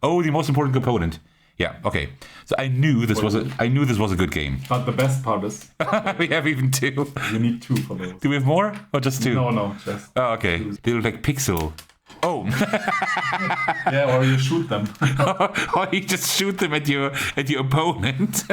Oh, the most important component. Yeah, okay. So I knew this was a good game. But the best part is we have even 2. you need 2 for those. Do we have more or just 2? No, just. Oh, okay. 2. They look like pixel. Oh. Yeah, or you shoot them. Or you just shoot them at your opponent.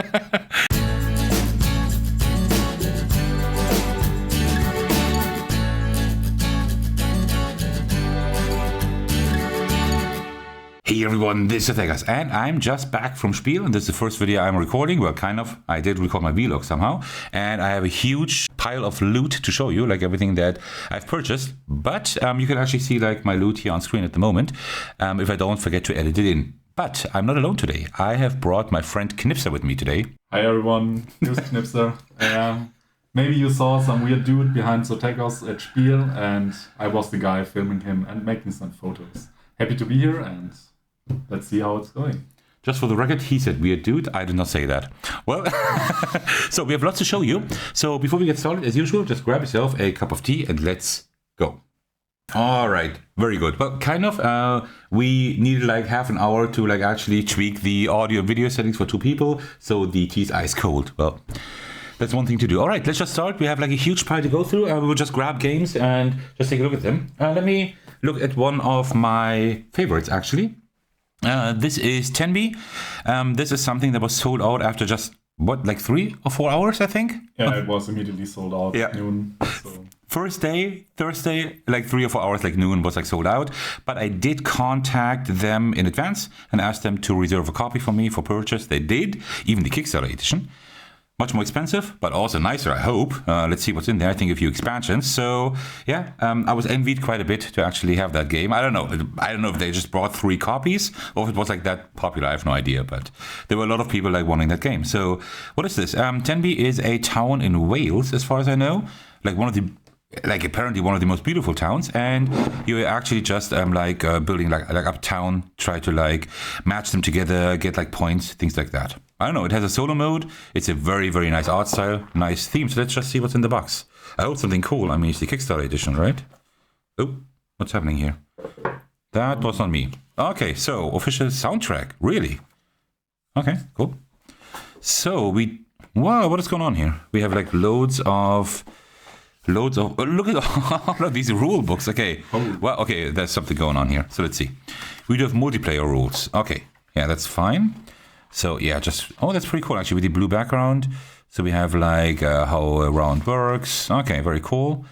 Hey everyone, this is Vegas, and I'm just back from Spiel, and this is the first video I'm recording. Well, kind of. I did record my vlog somehow, and I have a huge pile of loot to show you, like everything that I've purchased. But you can actually see like my loot here on screen at the moment, if I don't forget to edit it in. But I'm not alone today. I have brought my friend Knippser with me today. Hi everyone, here's Knippser. Maybe you saw some weird dude behind Zotekos at Spiel, and I was the guy filming him and making some photos. Happy to be here, and let's see how it's going. Just for the record, he said weird dude. I did not say that. Well, so we have lots to show you. So before we get started, as usual, just grab yourself a cup of tea and let's go. All right, very good. Well, kind of, we needed like half an hour to like actually tweak the audio and video settings for 2 people. So the tea is ice cold. Well, that's one thing to do. All right, let's just start. We have like a huge pile to go through. We will just grab games and just take a look at them. Let me look at one of my favorites, actually. This is Tenby. This is something that was sold out after just, what, like 3 or 4 hours, I think? Yeah, it was immediately sold out at noon. So. First day, Thursday, like 3 or 4 hours, like noon, was like sold out. But I did contact them in advance and asked them to reserve a copy for me for purchase. They did, even the Kickstarter edition. Much more expensive, but also nicer, I hope. Let's see what's in there. I think a few expansions. So yeah, I was envied quite a bit to actually have that game. I don't know if they just brought 3 copies or if it was like that popular. I have no idea, but there were a lot of people like wanting that game. So what is this? Tenby is a town in Wales, as far as I know. Like apparently one of the most beautiful towns, and you're actually just building like uptown, try to like match them together, get like points, things like that. I don't know, it has a solo mode, it's a very, very nice art style, nice theme, so let's just see what's in the box. I hope something cool. I mean, it's the Kickstarter edition, right? Oh, what's happening here? That was not me. Okay, so official soundtrack, really? Okay, cool. So wow, what is going on here? We have like loads of, look at all of these rule books. Okay, well, okay, there's something going on here. So let's see. We do have multiplayer rules. Okay, yeah, that's fine. So yeah, that's pretty cool actually with the blue background. So we have like how a round works. Okay, very cool.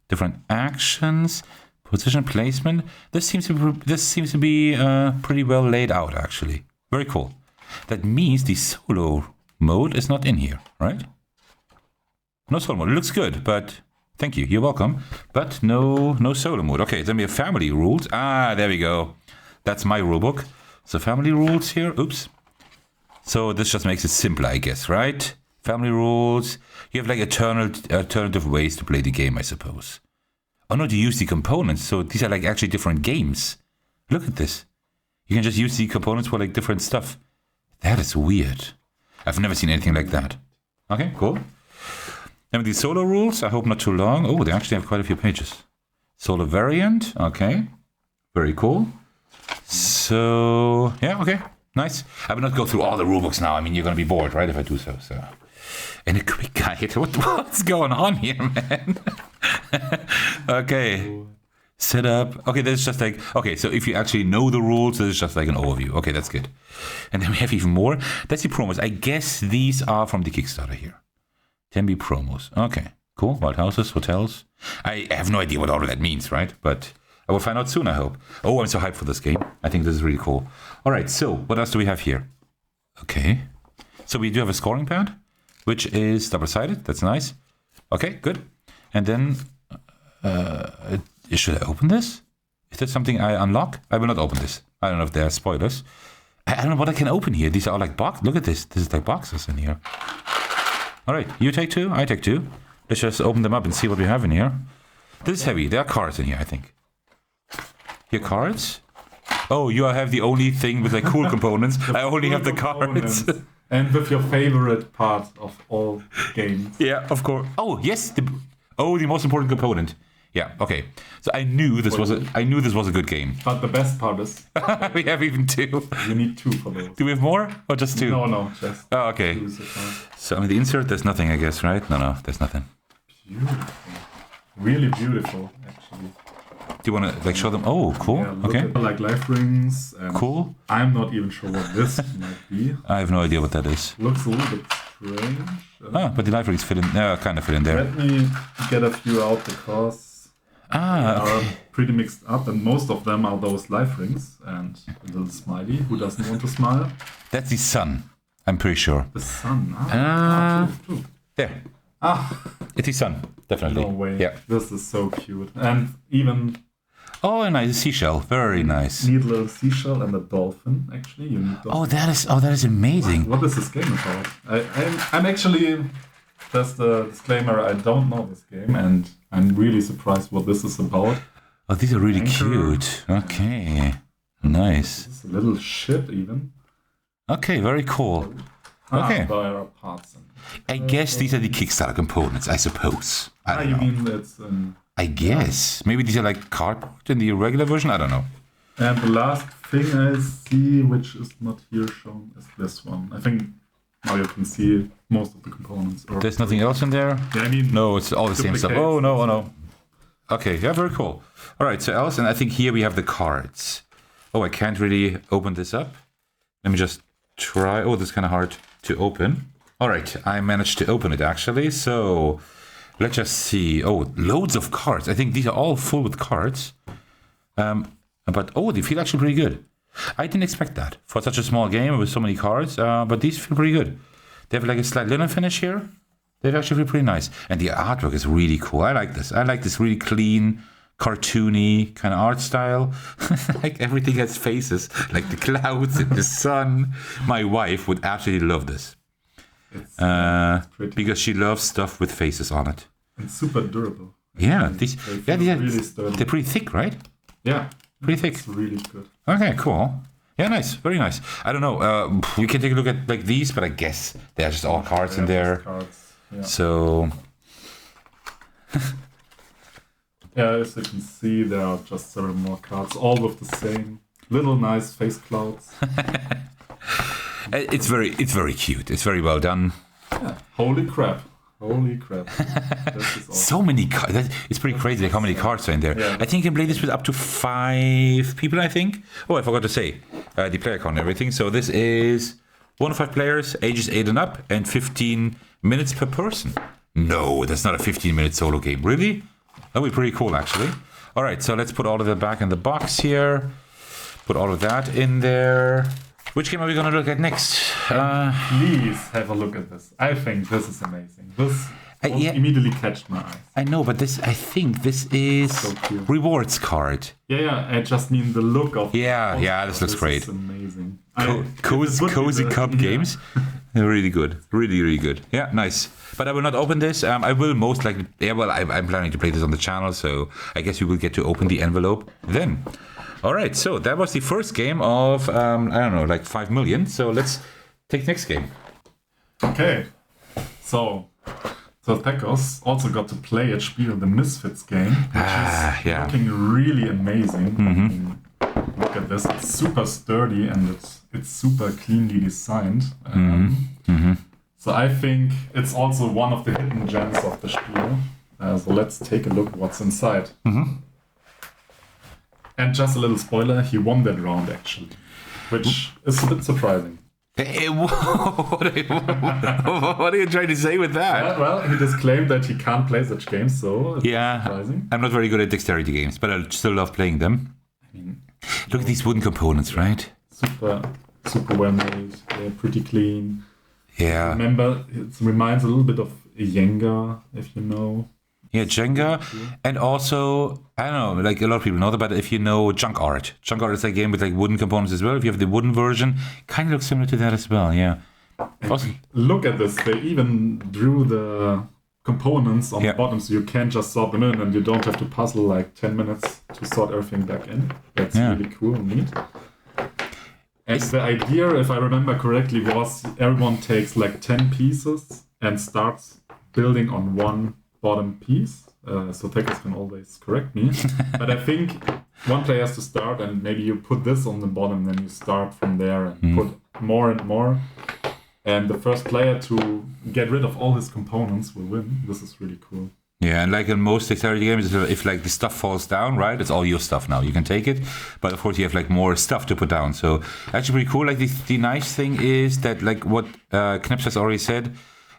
Different actions, position placement. This seems to be pretty well laid out actually. Very cool. That means the solo mode is not in here, right? No solo mode. It looks good, but thank you. You're welcome. But no solo mode. Okay, then we have family rules. Ah, there we go. That's my rule book. So family rules here. Oops. So this just makes it simpler, I guess, right? Family rules. You have like alternative ways to play the game, I suppose. Oh no, to use the components. So these are like actually different games. Look at this. You can just use the components for like different stuff. That is weird. I've never seen anything like that. Okay, cool. Then with the solo rules, I hope not too long. Oh, they actually have quite a few pages. Solo variant. Okay. Very cool. So, yeah, okay. Nice. I will not go through all the rulebooks now. I mean, you're going to be bored, right, if I do so. And a quick guide. What's going on here, man? Okay. Setup. Okay, that's just like... Okay, so if you actually know the rules, this is just like an overview. Okay, that's good. And then we have even more. That's the promos. I guess these are from the Kickstarter here. Tenby promos. Okay, cool. Wild houses, hotels. I have no idea what all of that means, right? But... I will find out soon, I hope. Oh, I'm so hyped for this game. I think this is really cool. All right, so what else do we have here? Okay. So we do have a scoring pad, which is double-sided. That's nice. Okay, good. And then, should I open this? Is that something I unlock? I will not open this. I don't know if there are spoilers. I don't know what I can open here. These are like boxes. Look at this. This is like boxes in here. All right, you take 2. I take 2. Let's just open them up and see what we have in here. This is heavy. There are cards in here, I think. Your cards? Oh, you have the only thing with like cool components. I only have the cards. And with your favorite part of all games. Yeah, of course. Oh, yes. The most important component. Yeah. Okay. So I knew this was a good game. But the best part is We have even 2. you need 2 for those. Do we have more or just 2? No, just Oh, okay. 2 so far. So I mean, the insert, there's nothing, I guess, right? No, there's nothing. Beautiful. Really beautiful, actually. Do you want to like show them? Oh, cool. Yeah, look Okay. at, like life rings. And Cool. I'm not even sure what this might be. I have no idea what that is. Looks a little bit strange. But the life rings fit in. Kind of fit in there. Let me get a few out because they Okay. are pretty mixed up, and most of them are those life rings and a little smiley. Who doesn't want to smile? That's the sun. I'm pretty sure. The sun. True. There. Ah, It's the sun. Definitely. no way. Yeah. This is so cute. And even Oh, a nice seashell. Very nice. need a little seashell and a dolphin, actually. You need dolphin. Oh, that is amazing. What is this game about? I'm actually, just a disclaimer, I don't know this game, and I'm really surprised what this is about. Oh, these are really Anchor. cute. Okay. Nice. This is a little ship, even. Okay, very cool. Okay. There are parts. I guess these are the Kickstarter components, I suppose. I don't You know. mean it's... I guess. Maybe these are like cardboard in the regular version? I don't know. And the last thing I see, which is not here shown, is this one. I think now you can see most of the components. Or, There's nothing else in there? yeah, I mean... No, it's all the same stuff. duplicates. Oh, no. Okay, yeah, very cool. All right, so else, and I think here we have the cards. Oh, I can't really open this up. Let me just try. Oh, this is kind of hard to open. All right, I managed to open it actually. So let's just see. Oh, loads of cards. I think these are all full with cards. But oh, they feel actually pretty good. I didn't expect that for such a small game with so many cards. But these feel pretty good. They have like a slight linen finish here. They actually feel pretty nice. And the artwork is really cool. I like this. I like this really clean, cartoony kind of art style. Like everything has faces, like the clouds and the sun. My wife would absolutely love this. It's pretty. Because she loves stuff with faces on it. It's super durable. Yeah, They these, feel yeah, really sturdy. they're pretty thick, right? Yeah, Pretty thick. it's really good. Okay, cool. Yeah, nice, very nice. I don't know. You can take a look at like these, but I guess they're just all cards in there. Cards. Yeah. So Yeah, as you can see, there are just several more cards, all with the same little nice face clouds. it's very cute. It's very well done. Yeah. Holy crap. This is awesome. So many cards. It's pretty crazy like how many cards are in there. Yeah. I think you can play this with up to 5 people, I think. Oh, I forgot to say the player count and everything. So this is 1 to 5 players, ages 8 and up, and 15 minutes per person. No, that's not a 15-minute solo game. Really? That would be pretty cool, actually. All right, so let's put all of that back in the box here. Put all of that in there. Which game are we going to look at next? Please have a look at this. I think this is amazing. This yeah. immediately catched my eyes. I know, but I think this is So cute. rewards card. Yeah, I just mean the look of Yeah, this looks great. Is amazing. Cozy cup games. They're really good. Really good. Yeah, nice. But I will not open this. I will most likely... Yeah, well, I'm planning to play this on the channel, so I guess we will get to open the envelope then. All right, so that was the first game of, I don't know, like 5 million. So let's take the next game. Okay. So Tacos also got to play at Spiel the Misfits game, which is yeah. looking really amazing. Look at this. It's super sturdy and it's super cleanly designed. So I think it's also one of the hidden gems of the Spiel. So let's take a look what's inside. And just a little spoiler, he won that round actually, which is a bit surprising. Hey, what are you trying to say with that? Yeah, well, he disclaimed that he can't play such games, so it's surprising. I'm not very good at dexterity games, but I still love playing them. I mean, Look at these wooden components, right? super well made, pretty clean. Yeah. Remember, it reminds a little bit of Jenga, if you know. Yeah, Jenga, and also, I don't know, like a lot of people know that, but if you know Junk Art. Junk Art is a game with like wooden components as well. If you have the wooden version, kind of looks similar to that as well, yeah. Also, Look at this, they even drew the components on the bottom, so you can just sort them in and you don't have to puzzle like 10 minutes to sort everything back in. That's really cool and neat. And the idea, if I remember correctly, was everyone takes like 10 pieces and starts building on one bottom piece, so Tekos can always correct me. But I think one player has to start, and maybe you put this on the bottom, then you start from there and put more and more. And the first player to get rid of all his components will win. This is really cool. Yeah, and like in most dexterity games, if like the stuff falls down, right, it's all your stuff now. You can take it, but of course you have like more stuff to put down. So actually pretty cool. Like the nice thing is that like what Knippser has already said,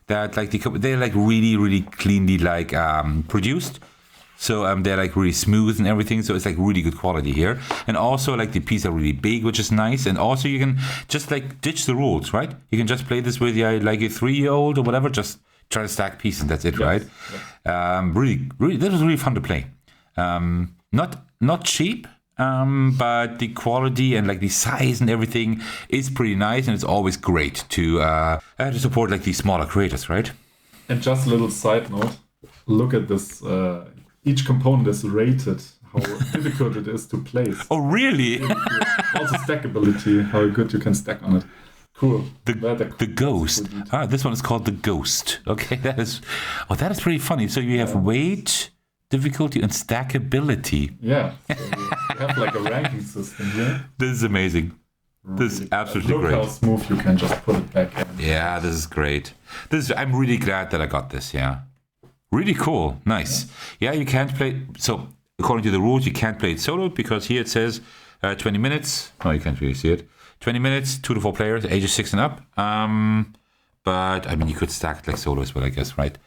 that like they're like really cleanly like produced. So they're like really smooth and everything. So it's like really good quality here. And also like the pieces are really big, which is nice. And also you can just like ditch the rules, right? You can just play this with like a 3-year-old or whatever. Just try to stack pieces. That's it, right? Yes. Really, that was really fun to play. Not cheap, but the quality and like the size and everything is pretty nice. And it's always great to support like these smaller creators, right? And just a little side note, look at this. Each component is rated, how difficult it is to place. Oh, really? Also stackability, how good you can stack on it. Cool. The ghost. This one is called the ghost. Okay, that is pretty funny. So you have weight, difficulty, and stackability. Yeah. So you have like a ranking system here. This is amazing. This is absolutely great. Look how smooth you can just put it back in. Yeah, this is great. I'm really glad that I got this. Yeah. Really cool. Nice. Yeah, you can't play. So, according to the rules, you can't play it solo because here it says 20 minutes. Oh, you can't really see it. 20 minutes, 2 to 4 players, ages 6 and up. But, I mean, you could stack it like solo as well, I guess, right?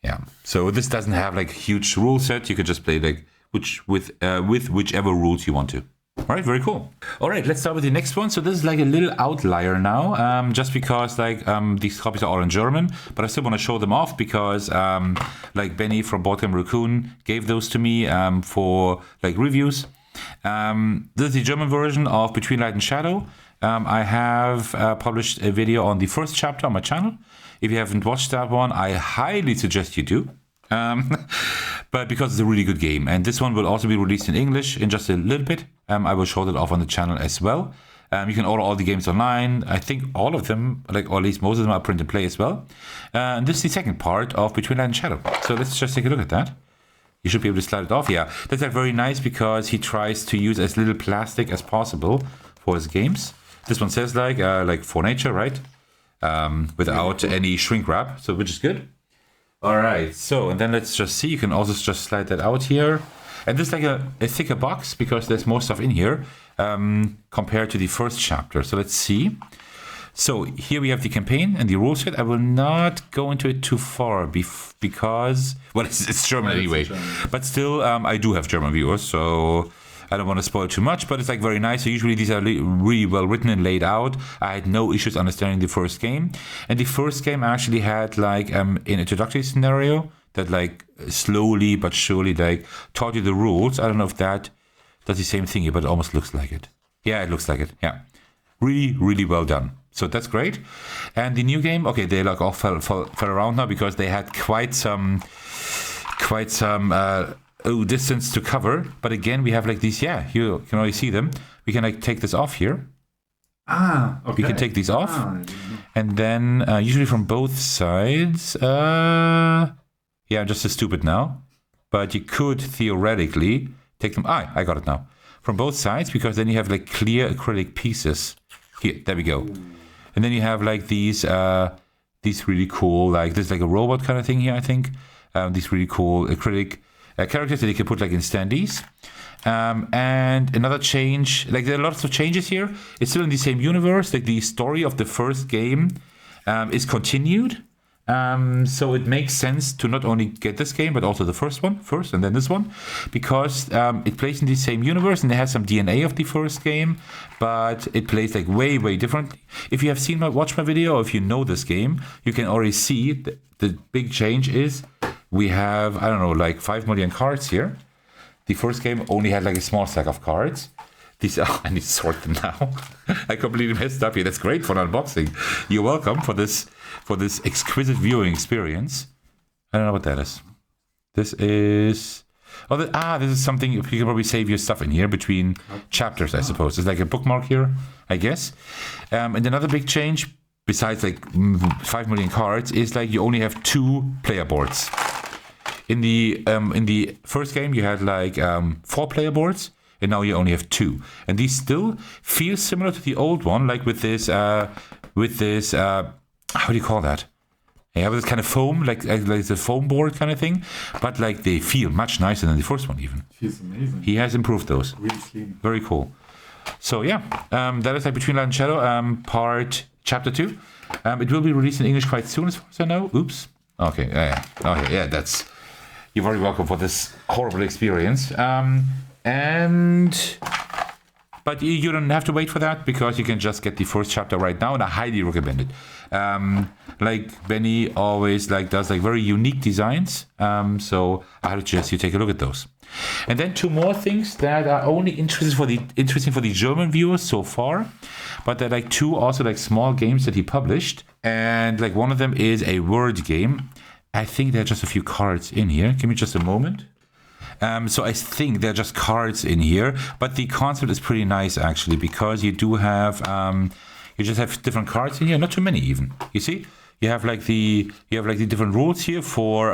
Yeah. So, this doesn't have like a huge rule set. You could just play like with whichever rules you want to. All right, very cool. All right, let's start with the next one. So this is like a little outlier now, just because like these copies are all in German, but I still want to show them off because like Benny from Boardgame Raccoon gave those to me for like reviews. This is the German version of Between Light and Shadow. I have published a video on the first chapter on my channel. If you haven't watched that one, I highly suggest you do. But because it's a really good game, and this one will also be released in English in just a little bit. I will show that off on the channel as well. You can order all the games online. I think all of them, like or at least most of them, are print and play as well. And this is the second part of Between Light and Shadow. So let's just take a look at that. You should be able to slide it off. Yeah, that's like very nice because he tries to use as little plastic as possible for his games. This one says like for nature, right? Without any shrink wrap, so which is good. All right, so, and then let's just see, you can also just slide that out here. And this is like a thicker box because there's more stuff in here compared to the first chapter. So let's see. So here we have the campaign and the rule set. I will not go into it too far because, well, it's German anyway. But still, I do have German viewers, so I don't want to spoil too much, but it's like very nice. So usually these are really well written and laid out. I had no issues understanding the first game. And the first game actually had like an introductory scenario that like slowly but surely like taught you the rules. I don't know if that does the same thing here, but it almost looks like it. Yeah, it looks like it. Yeah. Really well done. So that's great. And the new game, okay, they like all fell around now because they had quite some distance to cover. But again, we have like these, yeah, you can already see them. We can like take this off here. Okay. We can take these off. And then usually from both sides, yeah, I'm just as stupid now. But you could theoretically take them, I got it now. From both sides, because then you have like clear acrylic pieces. Here, there we go. And then you have like these really cool, like this is like a robot kind of thing here, I think. These really cool acrylic characters that you can put like in standees. And another change, like there are lots of changes here. It's still in the same universe, like the story of the first game is continued. So it makes sense to not only get this game, but also the first one first and then this one, because it plays in the same universe and it has some DNA of the first game, but it plays like way differently. If you have watched my video, or if you know this game, you can already see the big change is we have, I don't know, like 5 million cards here. The first game only had like a small stack of cards. These are, I need to sort them now. I completely messed up here. That's great for an unboxing. You're welcome for this exquisite viewing experience. I don't know what that is. This is this is something you can probably save your stuff in here between chapters, I suppose. It's like a bookmark here, I guess. And another big change, besides like 5 million cards, is like you only have 2 player boards. in the first game you had like 4 player boards, and now you only have 2. And these still feel similar to the old one, like with this how do you call that? Yeah, with this kind of foam, like the foam board kind of thing. But like they feel much nicer than the first one even. Feels amazing. He has improved those. Really clean. Very cool. So yeah, that is like Between Light and Shadow, chapter 2. It will be released in English quite soon, as far as I know. Oops. Okay. Yeah. That's. You're very welcome for this horrible experience. But you don't have to wait for that, because you can just get the first chapter right now, and I highly recommend it. Like Benny always does very unique designs. So I would suggest you take a look at those. And then 2 more things that are only interesting for the German viewers so far, but they're 2 also small games that he published. And one of them is a word game. I think there are just a few cards in here. Give me just a moment. So I think they're just cards in here, but the concept is pretty nice actually, because you do have you just have different cards in here, not too many even. You see, you have the different rules here for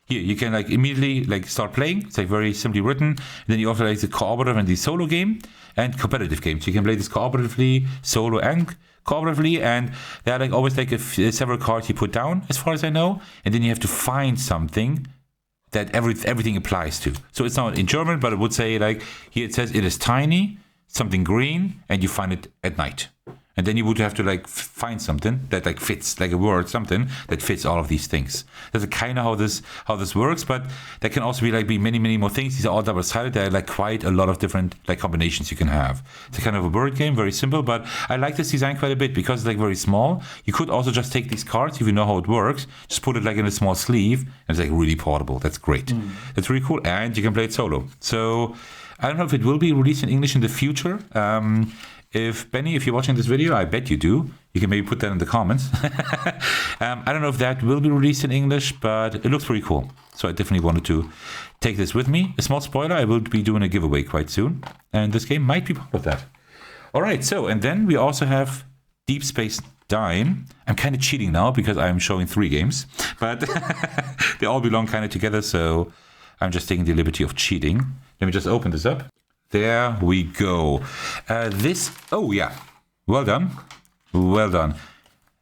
here you can immediately start playing. It's very simply written. And then you also the cooperative and the solo game and competitive games. You can play this cooperatively, solo and cooperatively, and there are always several cards you put down, as far as I know, and then you have to find something that everything applies to. So it's not in German, but it would say here it says it is tiny, something green, and you find it at night. And then you would have to find something that fits, a word, something that fits all of these things. That's kind of how this works, but there can also be many more things. These are all double-sided. There are quite a lot of different combinations you can have. It's a kind of a word game, very simple, but I like this design quite a bit because it's very small. You could also just take these cards, if you know how it works, just put it in a small sleeve, and it's really portable. That's great. That's really cool, and you can play it solo. So I don't know if it will be released in English in the future. If Benny, if you're watching this video, I bet you do. You can maybe put that in the comments. I don't know if that will be released in English, but it looks pretty cool. So I definitely wanted to take this with me. A small spoiler, I will be doing a giveaway quite soon. And this game might be part of that. All right, so, and then we also have Deep Space Dine. I'm kind of cheating now because I'm showing 3 games. But they all belong kind of together, so I'm just taking the liberty of cheating. Let me just open this up. There we go. Oh yeah, well done.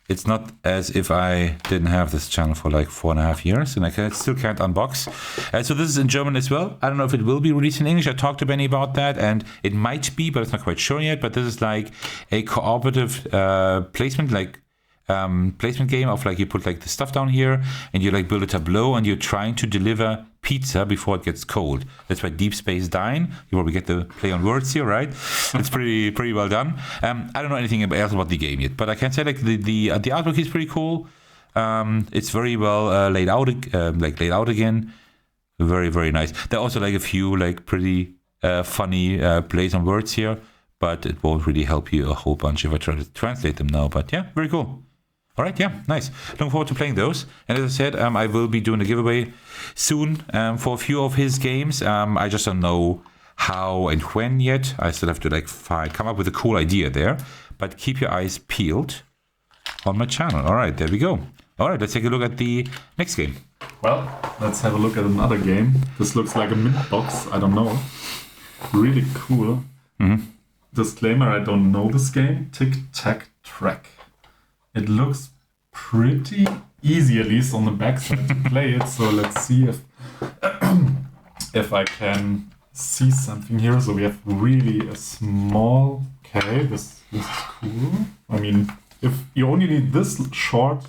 It's not as if I didn't have this channel for 4.5 years, and I still can't unbox. So this is in German as well. I don't know if it will be released in English. I talked to Benny about that, and it might be, but it's not quite sure yet. But this is a cooperative placement, placement game of you put the stuff down here, and you build a tableau, and you're trying to deliver pizza before it gets cold. That's why Deep Space Dine. You probably get the play on words here, right? It's pretty well done. I don't know anything else about the game yet, but I can say the artwork is pretty cool. It's very well laid out again. Very nice. There are also a few pretty funny plays on words here, but it won't really help you a whole bunch if I try to translate them now. But yeah, very cool. All right, yeah, nice. Looking forward to playing those. And as I said, I will be doing a giveaway soon for a few of his games. I just don't know how and when yet. I still have to come up with a cool idea there. But keep your eyes peeled on my channel. All right, there we go. All right, let's take a look at the next game. Well, let's have a look at another game. This looks like a mint box. I don't know. Really cool. Mm-hmm. Disclaimer, I don't know this game. Tic Tac Trek. It looks pretty easy, at least on the backside, to play it. So let's see if I can see something here. So we have really a small. Okay, this is cool. I mean, if you only need this short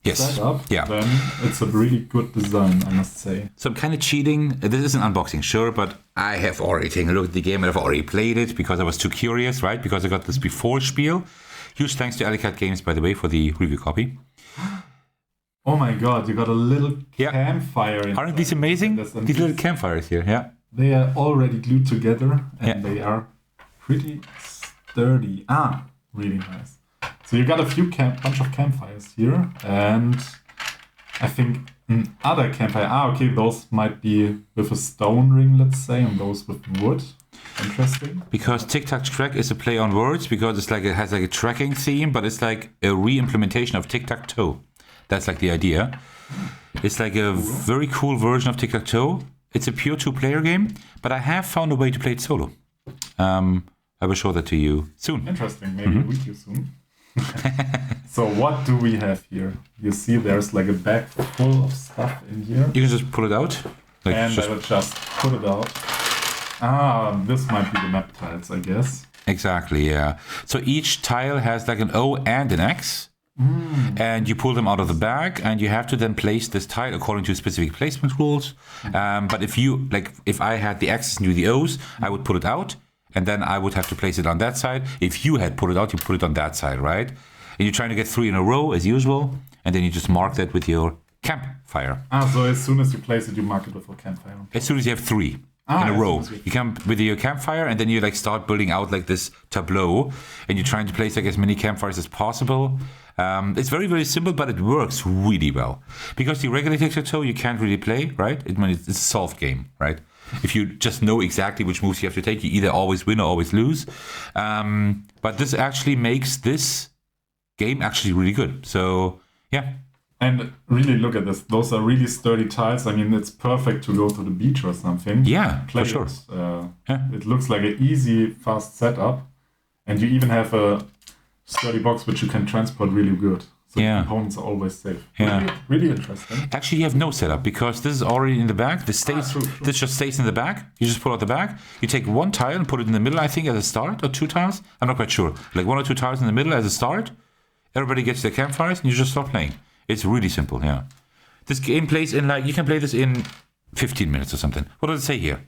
setup, then it's a really good design, I must say. So I'm kind of cheating. This is an unboxing, sure, but I have already taken a look at the game and I've already played it because I was too curious, right? Because I got this before Spiel. Huge thanks to Alley Cat Games, by the way, for the review copy. Oh my god, you got a little campfire inside. Aren't these amazing? These little campfires here, yeah. They are already glued together and they are pretty sturdy. Really nice. So you got a few bunch of campfires here, and I think other campfire. Okay, those might be with a stone ring, let's say, and those with wood. Interesting. Because Tic Tac Trek is a play on words, because it's it has a tracking theme, but it's a re-implementation of Tic Tac Toe. That's like the idea. It's like a very cool version of Tic Tac Toe. It's a pure 2-player game, but I have found a way to play it solo. I will show that to you soon. Interesting. Maybe with you soon. So what do we have here? You see there's like a bag full of stuff in here. You can just pull it out. Like and I will just put it out. This might be the map tiles, I guess. Exactly, yeah. So each tile has like an O and an X. And you pull them out of the bag, and you have to then place this tile according to specific placement rules. But if I had the X's and you the O's, I would put it out, and then I would have to place it on that side. If you had put it out, you put it on that side, right? And you're trying to get 3 in a row as usual, and then you just mark that with your campfire. So as soon as you place it, you mark it with a campfire. As soon as you have 3 in a row, you come with your campfire, and then you like start building out like this tableau, and you're trying to place like as many campfires as possible. It's very, very simple, but it works really well. Because the regular tic-tac-toe you can't really play, right? It's a solved game, right? If you just know exactly which moves you have to take, you either always win or always lose. But this actually makes this game actually really good. So, yeah. And really look at this. Those are really sturdy tiles. I mean, it's perfect to go to the beach or something. Yeah, for sure. It looks like an easy, fast setup. And you even have a sturdy box which you can transport really good. So the components are always safe. Yeah. Really interesting. Actually, you have no setup because this is already in the bag. This stays. True. This just stays in the bag. You just pull out the bag. You take 1 tile and put it in the middle, I think, as a start, or 2 tiles. I'm not quite sure. Like 1 or 2 tiles in the middle as a start. Everybody gets their campfires, and you just start playing. It's really simple, yeah. This game plays in you can play this in 15 minutes or something. What does it say here?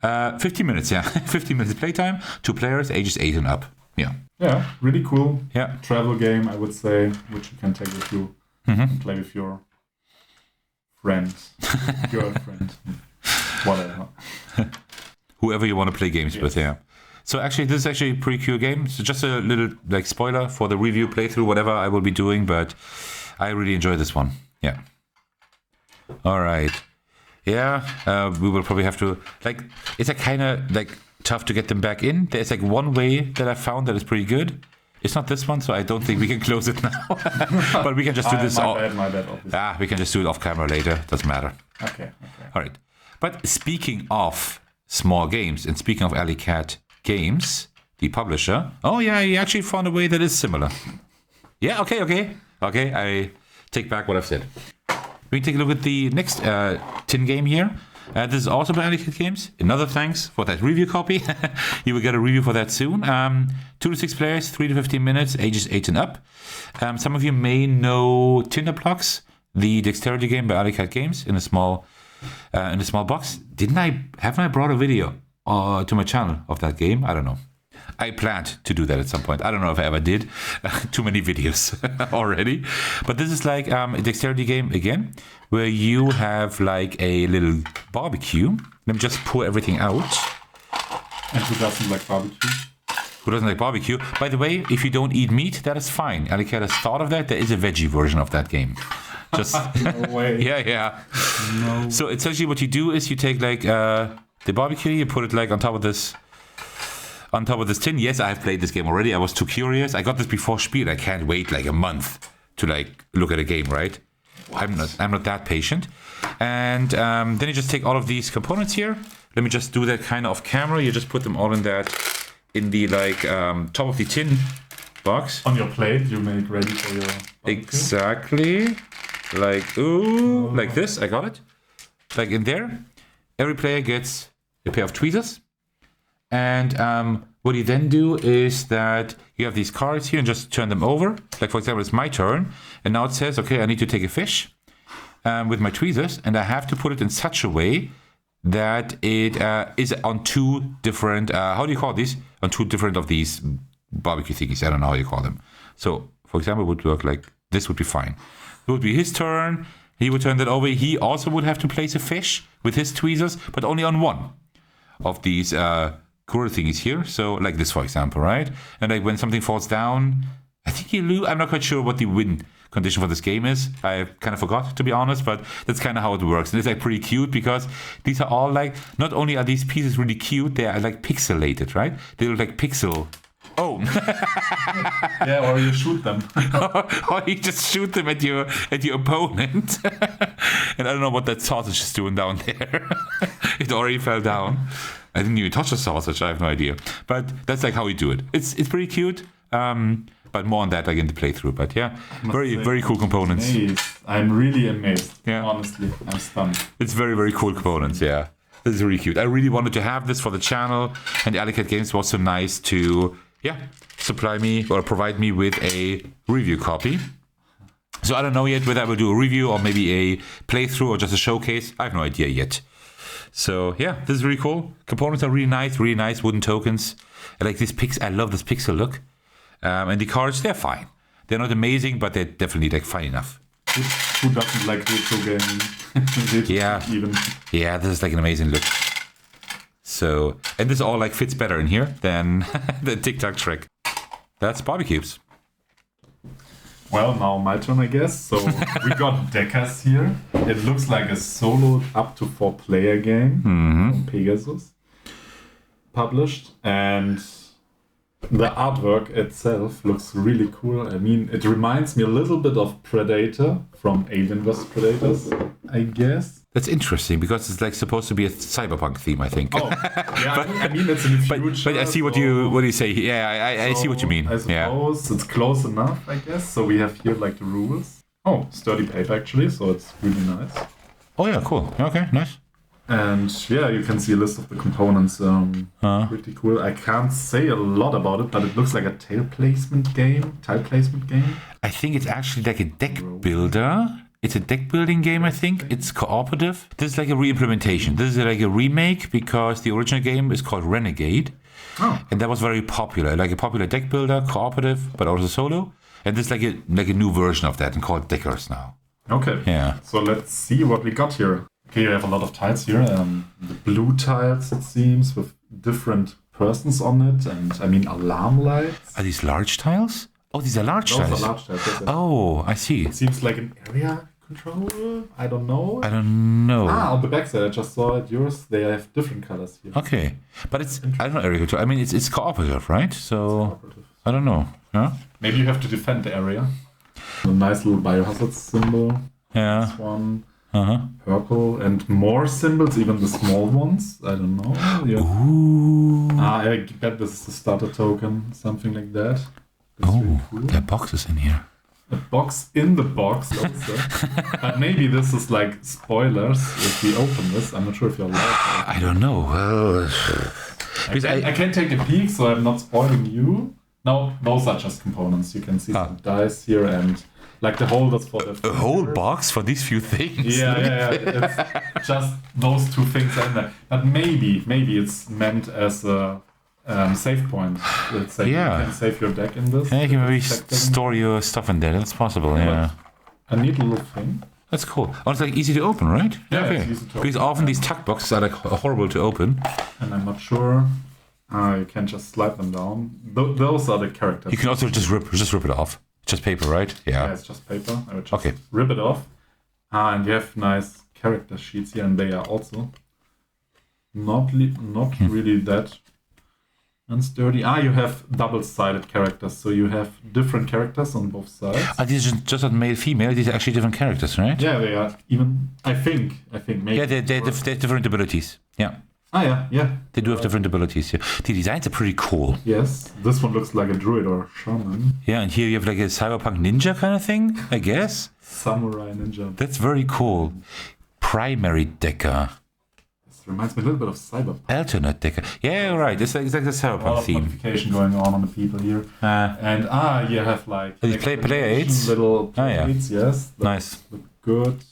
15 minutes, yeah. 15 minutes playtime. 2 players, ages 8 and up. Yeah. Yeah, really cool. Yeah. Travel game, I would say, which you can take with you and play with your friend, girlfriend, whatever. Whoever you want to play games with, yeah. So actually, this is actually a pretty cool game. So just a little like spoiler for the review playthrough, whatever I will be doing, but I really enjoy this one. Yeah. All right. Yeah, we will probably have to it's a kind of like tough to get them back in. There's like one way that I found that is pretty good. It's not this one, so I don't think we can close it now. But we can just do this. My bad. Obviously. We can just do it off camera later. Doesn't matter. Okay. All right. But speaking of small games and speaking of Alley Cat Games, the publisher. Oh yeah, he actually found a way that is similar. Yeah. Okay. I take back what I've said. We take a look at the next tin game here. This is also by Alley Cat Games. Another thanks for that review copy. You will get a review for that soon. 2 to 6 players, 3 to 15 minutes, ages 8 and up. Some of you may know Tinder Blocks, the dexterity game by Alley Cat Games in a small box. Haven't I brought a video to my channel of that game? I don't know. I planned to do that at some point. I don't know if I ever did. Too many videos already. But this is like a dexterity game again, where you have like a little barbecue. Let me just pour everything out. And who doesn't like barbecue? Who doesn't like barbecue? By the way, if you don't eat meat, that is fine. Alley Cat has thought of that. There is a veggie version of that game. Just no way. Yeah. No. So essentially what you do is you take like the barbecue, you put it like on top of this tin. Yes, I have played this game already. I was too curious. I got this before Spiel. I can't wait like a month to like look at a game, right? I'm not that patient. And then you just take all of these components here. Let me just do that kind of off camera. You just put them all in the like top of the tin box. On your plate, you make ready for your barbecue. Exactly. Like this. I got it. Like in there. Every player gets a pair of tweezers. And what you then do is that you have these cards here and just turn them over. Like, for example, it's my turn. And now it says, okay, I need to take a fish with my tweezers. And I have to put it in such a way that it is on 2 different, how do you call these? On 2 different of these barbecue thingies. I don't know how you call them. So, for example, it would work like this would be fine. It would be his turn. He would turn that over. He also would have to place a fish with his tweezers, but only on 1 of these cooler thingies here. So like this, for example, right? And like when something falls down, I think you lose. I'm not quite sure what the win condition for this game is. I kind of forgot, to be honest, but that's kind of how it works. And it's like pretty cute because these are all like, not only are these pieces really cute, they are like pixelated, right? They look like pixel Oh, Yeah, or you shoot them. or you just shoot them at your opponent. And I don't know what that sausage is doing down there. It already fell down. I didn't even touch the sausage. I have no idea. But that's like how we do it. It's pretty cute. But more on that like in the playthrough. But yeah, very cool components. Amazed. I'm really amazed. Yeah. Honestly, I'm stunned. It's very cool components. Yeah, this is really cute. I really wanted to have this for the channel, and Alley Cat Games was so nice to supply me or provide me with a review copy. So I don't know yet whether I will do a review or maybe a playthrough or just a showcase. I have no idea yet. So yeah, this is really cool. Components are really nice wooden tokens. I like this I love this pixel look. And the cards, they're fine. They're not amazing, but they're definitely like fine enough. Who doesn't like retro gaming? Even. Yeah, this is like an amazing look. So, and this all like fits better in here than the Tic Tac Trek. That's Barbecubes. Well, now my turn, I guess. So we got Deckers here. It looks like a solo up to 4-player game from Pegasus, published, and the artwork itself looks really cool. I mean, it reminds me a little bit of Predator from Alien vs. Predators, I guess. That's interesting because it's like supposed to be a cyberpunk theme, I think. Oh, yeah. I mean, it's in the future. But I see what you say. Yeah, I see what you mean. I suppose it's close enough, I guess. So we have here like the rules. Oh, sturdy paper actually, so it's really nice. Oh yeah, cool. Okay, nice. And yeah, you can see a list of the components. Pretty cool. I can't say a lot about it, but it looks like a tile placement game. I think it's actually like a deck builder. It's a deck building game, I think. It's cooperative. This is like a re-implementation. This is like a remake because the original game is called Renegade. Oh. And that was very popular. Like a popular deck builder, cooperative, but also solo. And this is like a new version of that and called Deckers now. Okay. Yeah. So let's see what we got here. Okay, you have a lot of tiles here. The blue tiles, it seems, with different persons on it. And I mean, alarm lights. Are these large tiles? Oh, these are large tiles. Those are large tiles. Yes. Oh, I see. It seems like an area controller. I don't know. Ah, on the back side, I just saw it. Yours, they have different colors here. Okay. But it's, I don't know, area control. I mean, it's cooperative, right? So, I don't know. Yeah? Maybe you have to defend the area. A nice little biohazard symbol. Yeah. This one. Purple and more symbols, even the small ones. I don't know. Yeah. Ooh. I bet this is the starter token, something like that. That's really cool. There are boxes in here. A box in the box also. But maybe this is like spoilers if we open this. I'm not sure if you're allowed. I don't know. Well, I can take a peek, so I'm not spoiling you. No, those are just components. You can see some dice here and like the holders for the... A whole box for these few things? Yeah. It's just those two things in there. But maybe it's meant as a save point. Let's say you can save your deck in this. Yeah, you can maybe store your stuff in there. That's possible, yeah. A neat little thing. That's cool. Oh, it's like easy to open, right? Yeah, it's easy to open. Because often these tuck boxes are like horrible to open. And I'm not sure... you can just slide them down. Those are the characters. You can also just rip it off. Just paper, right? Yeah, it's just paper. I would just rip it off. And you have nice character sheets here, and they are also not really that unsturdy. You have double-sided characters, so you have different characters on both sides. These are just not male, female. These are actually different characters, right? Yeah, they are even. I think. Maybe. Yeah, they're different abilities. Yeah. Yeah. They do have different abilities here. The designs are pretty cool. Yes, this one looks like a druid or shaman. Yeah, and here you have like a cyberpunk ninja kind of thing, I guess. Samurai ninja. That's very cool. Primary decker. This reminds me a little bit of cyberpunk. Alternate decker. Yeah, right. It's like the cyberpunk theme. Modification going on the people here. And you have like player aids. Little player aids, yes. Nice. Look good.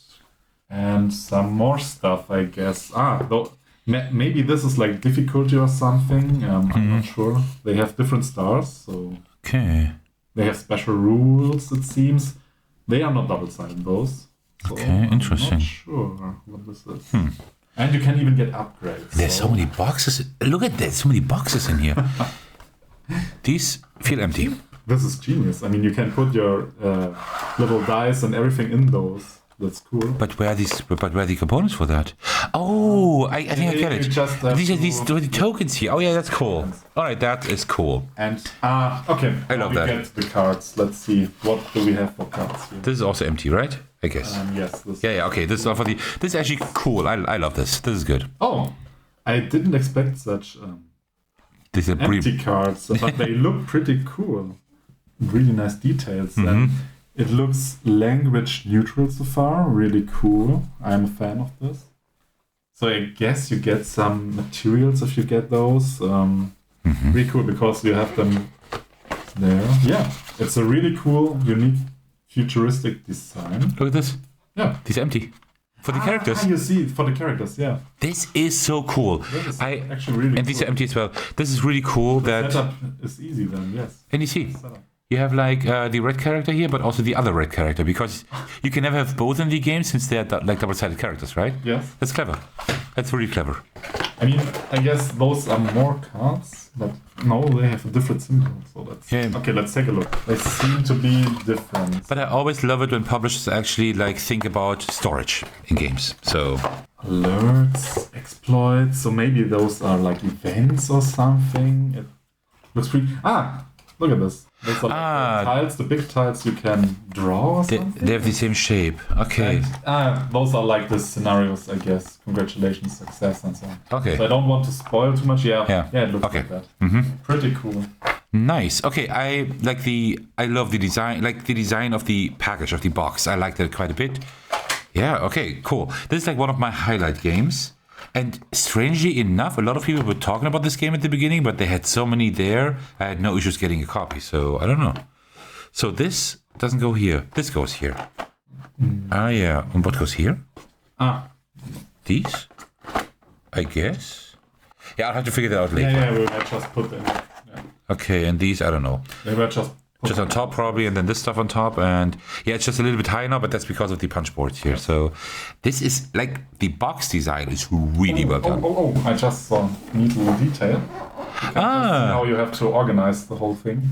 And some more stuff, I guess. Maybe this is like difficulty or something. I'm not sure. They have different stars, so okay. They have special rules. It seems they are not double-sided. Those. So okay, interesting. I'm not sure what this is. And you can even get upgrades. There's so many boxes. Look at that! So many boxes in here. These feel empty. This is genius. I mean, you can put your little dice and everything in those That's cool. But where are these? But where are the components for that? Oh, I think I get it. These are the tokens here. Oh yeah, that's cool. All right, that is cool. And okay, I love that. Get the cards. Let's see, what do we have for cards here? This is also empty, right? I guess. Yes. Yeah. Okay. This is all for the. This is actually cool. I love this. This is good. Oh, I didn't expect such These are empty cards, but they look pretty cool. Really nice details. And it looks language neutral so far. Really cool. I'm a fan of this. So I guess you get some materials if you get those. Really cool because you have them there. Yeah, it's a really cool, unique, futuristic design. Look at this. Yeah. These are empty. For the characters. You see, for the characters, yeah. This is so cool. That is actually really and these are empty as well. This is really cool. The setup is easy then, yes. And you see, you have like the red character here, but also the other red character, because you can never have both in the game since they're like double-sided characters, right? Yes. That's clever. That's really clever. I mean, I guess those are more cards, but no, they have a different symbol. So that's okay. Let's take a look. They seem to be different. But I always love it when publishers actually like think about storage in games. So alerts, exploits. So maybe those are like events or something. It looks pretty. Look at this. Those are the tiles, the big tiles you can draw or something. They have the same shape. Okay. And, those are like the scenarios, I guess. Congratulations, success, and so on. Okay. So I don't want to spoil too much. Yeah, it looks like that. Pretty cool. Nice. Okay, I love the design, like the design of the package, of the box. I liked it quite a bit. Yeah, okay, cool. This is like one of my highlight games. And strangely enough, a lot of people were talking about this game at the beginning, but they had so many there, I had no issues getting a copy. So, I don't know. So this doesn't go here. This goes here. Yeah. And what goes here? These? I guess. Yeah, I'll have to figure that out later. Yeah, we might just put them. Yeah. Okay, and these, I don't know. They were just on top probably, and then this stuff on top, and yeah, it's just a little bit high now, but that's because of the punch boards here. So this is like the box design is really well done. I just saw a neat little detail. How you have to organize the whole thing.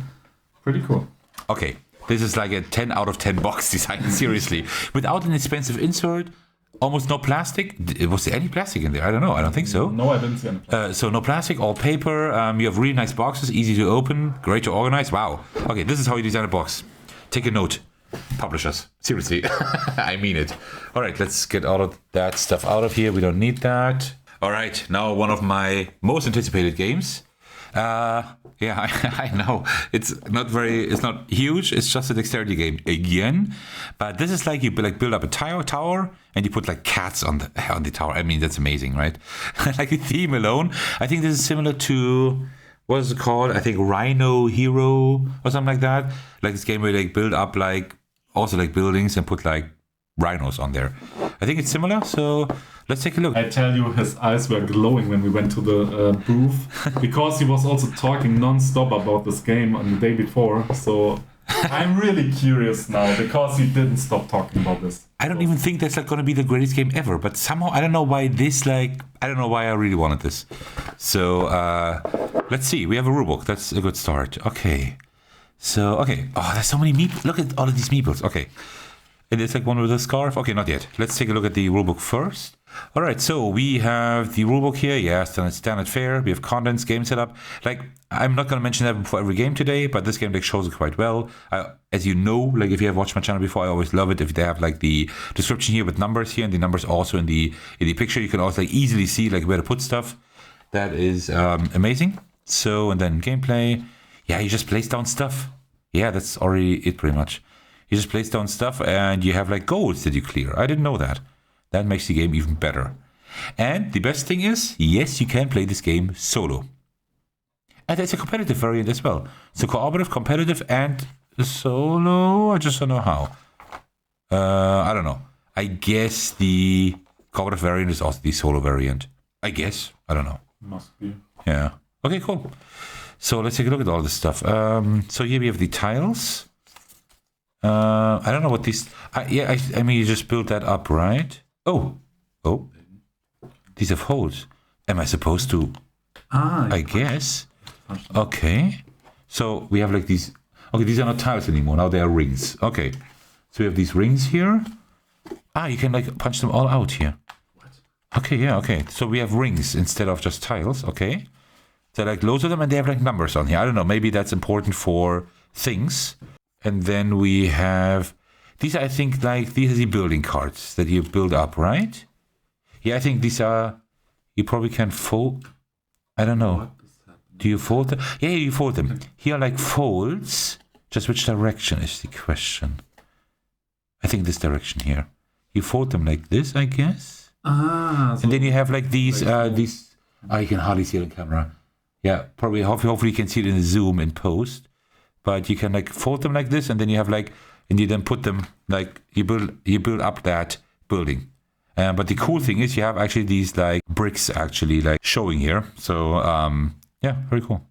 Pretty cool. Okay, this is like a 10 out of 10 box design, seriously. Without an expensive insert, almost no plastic. Was there any plastic in there? I don't know. I don't think so. No, I didn't see any plastic. So no plastic, all paper. You have really nice boxes, easy to open, great to organize. Wow. Okay, this is how you design a box. Take a note, publishers. Seriously, I mean it. All right, let's get all of that stuff out of here. We don't need that. All right, now one of my most anticipated games. I know it's not huge. It's just a dexterity game again, but this is like you build up a tower and you put like cats on the tower. I mean, that's amazing, right? Like the theme alone. I think this is similar to what is it called? I think Rhino Hero or something like that. Like this game where they build up like also like buildings and put like rhinos on there. I think it's similar. So let's take a look. I tell you, his eyes were glowing when we went to the booth because he was also talking non-stop about this game on the day before. So I'm really curious now because he didn't stop talking about this. I don't even think that's like going to be the greatest game ever, but somehow I don't know why I really wanted this. So let's see. We have a rulebook. That's a good start. Okay. So oh, there's so many meeples. Look at all of these meeples. Okay. And it's like one with a scarf. Okay, not yet. Let's take a look at the rulebook first. All right, so we have the rulebook here. Yeah, standard fare. We have contents, game setup. Like, I'm not going to mention that for every game today, but this game deck shows it quite well. As you know, like if you have watched my channel before, I always love it if they have like the description here with numbers here, and the numbers also in the picture. You can also like easily see like where to put stuff. That is amazing. So, and then gameplay. Yeah, you just place down stuff. Yeah, that's already it pretty much. You just place down stuff and you have like goals that you clear. I didn't know that. That makes the game even better. And the best thing is, yes, you can play this game solo. And there's a competitive variant as well. So cooperative, competitive, and solo. I just don't know how. I don't know. I guess the cooperative variant is also the solo variant. I guess. I don't know. Must be. Yeah. Okay, cool. So let's take a look at all this stuff. So here we have the tiles. I don't know what these... I mean, you just build that up, right? Oh. These have holes. Am I supposed to... I guess. Okay. So we have like these... Okay, these are not tiles anymore. Now they are rings. Okay. So we have these rings here. You can like punch them all out here. What? Okay, yeah, okay. So we have rings instead of just tiles, okay. There are like loads of them and they have like numbers on here. I don't know, maybe that's important for things. And then we have, these are, I think, like, these are the building cards that you build up, right? Yeah, I think these are, you probably can fold, I don't know. Do you fold them? Yeah, you fold them. Here are like folds. Just which direction is the question? I think this direction here. You fold them like this, I guess. So and then you have like these, you can hardly see it on camera. Yeah, probably, hopefully you can see it in the zoom in post. But you can like fold them like this, and then you have like, and you then put them like, you build up that building. But the cool thing is you have actually these like bricks actually like showing here. So yeah, very cool.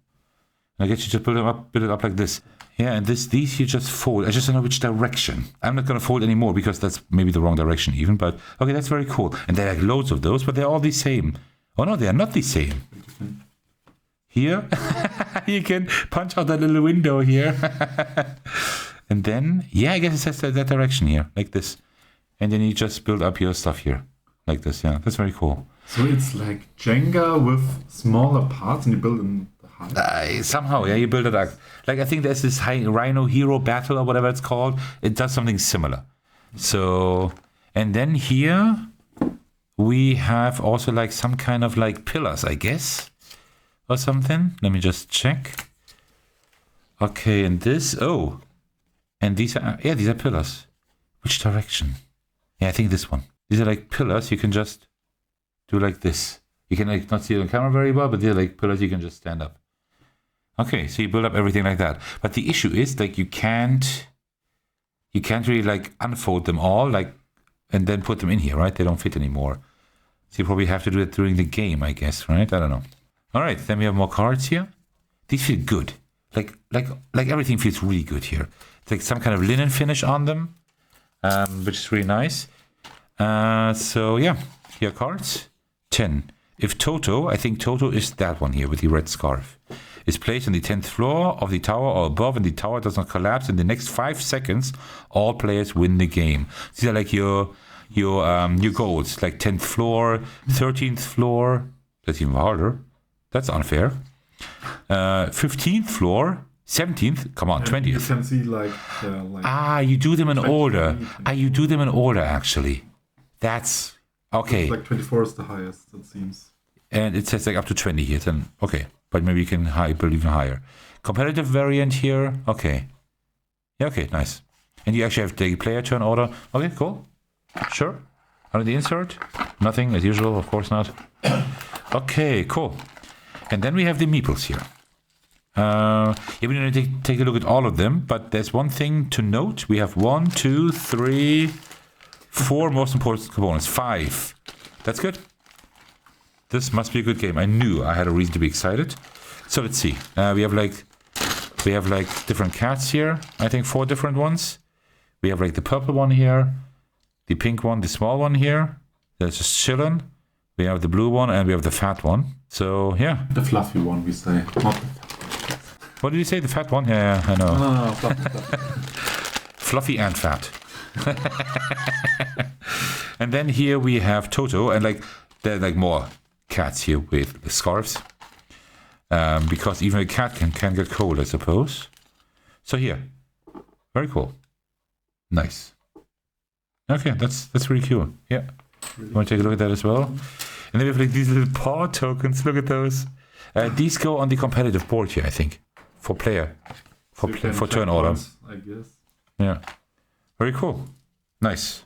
And I guess you just build it up like this. Yeah, and these you just fold. I just don't know which direction. I'm not gonna fold anymore because that's maybe the wrong direction even. But okay, that's very cool. And there are like loads of those, but they're all the same. Oh no, they are not the same. Here, you can punch out that little window here. And then, yeah, I guess it says that direction here, like this. And then you just build up your stuff here, like this. Yeah, that's very cool. So it's like Jenga with smaller parts and you build in the height? Somehow, yeah, you build it up. Like, I think there's this Rhino Hero Battle or whatever it's called. It does something similar. So, and then here we have also like some kind of like pillars, I guess. Or something. Let me just check. Okay, and this, and these are, yeah, these are pillars. Which direction? Yeah, I think this one. These are like pillars. You can just do like this. You can like not see it on camera very well, but they're like pillars you can just stand up. Okay, so you build up everything like that. But the issue is like you can't really like unfold them all like and then put them in here, right? They don't fit anymore. So you probably have to do it during the game, I guess, right? I don't know. All right, then we have more cards here. These feel good. Like everything feels really good here. It's like some kind of linen finish on them, which is really nice. So yeah, here are cards. 10. If Toto, I think Toto is that one here with the red scarf, is placed on the 10th floor of the tower or above and the tower does not collapse in the next 5 seconds, all players win the game. These are like your goals, like 10th floor, 13th floor. That's even harder. That's unfair. 15th floor, 17th, come on, 20th. You can see like you do them in order. You do them in order, actually. That's, okay. Like 24 is the highest, it seems. And it says like up to 20 here, then, okay. But maybe you can build even higher. Competitive variant here, okay. Yeah, okay, nice. And you actually have the player turn order. Okay, cool. Sure. Under the insert, nothing as usual, of course not. Okay, cool. And then we have the meeples here. Yeah, we need to take a look at all of them, but there's one thing to note. We have 1, 2, 3, 4 most important components. 5. That's good. This must be a good game. I knew I had a reason to be excited. So let's see. We have like different cats here. I think 4 different ones. We have like the purple one here, the pink one, the small one here. That's just chillin'. We have the blue one and we have the fat one. So yeah. The fluffy one, we say. Not the What did you say? The fat one? Yeah, I know. no, fluffy. Fluffy and fat. And then here we have Toto, and like there are like more cats here with the scarves. Because even a cat can get cold, I suppose. So here. Very cool. Nice. Okay, that's really cool. Yeah. You want to take a look at that as well? And then we have like these little paw tokens. Look at those. These go on the competitive board here, I think. For player. For turn order. I guess. Yeah. Very cool. Nice.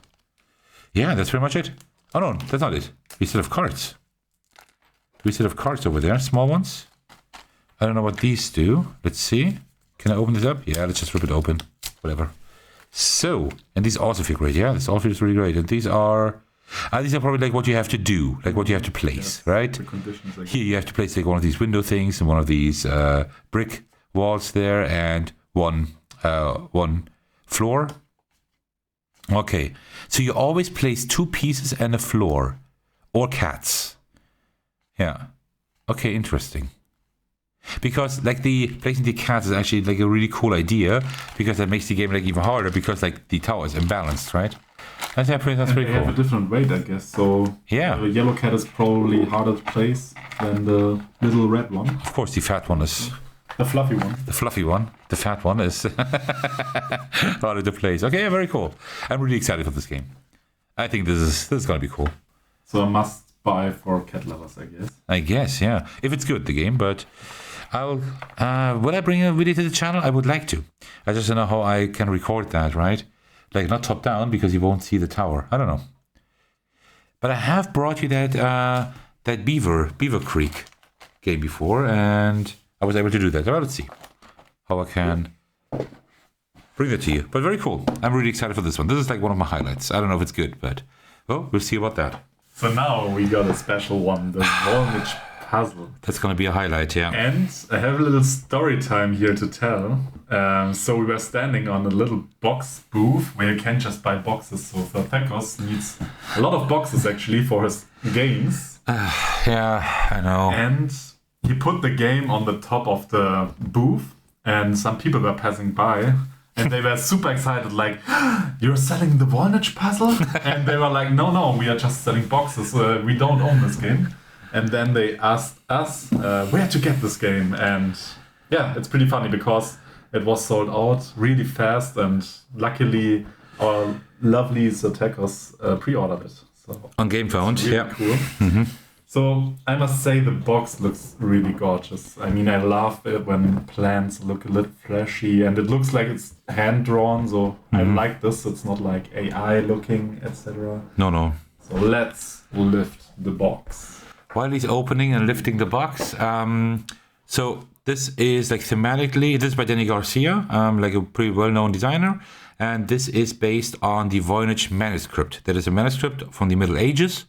Yeah, that's pretty much it. Oh no, that's not it. We still have cards. We still have cards over there, small ones. I don't know what these do. Let's see. Can I open this up? Yeah, let's just rip it open. Whatever. So, and these also feel great. Yeah, this all feels really great. And these are probably like what you have to do, like what you have to place, yes, right? The conditions, like here you have to place like one of these window things and one of these brick walls there and one floor. Okay, so you always place 2 pieces and a floor or cats. Yeah. Okay, interesting. Because like the placing the cats is actually like a really cool idea because that makes the game like even harder because like the tower is imbalanced, right? That's pretty They have a cool. different weight, I guess. So Yeah. the yellow cat is probably harder to place than the little red one. Of course, the fat one is The fluffy one. the fluffy one. The fat one is harder to place. Okay, yeah, very cool. I'm really excited for this game. I think this is gonna be cool. So a must buy for cat lovers, I guess. I guess, yeah. If it's good, the game, but I'll. Will I bring a video to the channel? I would like to. I just don't know how I can record that, right? Like not top down because you won't see the tower. I don't know. But I have brought you that Beaver Creek game before, and I was able to do that. Well, let's see how I can bring it to you. But very cool. I'm really excited for this one. This is like one of my highlights. I don't know if it's good, but well, we'll see about that. So now we got a special one, the Voynich Puzzle. That's gonna be a highlight, yeah. And I have a little story time here to tell. So we were standing on a little box booth where you can just buy boxes. So Thekos needs a lot of boxes actually for his games. Yeah, I know. And he put the game on the top of the booth, and some people were passing by. And they were super excited, like, you're selling the Voynich Puzzle? And they were like, no, we are just selling boxes. We don't own this game. And then they asked us where to get this game. And yeah, it's pretty funny because it was sold out really fast. And luckily, our lovely Zatekos pre-ordered it. So On Game Found, really yeah. cool. So I must say the box looks really gorgeous. I mean, I love it when plants look a little flashy and it looks like it's hand drawn. So I like this. It's not like AI looking, etc. No. So let's lift the box. While he's opening and lifting the box, so this is like thematically, this is by Danny Garcia, like a pretty well-known designer. And this is based on the Voynich manuscript. That is a manuscript from the Middle Ages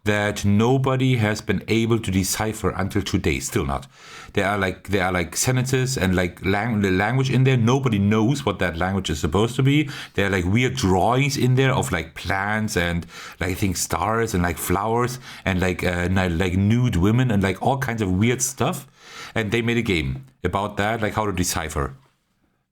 that nobody has been able to decipher until today. Still not. There are like sentences and like the language in there. Nobody knows what that language is supposed to be. There are like weird drawings in there of like plants and like I think stars and like flowers and like nude women and like all kinds of weird stuff. And they made a game about that, like how to decipher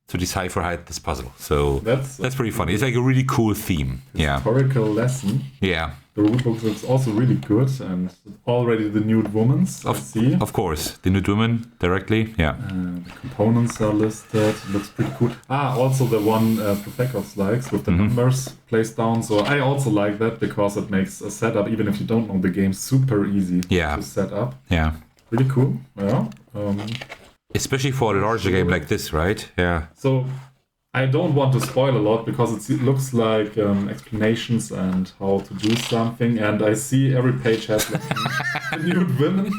this puzzle. So that's pretty funny. It's like a really cool theme. Yeah. Orakel lesson. Yeah. The rulebook looks also really good, and already the nude woman's. Of course, the nude woman directly. Yeah. The components are listed. Looks pretty cool. Also the one Profekos likes with the numbers placed down. So I also like that because it makes a setup, even if you don't know the game, super easy to set up. Yeah. Really cool. Yeah. Especially for a larger game like this, right? Yeah. So I don't want to spoil a lot because it looks like explanations and how to do something, and I see every page has like nude women.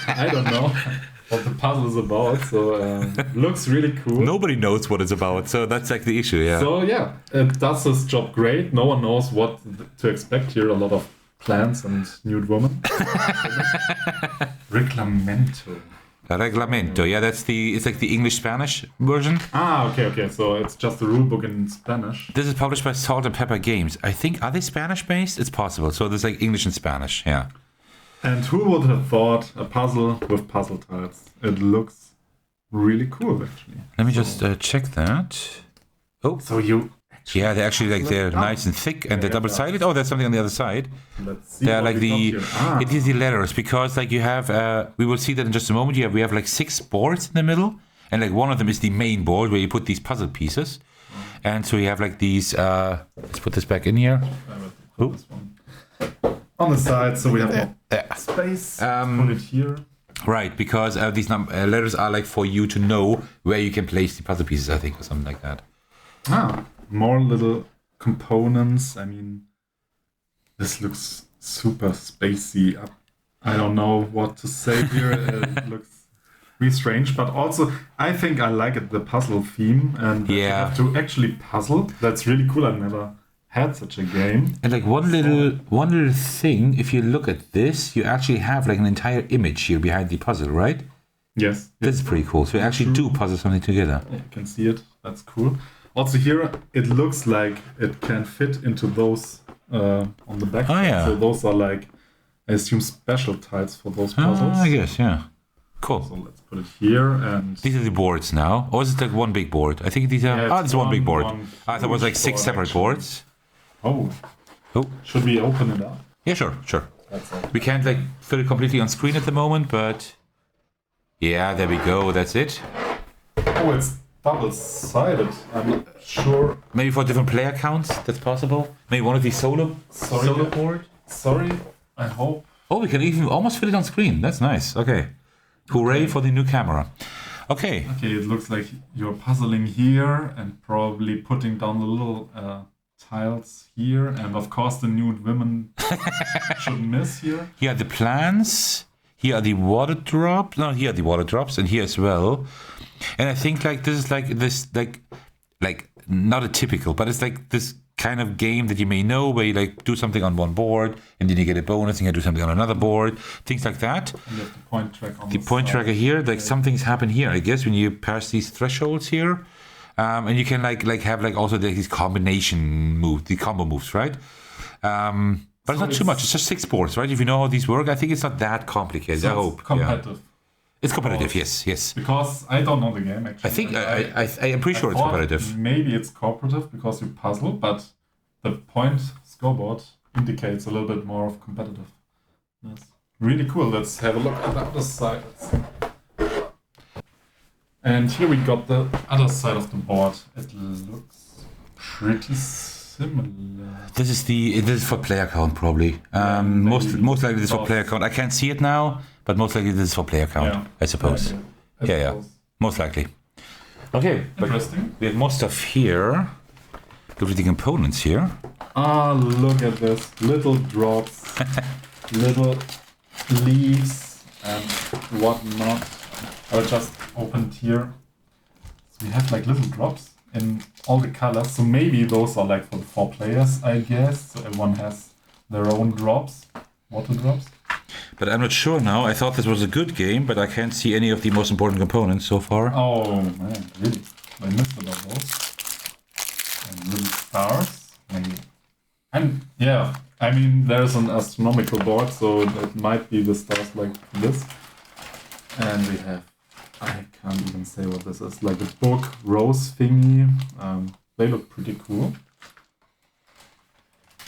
I don't know what the puzzle is about, so looks really cool. Nobody knows what it's about, so that's like the issue, yeah. So yeah, it does its job great. No one knows what to expect here. A lot of plants and nude women. Reglamento. Reglamento, yeah, it's like the English-Spanish version. Okay. So it's just a rulebook in Spanish. This is published by Salt and Pepper Games. I think, are they Spanish-based? It's possible. So there's like English and Spanish, yeah. And who would have thought a puzzle with puzzle tiles? It looks really cool, actually. Let me just check that. Oh, so you... Yeah, they're actually like they're nice and thick and they're double-sided. Oh, there's something on the other side. Let's see. They're like it is the letters because like you have we will see that in just a moment. We have like 6 boards in the middle, and like one of them is the main board where you put these puzzle pieces, and so you have like these. Let's put this back in here. This one. On the side, so we have more space. Put it here. Right, because these letters are like for you to know where you can place the puzzle pieces, I think, or something like that. More little components. I mean, this looks super spacey. I don't know what to say here. It looks really strange, but also I think I like it, the puzzle theme, and you have to actually puzzle. That's really cool. I've never had such a game. And like one little thing, if you look at this, you actually have like an entire image here behind the puzzle, right? Yes. That's pretty cool. So you actually do puzzle something together. Yeah, you can see it. That's cool. Also here, it looks like it can fit into those on the back. Oh, yeah. So those are like, I assume, special tiles for those puzzles. I guess, yeah. Cool. So let's put it here. And these are the boards now. Or is it like one big board? I think these are... it's one big board. I thought it was like 6 separate boards. Oh. Oh. Should we open it up? Yeah, sure. That's all. We can't like fill it completely on screen at the moment, but yeah, there we go. That's it. Oh, it's double-sided. I'm not sure. Maybe for different player counts, that's possible. Maybe one of these solo board. Sorry, I hope. Oh, we can even almost fit it on screen. That's nice. Okay. Hooray for the new camera. Okay. Okay, it looks like you're puzzling here and probably putting down the little tiles here. And of course, the nude women shouldn't miss here. Here are the plants. Here are the water drops. No, here are the water drops, and here as well. And I think like this is like not a typical, but it's like this kind of game that you may know where you like do something on one board and then you get a bonus and you do something on another board, things like that. And you have the point track on the point tracker here, like something's happened here, I guess, when you pass these thresholds here. And you can like have like also these combination moves, the combo moves, right? But it's not too much. It's just 6 boards, right? If you know how these work, I think it's not that complicated. So I hope. Competitive. Yeah. It's competitive, yes. Because I don't know the game actually. I think I am pretty sure it's competitive. Maybe it's cooperative because you puzzle, but the point scoreboard indicates a little bit more of competitiveness. Really cool. Let's have a look at the other side. And here we got the other side of the board. It looks pretty similar. This is for player count probably. Most likely this is for player count. I can't see it now, but most likely this is for player count, I suppose. Yeah. Most likely. Okay. Interesting. We have more stuff here. Look at the components here. Ah, look at this. Little drops, little leaves, and whatnot. I just opened here. So we have like little drops in all the colors. So maybe those are like for the 4 players, I guess. So everyone has their own drops, water drops. But I'm not sure now. I thought this was a good game, but I can't see any of the most important components so far. Oh man, really? I missed about those. And little stars, maybe. And yeah, I mean, there's an astronomical board, so it might be the stars like this. And we have, I can't even say what this is, like a book rose thingy. They look pretty cool.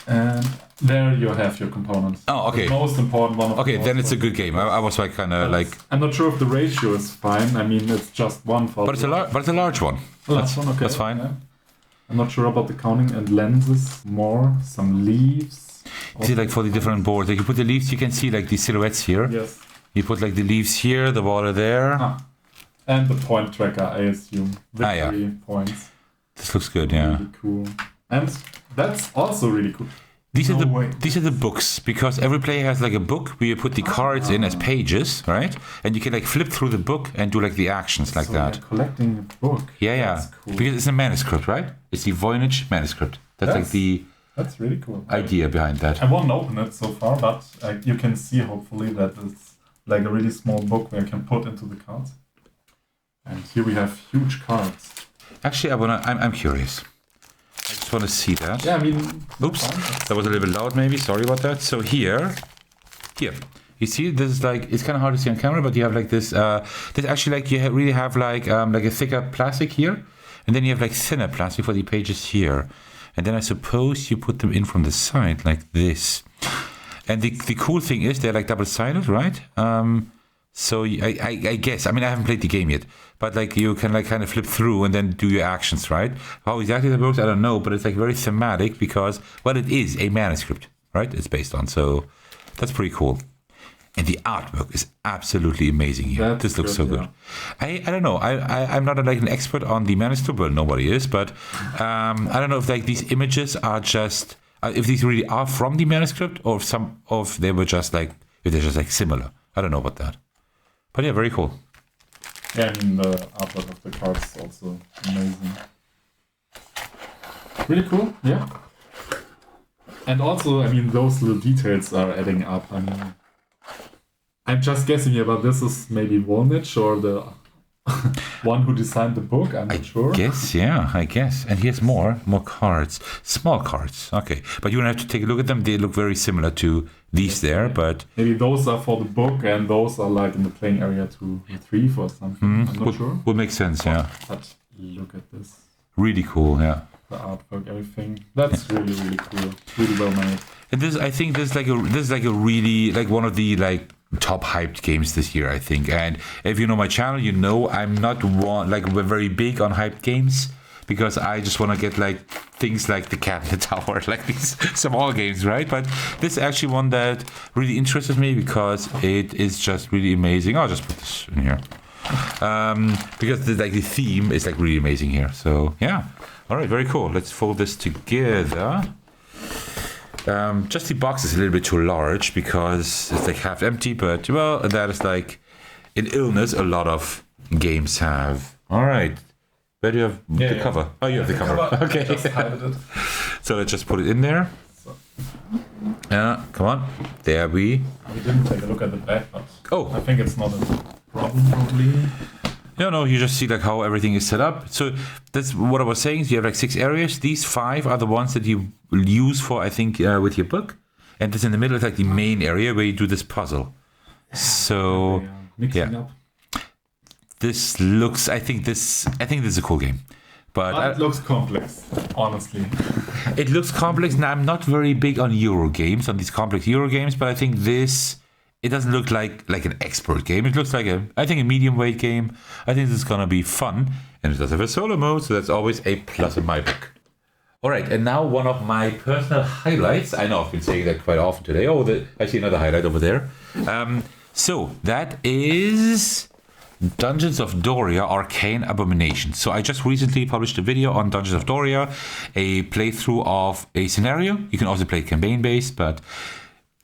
And there you have your components. Oh, okay. The most important one. Okay, then it's a good game. I was like kind of like. I'm not sure if the ratio is fine. I mean, it's just one for. But it's a large one. Large one, okay. That's fine. Yeah. I'm not sure about the counting and lenses. More, some leaves. You see, like for the different boards, like you put the leaves, you can see like the silhouettes here. Yes. You put like the leaves here, the water there. And the point tracker, I assume. Victory points. This looks good, yeah. Really cool. And that's also really cool. These are the books, because every player has like a book where you put the cards in as pages, right? And you can like flip through the book and do like the actions like that. You're collecting a book. Yeah. That's cool. Because it's a manuscript, right? It's the Voynich manuscript. That's really cool. Idea behind that. I won't open it so far, but you can see hopefully that it's like a really small book where you can put into the cards. And here we have huge cards. Actually, I'm curious. I just want to see that. Yeah, I mean... Oops, that was a little bit loud maybe, sorry about that. So here, you see this is like, it's kind of hard to see on camera, but you have like this, this actually like, you really have like a thicker plastic here, and then you have like thinner plastic for the pages here. And then I suppose you put them in from the side like this. And the cool thing is they're like double-sided, right? So I guess, I mean, I haven't played the game yet, but like you can like kind of flip through and then do your actions, right? How exactly that works, I don't know, but it's like very thematic because, well, it is a manuscript, right? It's based on, so that's pretty cool. And the artwork is absolutely amazing here. This looks so good. I don't know. I'm not like an expert on the manuscript. Well, nobody is, but I don't know if like these images are just if these really are from the manuscript or if some of they were just like if they're just like similar. I don't know about that. But yeah, very cool. Yeah, I mean the artwork of the cards is also amazing. Really cool. Yeah. And also, I mean, those little details are adding up. I mean, I'm just guessing here, but this is maybe Voynich or the one who designed the book. I'm not sure. I guess. And here's more cards, small cards. Okay, but you don't have to take a look at them. They look very similar to these there, but maybe those are for the book and those are like in the playing area to retrieve for something. I'm not sure. Would make sense, yeah. But look at this. Really cool, yeah. The artwork, everything. That's really, really cool. Really well made. And this, I think, this is like a really like one of the like top hyped games this year, I think. And if you know my channel, you know I'm not we're very big on hyped games, because I just want to get like things like the Cat in the Tower, like these small games, right? But this is actually one that really interested me because it is just really amazing. I'll just put this in here. Because the theme is like really amazing here. So yeah. All right, very cool. Let's fold this together. Just the box is a little bit too large because it's like half empty, but well, that is like in illness a lot of games have. All right. Where do you have the cover? Oh, you have the cover. Okay. Just hide it. So let's just put it in there. Yeah, come on. There we. We didn't take a look at the back, but oh, I think it's not a problem probably. No, you just see like how everything is set up. So that's what I was saying. So you have like 6 areas. These 5 are the ones that you will use for, I think, with your book. And this in the middle is like the main area where you do this puzzle. So Mixing up. This looks. I think this is a cool game. But it looks complex, honestly. It looks complex. Now I'm not very big on Euro games, on these complex Euro games, but I think this. It doesn't look like an expert game. It looks like a medium weight game. I think this is gonna be fun, and it does have a solo mode, so that's always a plus in my book. All right, and now one of my personal highlights. I know I've been saying that quite often today. Oh, I see another highlight over there. So that is Dungeons of Doria, Arcane Abominations. So I just recently published a video on Dungeons of Doria, a playthrough of a scenario. You can also play campaign based, but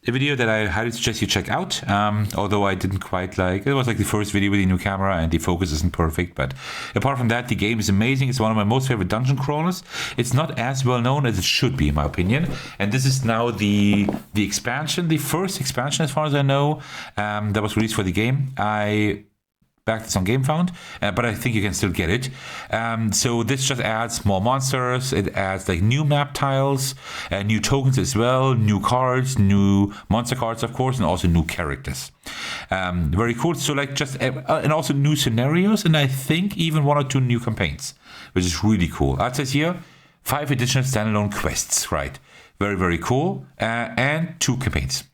a video that I highly suggest you check out, although I didn't quite like it. Was like the first video with the new camera and the focus isn't perfect, but apart from that, the game is amazing. It's one of my most favorite dungeon crawlers. It's not as well known as it should be, in my opinion, and this is now the expansion, the first expansion as far as I know, that was released for the game. I backed this on GameFound, but I think you can still get it. So this just adds more monsters. It adds like new map tiles, new tokens as well, new cards, new monster cards, of course, and also new characters. Very cool. So like just and also new scenarios, and I think even 1 or 2 new campaigns, which is really cool. It says here 5 additional standalone quests. Right, very very cool, and 2 campaigns.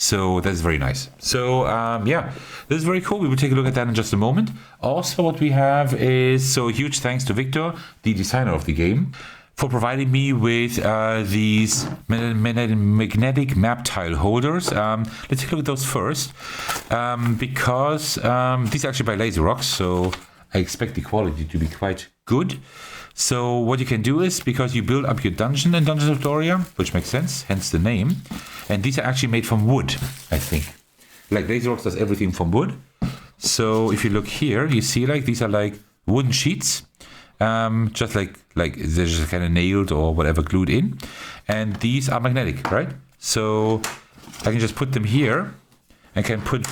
So that's very nice. So yeah, this is very cool. We will take a look at that in just a moment. Also, what we have is, so huge thanks to Victor, the designer of the game, for providing me with these magnetic map tile holders. Let's take a look at those first, because these are actually by Lazy Rocks, so I expect the quality to be quite good. So what you can do is, because you build up your dungeon in Dungeons of Doria, which makes sense, hence the name, and these are actually made from wood, I think. Like Lazy Rocks does everything from wood. So if you look here, you see like these are like wooden sheets, just like they're just kind of nailed or whatever glued in, and these are magnetic, right? So I can just put them here, and can put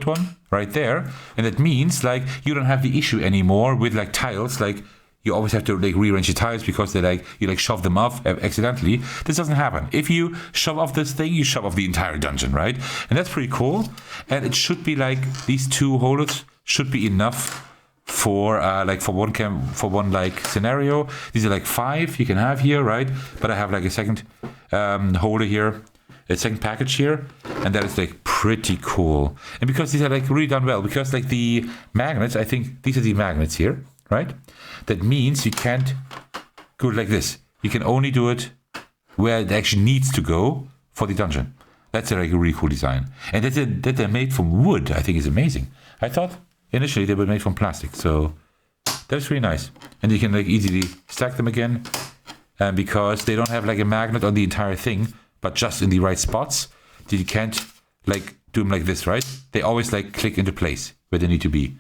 one right there, and that means like you don't have the issue anymore with like tiles, like you always have to like rearrange your tiles because they like you like shove them off accidentally. This doesn't happen. If you shove off this thing, you shove off the entire dungeon, right? And that's pretty cool. And it should be like these 2 holders should be enough for one like scenario. These are like 5 you can have here, right? But I have like a second holder here, a second package here, and that is like pretty cool. And because these are like really done well, because like the magnets, I think these are the magnets here, right? That means you can't go like this. You can only do it where it actually needs to go for the dungeon. That's like a really cool design. And that they're made from wood, I think is amazing. I thought initially they were made from plastic, so that's really nice. And you can like easily stack them again, because they don't have like a magnet on the entire thing, but just in the right spots. So you can't like do them like this, right? They always like click into place where they need to be.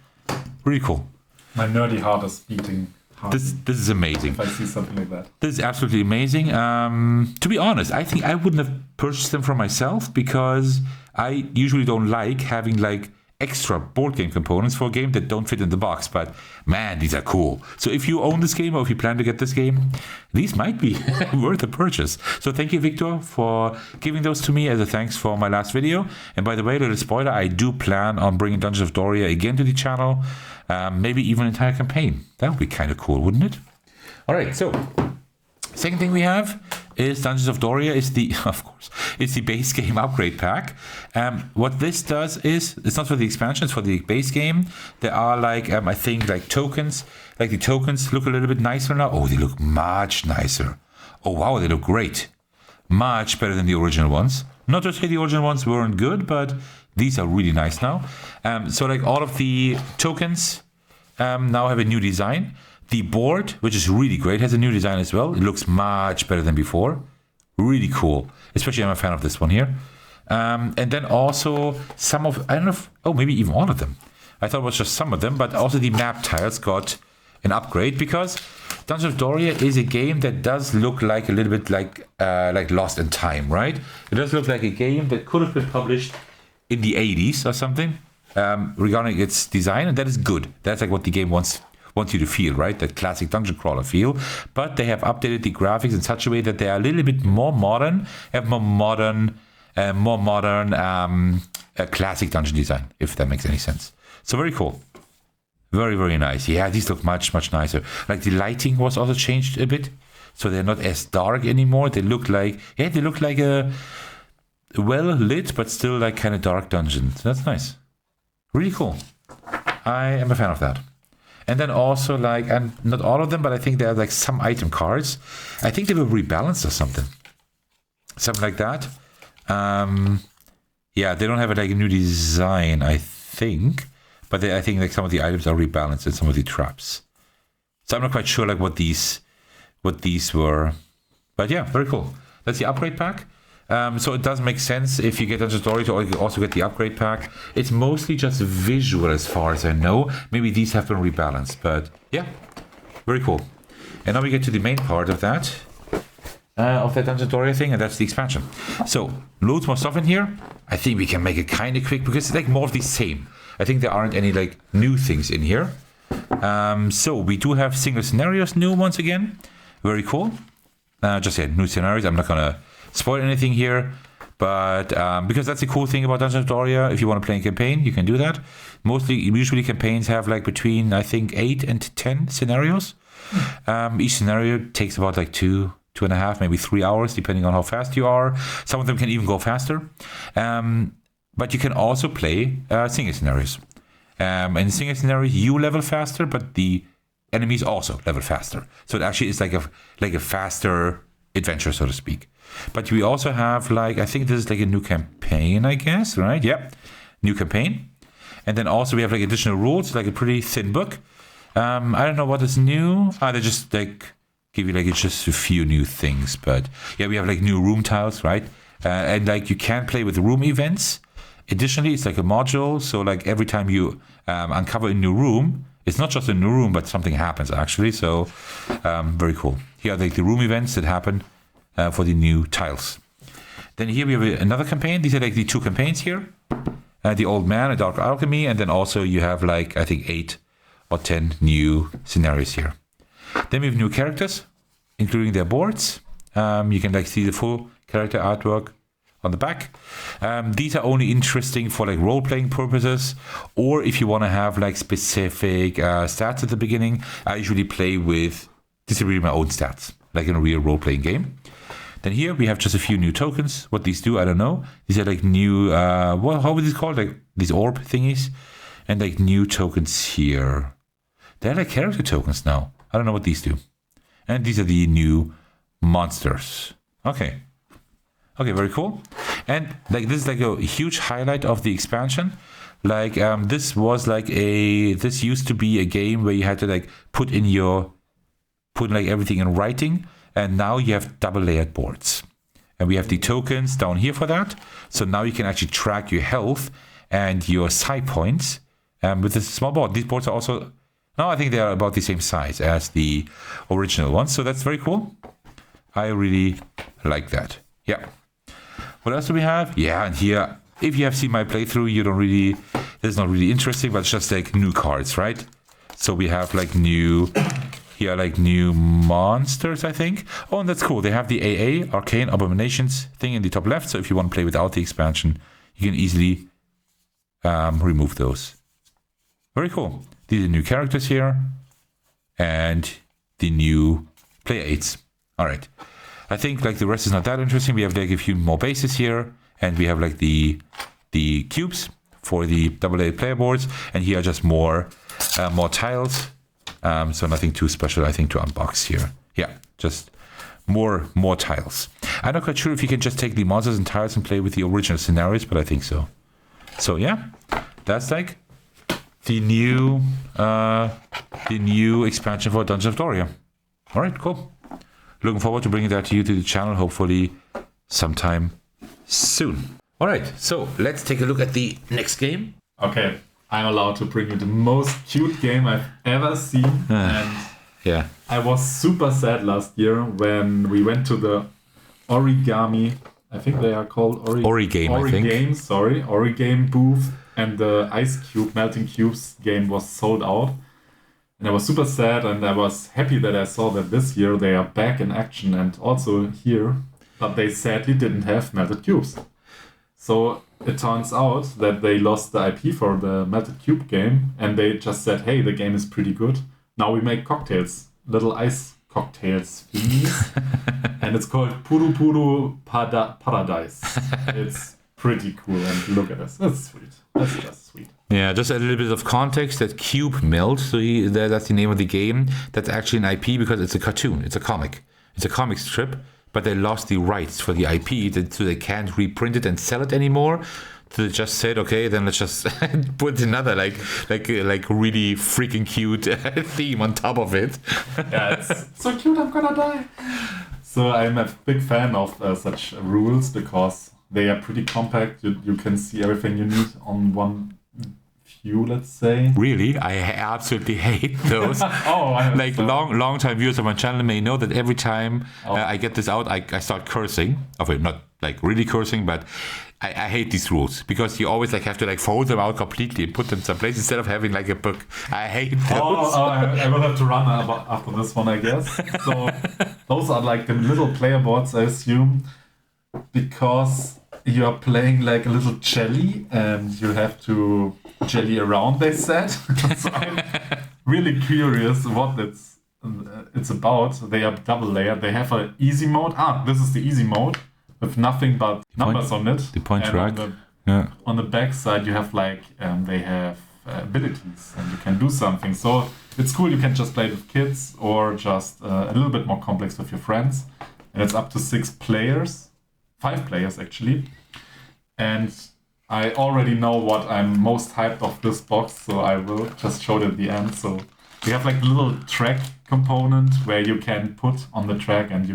Really cool. My nerdy heart is beating hard. This is amazing. If I see something like that. This is absolutely amazing. To be honest, I think I wouldn't have purchased them for myself, because I usually don't like having like extra board game components for a game that don't fit in the box. But man, these are cool. So if you own this game or if you plan to get this game, these might be worth a purchase. So thank you, Victor, for giving those to me as a thanks for my last video. And by the way, little spoiler, I do plan on bringing Dungeons of Doria again to the channel. Maybe even an entire campaign. That would be kind of cool, wouldn't it? All right, so second thing we have is Dungeons of Doria is the, of course, it's the base game upgrade pack. What this does is, it's not for the expansion, it's for the base game. There are like, I think like tokens, like the tokens look a little bit nicer now. Oh, they look much nicer. Oh wow, they look great. Much better than the original ones. Not to say the original ones weren't good, but these are really nice now. So like all of the tokens now have a new design. The board, which is really great, has a new design as well. It looks much better than before. Really cool. Especially I'm a fan of this one here. And then also some of, I don't know if, oh, maybe even all of them. I thought it was just some of them, but also the map tiles got an upgrade because Dungeons of Doria is a game that does look like a little bit like Lost in Time, right? It does look like a game that could have been published in the 80s or something regarding its design, and that is good. That's like what the game wants you to feel, right? That classic dungeon crawler feel. But they have updated the graphics in such a way that they are a little bit more modern, have more modern classic dungeon design, if that makes any sense. So very cool. Very, very nice. Yeah, these look much, much nicer. Like the lighting was also changed a bit. So they're not as dark anymore. They look like, yeah, they look like a well lit, but still like kind of dark dungeon. So that's nice. Really cool. I am a fan of that. And then also like, and not all of them, but I think there are like some item cards. I think they were rebalanced or something. Something like that. Yeah, they don't have like a new design, I think. But I think like some of the items are rebalanced and some of the traps. So I'm not quite sure like what these were. But yeah, very cool. That's the upgrade pack. So it does make sense if you get Dungeon Story to also get the upgrade pack. It's mostly just visual as far as I know. Maybe these have been rebalanced, but yeah, very cool. And now we get to the main part of that Dungeon Story thing, and that's the expansion. So loads more stuff in here. I think we can make it kind of quick because it's like more of the same. I think there aren't any like new things in here. So we do have single scenarios new once again. Very cool. Just new scenarios. I'm not gonna spoil anything here, but because that's the cool thing about Dungeons of Doria. If you want to play a campaign, you can do that. Usually campaigns have like between I think 8 and 10 scenarios. Each scenario takes about like 2.5, maybe 3 hours, depending on how fast you are. Some of them can even go faster. But you can also play single scenarios. In single scenarios, you level faster, but the enemies also level faster. So it actually is like a faster adventure, so to speak. But we also have like, I think this is like a new campaign, I guess, right? Yep, new campaign. And then also we have like additional rules, like a pretty thin book. I don't know what is new. They just like give you like just a few new things. But yeah, we have like new room tiles, right? And like you can play with room events. Additionally, it's like a module. So like every time you uncover a new room, it's not just a new room, but something happens actually. So very cool. Here are like the room events that happen for the new tiles. Then here we have another campaign. These are like the two campaigns here. The Old Man, A Dark Alchemy. And then also you have like, I think 8 or 10 new scenarios here. Then we have new characters, including their boards. You can like see the full character artwork on the back. These are only interesting for like role-playing purposes, or if you want to have like specific stats at the beginning. I usually play with distributing my own stats, like in a real role-playing game. Then here we have just a few new tokens. What these do, I don't know. These are like new, how are these called? Like these orb thingies, and like new tokens here. They're like character tokens now. I don't know what these do. And these are the new monsters. Okay, very cool. And like this is like a huge highlight of the expansion. Like this used to be a game where you had to like put like everything in writing, and now you have double layered boards. And we have the tokens down here for that. So now you can actually track your health and your psi points with this small board. These boards are also, no, I think they are about the same size as the original ones. So that's very cool. I really like that. Yeah. What else do we have? Yeah, and here, if you have seen my playthrough, it's not really interesting, but it's just like new cards, right? So we have like new monsters, I think. Oh, and that's cool. They have the AA, Arcane, Abominations thing in the top left. So if you want to play without the expansion, you can easily remove those. Very cool. These are new characters here. And the new Player 8s. All right. I think like the rest is not that interesting. We have like a few more bases here, and we have like the cubes for the AA player boards, and here are just more tiles. So nothing too special, I think, to unbox here. Yeah, just more tiles. I'm not quite sure if you can just take the monsters and tiles and play with the original scenarios, but I think so. So yeah, that's like the new expansion for Dungeon of Doria. All right, cool. Looking forward to bringing that to you to the channel, hopefully sometime soon. All right, so let's take a look at the next game. Okay, I'm allowed to bring you the most cute game I've ever seen. And yeah, I was super sad last year when we went to the origami, I think they are called Origame booth, and the ice cube melting cubes game was sold out. And I was super sad, and I was happy that I saw that this year they are back in action and also here, but they sadly didn't have melted cubes. So it turns out that they lost the IP for the melted cube game, and they just said, hey, the game is pretty good. Now we make cocktails, little ice cocktails thingies, and it's called Puru Paradice. It's pretty cool, and look at this. That's sweet. That's just sweet. Yeah, just a little bit of context. That Cube Melt, so that's the name of the game. That's actually an IP because it's a cartoon. It's a comic. It's a comic strip, but they lost the rights for the IP, so they can't reprint it and sell it anymore. So they just said, okay, then let's just put another like really freaking cute theme on top of it. Yeah, it's so cute. I'm gonna die. So I'm a big fan of such rules because they are pretty compact. You can see everything you need on one view, let's say. Really? I absolutely hate those. Like long time viewers of my channel may know that every time I get this out, I start cursing. Okay, not like really cursing, but I hate these rules because you always like have to like fold them out completely and put them someplace instead of having like a book. I hate those. I will have to run after this one, I guess. So those are like the little player boards, I assume, because you are playing like a little jelly and you have to jelly around, they said. So I'm really curious what it's about. They are double layered. They have an easy mode. This is the easy mode with nothing but numbers on it. The point track. On the back side you have like they have abilities and you can do something. So it's cool. You can just play it with kids or just a little bit more complex with your friends. And it's up to 5 players actually. And I already know what I'm most hyped of this box, so I will just show it at the end. So we have like a little track component where you can put on the track, and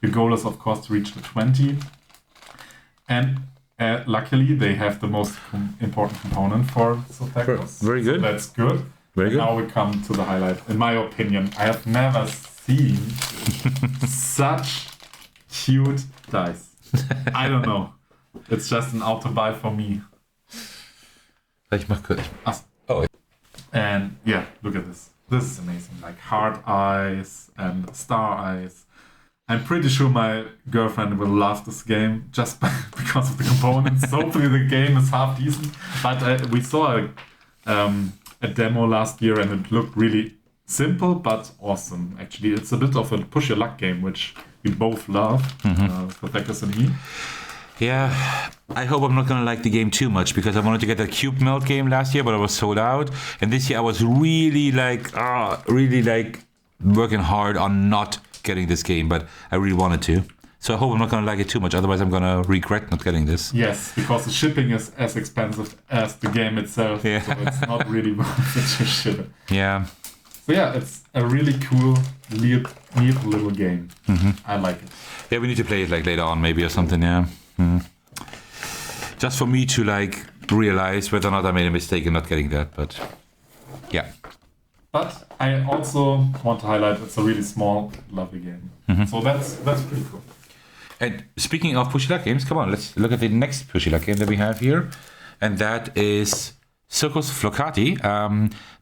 your goal is of course to reach the 20. And luckily they have the most important component for Sothekos. Very good. So that's good. Very good. Now we come to the highlight. In my opinion, I have never seen such cute dice. I don't know. It's just an auto buy for me. Oh. And yeah, look at this. This is amazing. Like heart eyes and star eyes. I'm pretty sure my girlfriend will love this game just because of the components. Hopefully the game is half decent. But we saw a demo last year and it looked really simple but awesome. Actually, it's a bit of a push your luck game, which we both love, Sothekos and me. Yeah, I hope I'm not gonna like the game too much because I wanted to get that Cube Melt game last year, but I was sold out. And this year I was really working hard on not getting this game, but I really wanted to. So I hope I'm not gonna like it too much. Otherwise, I'm gonna regret not getting this. Yes, because the shipping is as expensive as the game itself. Yeah. So it's not really worth it to ship it. Yeah. So yeah, it's a really cool, neat little game. I like it. Yeah, we need to play it like later on, maybe or something. Yeah. Just for me to like realize whether or not I made a mistake in not getting that, but yeah. But I also want to highlight it's a really small, lovely game. So that's pretty cool. And speaking of pushy luck games, come on, let's look at the next pushy luck game that we have here, and that is Circus Flohcati.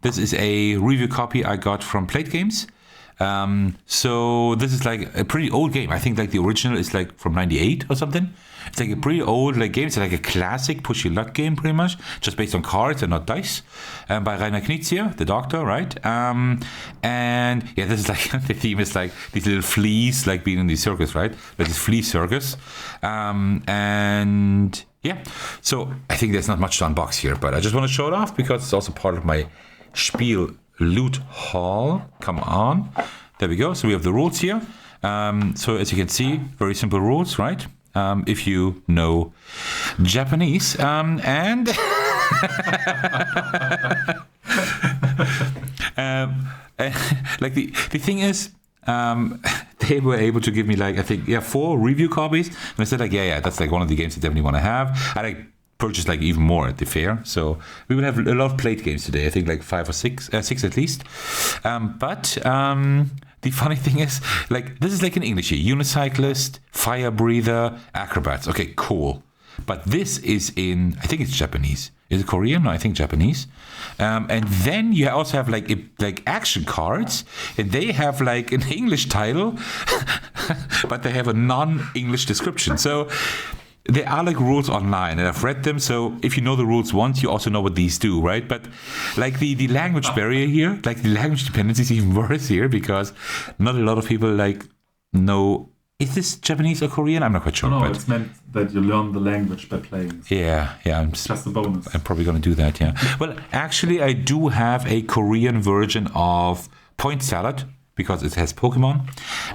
This is a review copy I got from Plate Games. So this is like a pretty old game. I think like the original is like from '98 or something. It's like a pretty old like game. It's like a classic push your luck game, pretty much, just based on cards and not dice. By Rainer Knizia, the doctor, right? And yeah, this is like the theme is like these little fleas, like being in the circus, right? Like this flea circus, and yeah. So I think there's not much to unbox here, but I just want to show it off because it's also part of my Spiel loot haul. Come on, there we go. So we have the rules here. So as you can see, very simple rules, right? If you know Japanese, and like the thing is, they were able to give me like I think 4 review copies, and I said like yeah, that's like one of the games I definitely want to have. I like purchased like even more at the fair, so we will have a lot of plate games today. I think like 5 or 6 at least. But the funny thing is, like, this is like in English here. Unicyclist, fire breather, acrobats. Okay, cool. But this is in, I think it's Japanese. Is it Korean? No, I think Japanese. And then you also have like action cards, and they have like an English title, but they have a non-English description. So there are like rules online, and I've read them. So if you know the rules once, you also know what these do, right? But like the language barrier here, like the language dependency is even worse here because not a lot of people like know. Is this Japanese or Korean? I'm not quite sure. No, it's meant that you learn the language by playing. Yeah. Just a bonus. I'm probably going to do that, yeah. Well, actually, I do have a Korean version of Point Salad because it has Pokemon.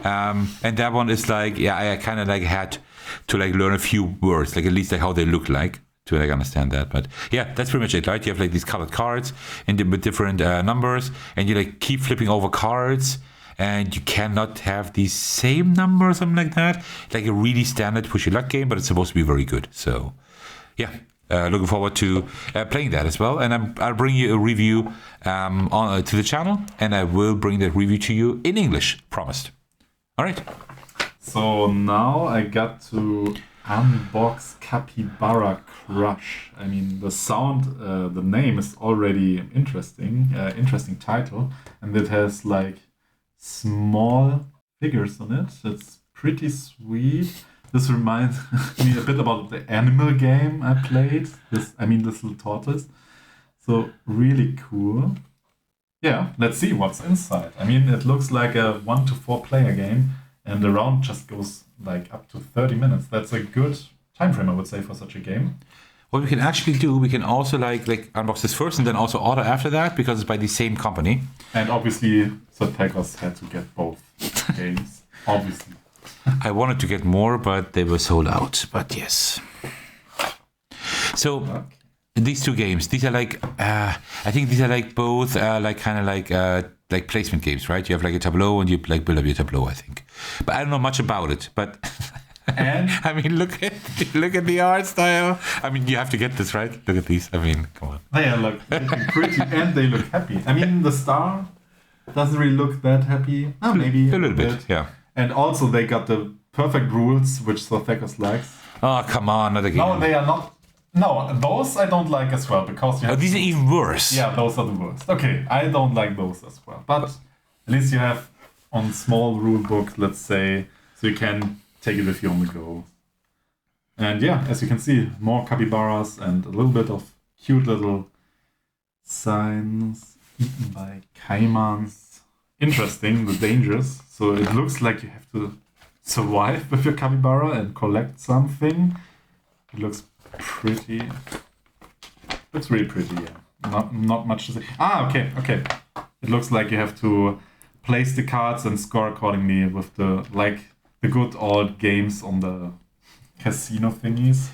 And that one is like, I kind of like had to like learn a few words, like at least like how they look like to like understand that. But yeah, that's pretty much it, right? You have like these colored cards with different numbers, and you like keep flipping over cards, and you cannot have the same number or something like that. Like a really standard push your luck game, but it's supposed to be very good. So yeah, looking forward to playing that as well. And I'll bring you a review to the channel, and I will bring that review to you in English, promised. All right. So now I got to unbox Capybara Crush. I mean, the sound, the name is already interesting title, and it has like small figures on it. It's pretty sweet. This reminds me a bit about the animal game I played. This little tortoise. So really cool. Yeah, let's see what's inside. I mean, it looks like a 1 to 4 player game. And the round just goes like up to 30 minutes. That's a good time frame, I would say, for such a game. What we can actually do, we can also like unbox this first and then also order after that because it's by the same company. And obviously, Packers had to get both games. Obviously. I wanted to get more, but they were sold out. But yes. So these 2 games, these are like, I think these are like both like kind of like placement games, right? You have like a tableau and you like build up your tableau, I think. But I don't know much about it. But and I mean, look at the art style. I mean, you have to get this, right? Look at these. I mean, come on. They are like pretty and they look happy. I mean, the star doesn't really look that happy. Oh, maybe a little bit, yeah. And also they got the perfect rules, which Sothekos likes. Oh, come on, not again. No, they are not. No, those I don't like as well because you have these are even worse. Yeah, those are the worst. Okay, I don't like those as well. But at least you have on small rule book, let's say, so you can take it with you on the go. And yeah, as you can see, more capybaras and a little bit of cute little signs eaten by caimans. Interesting, the dangers. So it looks like you have to survive with your capybara and collect something. It looks pretty. Looks really pretty, yeah. Not much to say. Okay. It looks like you have to place the cards and score accordingly with the good old games on the casino thingies.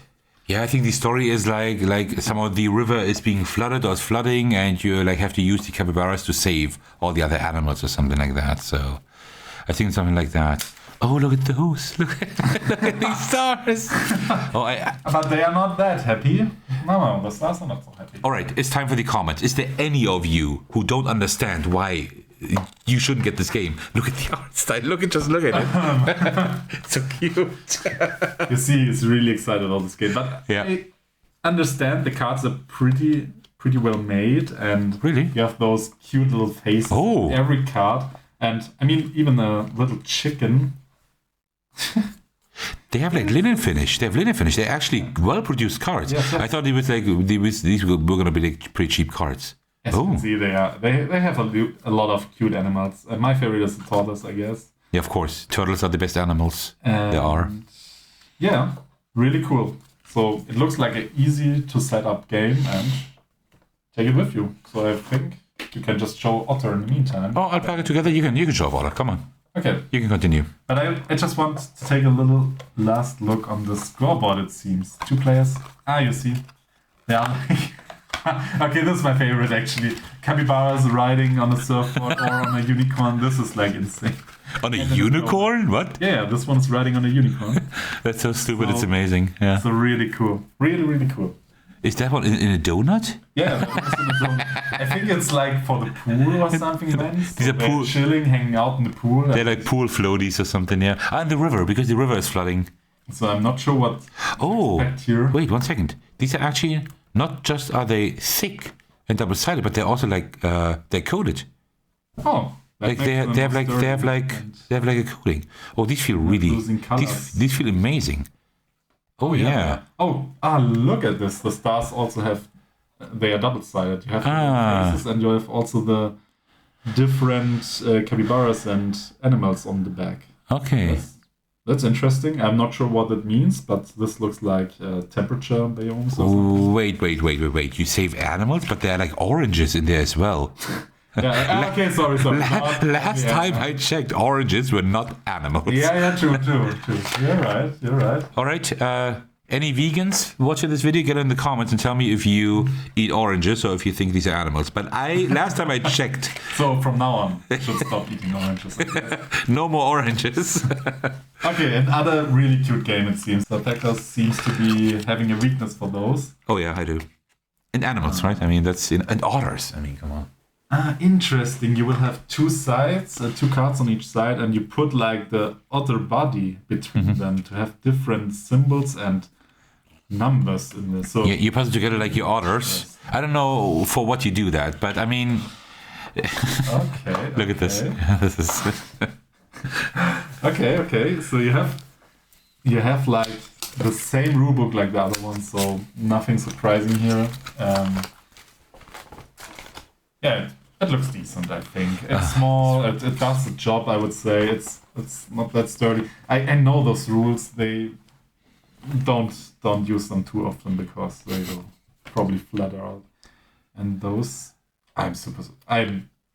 Yeah, I think the story is like somehow the river is being flooded or is flooding, and you like have to use the capybaras to save all the other animals or something like that. So I think something like that. Oh, look at those! Look at these stars! But they are not that happy. No, the stars are not so happy. All right, it's time for the comments. Is there any of you who don't understand why you shouldn't get this game? Look at the art style. Look at it. It's so cute. You see, he's really excited about this game. But yeah. I understand the cards are pretty well made, and really you have those cute little faces on every card. And I mean, even a little chicken. They have like linen finish. They have linen finish. They're actually well-produced cards. Yes. I thought it was like these were going to be like pretty cheap cards. As you can see, they have a lot of cute animals. And my favorite is the tortoise, I guess. Yeah, of course. Turtles are the best animals there are. Yeah, really cool. So it looks like an easy to set up game and take it with you. So I think you can just show Otter in the meantime. Oh, I'll pack it together. You can show Otter. Come on. Okay. You can continue. But I just want to take a little last look on the scoreboard, it seems. 2 players. You see. Yeah. Okay, this is my favorite actually. Capybaras riding on a surfboard or on a unicorn. This is like insane. On a unicorn? What? Yeah, this one's riding on a unicorn. That's so stupid. It's amazing. Yeah. So really cool. Really, really cool. Is that one in a donut? Yeah, I think it's like for the pool or something. Then so these are pool chilling, hanging out in the pool. They're like pool floaties or something. Yeah, and the river because the river is flooding. So I'm not sure what. Here. Wait 1 second. These are actually not just are they thick and double-sided, but they're also like they're coated. Oh. Like they have like a coating. Oh, these feel really. These feel amazing. Oh yeah. Oh, look at this. The stars also have. They are double-sided. You have the faces and you have also the different capybaras and animals on the back. Okay. That's interesting. I'm not sure what it means, but this looks like temperature biomes. Oh, wait. You save animals, but there are like oranges in there as well. Yeah, okay, sorry. Last time I checked, oranges were not animals. Yeah, true. You're right. All right. Any vegans watching this video, get in the comments and tell me if you eat oranges or if you think these are animals. But last time I checked. So from now on, I should stop eating oranges. No more oranges. Okay, another really cute game it seems. The Packers seems to be having a weakness for those. Oh yeah, I do. And animals, right? I mean, and otters. I mean, come on. Interesting. You will have 2 sides, 2 cards on each side, and you put like the otter body between them to have different symbols and numbers in this. So yeah, you puzzle together like your otters. Yes. I don't know for what you do that, but I mean. Okay. Look at this. This is. Okay. So you have like the same rulebook like the other one, so nothing surprising here. Yeah, it looks decent, I think. It's small, it does the job, I would say. It's not that sturdy. I know those rules, they don't use them too often because they will probably flutter out. And those, I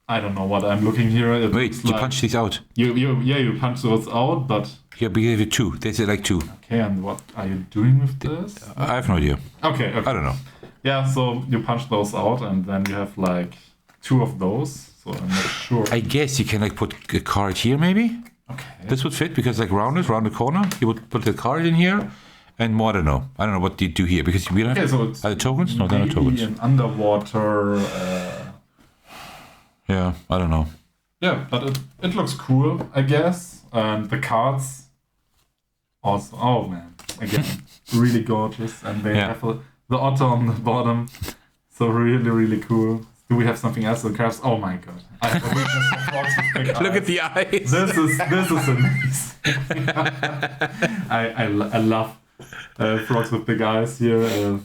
don't know what I'm looking here. Wait, you punch these out. You punch those out, but... Yeah, we gave you 2. They say like 2. Okay, and what are you doing with this? I have no idea. Okay. I don't know. Yeah, so you punch those out and then you have like 2 of those, so I'm not sure. I guess you can like put a card here maybe. Okay. This would fit because like round the corner, you would put the card in here, and more. I don't know what you do here because we don't. Okay, so it's are the tokens? No, they're not tokens. An underwater. Yeah, I don't know. Yeah, but it looks cool, I guess, and the cards. Also, oh man, again, really gorgeous, and they have the otter on the bottom, so really cool. Do we have something else on cards? Oh my god! I have a weakness for frogs with big eyes. Look at the eyes. This is amazing. I love frogs with big eyes here.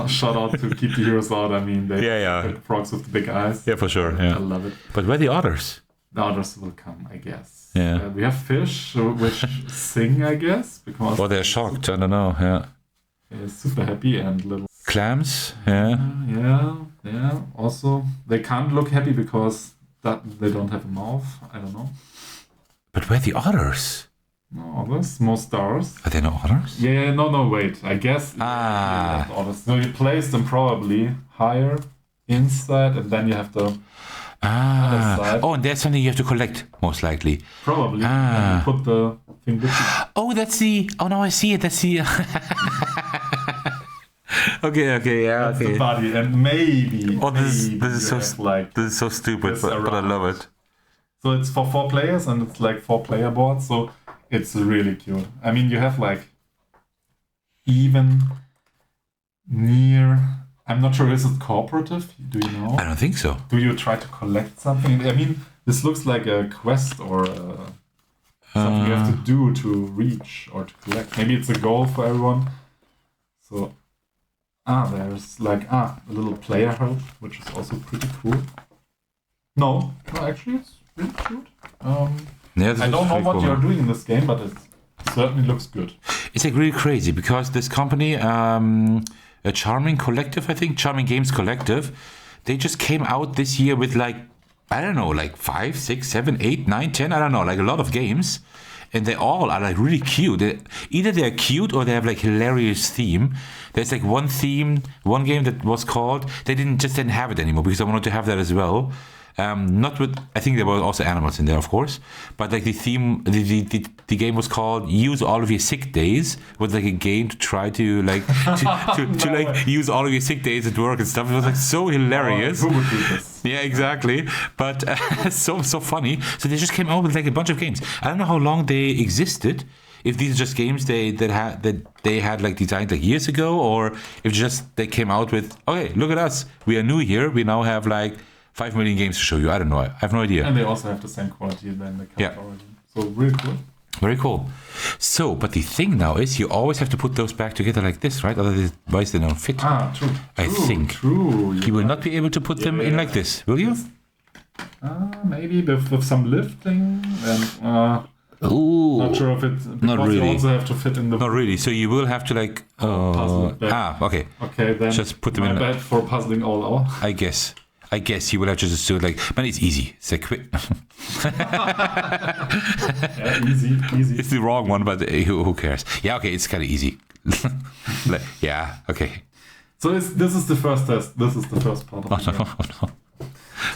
Shout out to Keep the Heroes Out. I mean, they frogs with the big eyes. Yeah, for sure. Yeah. I love it. But where are the otters? The otters will come, I guess. Yeah. We have fish which sing, I guess, because. Or they're shocked. I don't know. Yeah. They're super happy and little. Clams. Yeah. Yeah. Also, they can't look happy because they don't have a mouth. I don't know. But where are the otters? No otters. More stars. Are there no otters? Yeah. No. Wait. I guess. Otters. So you place them probably higher inside, and then you have the. Other side. Oh, and there's something you have to collect, most likely. Probably. And you put the thing between. Oh, that's the. Oh no, I see it. That's the. Okay, yeah, That's the body, and maybe. Oh, this is so stupid, but I love it. So it's for 4 players, and it's like 4-player board, so it's really cute. I mean, you have like even near. I'm not sure. Is it cooperative? Do you know? I don't think so. Do you try to collect something? I mean, This looks like a quest or something you have to do to reach or to collect. Maybe it's a goal for everyone. So, there's like a little player help, which is also pretty cool. No, actually, it's really cute. I don't know what you're doing in this game, but it certainly looks good. It's like really crazy because this company, a Charming Collective, I think, Charming Games Collective, they just came out this year with like, I don't know, like 5, 6, 7, 8, 9, 10, I don't know, like a lot of games. And they all are like really cute. Either they're cute or they have like hilarious theme. There's like one game that was called, they didn't have it anymore because I wanted to have that as well. Not with, I think there were also animals in there, of course, but like the theme, the game was called "Use All of Your Sick Days." It was like a game to try to like to like use all of your sick days at work and stuff. It was like so hilarious. Who would do this? Yeah, exactly. But so funny. So they just came out with like a bunch of games. I don't know how long they existed. If these are just games they had like designed like years ago, or if just they came out with, okay, look at us, we are new here. We now have like 5 million games to show you. I don't know. I have no idea. And they also have the same quality than the card already. So really cool. Very cool. So, but the thing now is you always have to put those back together like this, right? Otherwise they don't fit. True. I think. True. You will not be able to put them in like this, will you? Maybe with some lifting and... Ooh. Not sure if it's... Not really. You also have to fit in the... Not really. So you will have to like... puzzle it back. Okay. Okay, then just put them in. bad for puzzling all out. I guess you will have to just do it like... Man, it's easy. It's like... Easy. It's the wrong one, but who cares? Yeah, okay, it's kind of easy. Yeah, okay. So this is the first test. This is the first part of the game. No.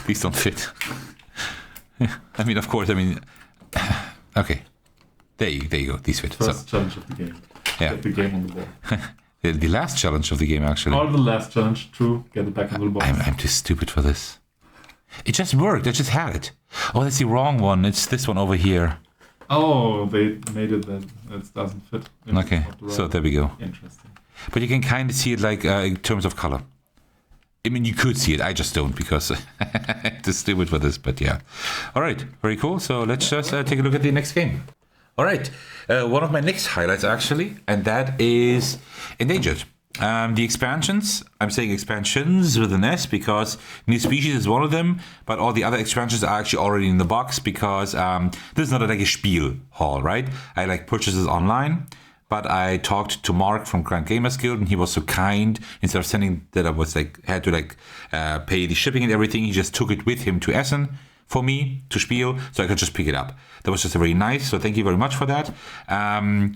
These don't fit. I mean, of course, okay. There you go. These fit. First challenge of the game. Yeah. Get the game on the board. The last challenge of the game, actually. Or the last challenge, true. Get it back on the board. I'm too stupid for this. It just worked. I just had it. Oh, that's the wrong one. It's this one over here. Oh, they made it that it doesn't fit. Okay, so there we go. Interesting. But you can kind of see it like in terms of color. I mean, you could see it. I just don't because I'm too stupid for this. But yeah. All right. Very cool. So let's just take a look at the next game. All right. One of my next highlights, actually, and that is Endangered. The expansions, I'm saying expansions with an S because New Species is one of them, but all the other expansions are actually already in the box because this is not like a Spiel haul, right? I like purchases online, but I talked to Mark from Grand Gamers Guild and he was so kind. Instead of sending that I was like, had to like pay the shipping and everything, he just took it with him to Essen for me to Spiel, so I could just pick it up. That was just very nice, so thank you very much for that.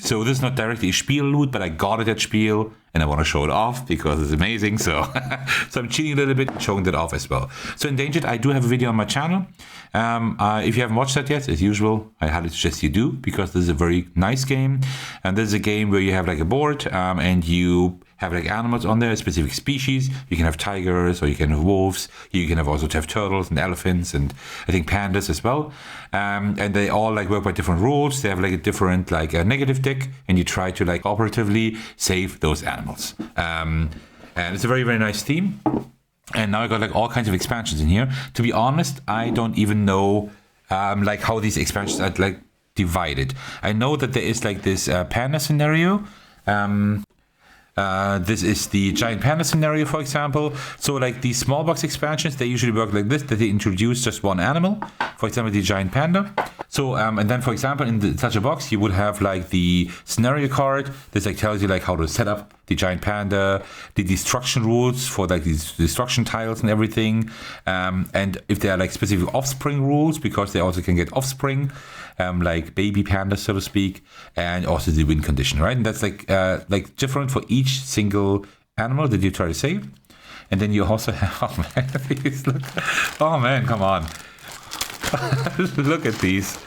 So this is not directly a Spiel loot, but I got it at Spiel, and I want to show it off because it's amazing. So, so I'm cheating a little bit and showing that off as well. So Endangered, I do have a video on my channel. If you haven't watched that yet, as usual, I highly suggest you do, because this is a very nice game. And this is a game where you have like a board, and you have like animals on there, a specific species. You can have tigers, or you can have wolves. You can also have turtles and elephants, and I think pandas as well. And they all like work by different rules. They have like a different like a negative deck, and you try to like operatively save those animals. And it's a very, very nice theme. And now I got like all kinds of expansions in here. To be honest, I don't even know like how these expansions are like divided. I know that there is like this panda scenario. This is the giant panda scenario, for example. So like these small box expansions, they usually work like this, that they introduce just one animal, for example the giant panda. So and then for example in such a box you would have like the scenario card. This like tells you like how to set up the giant panda, the destruction rules for like these destruction tiles and everything, and if there are like specific offspring rules, because they also can get offspring, like baby pandas, so to speak, and also the win condition, right? And that's like different for each single animal that you try to save. And then you also have, oh man, please look, oh man, come on. Look at these.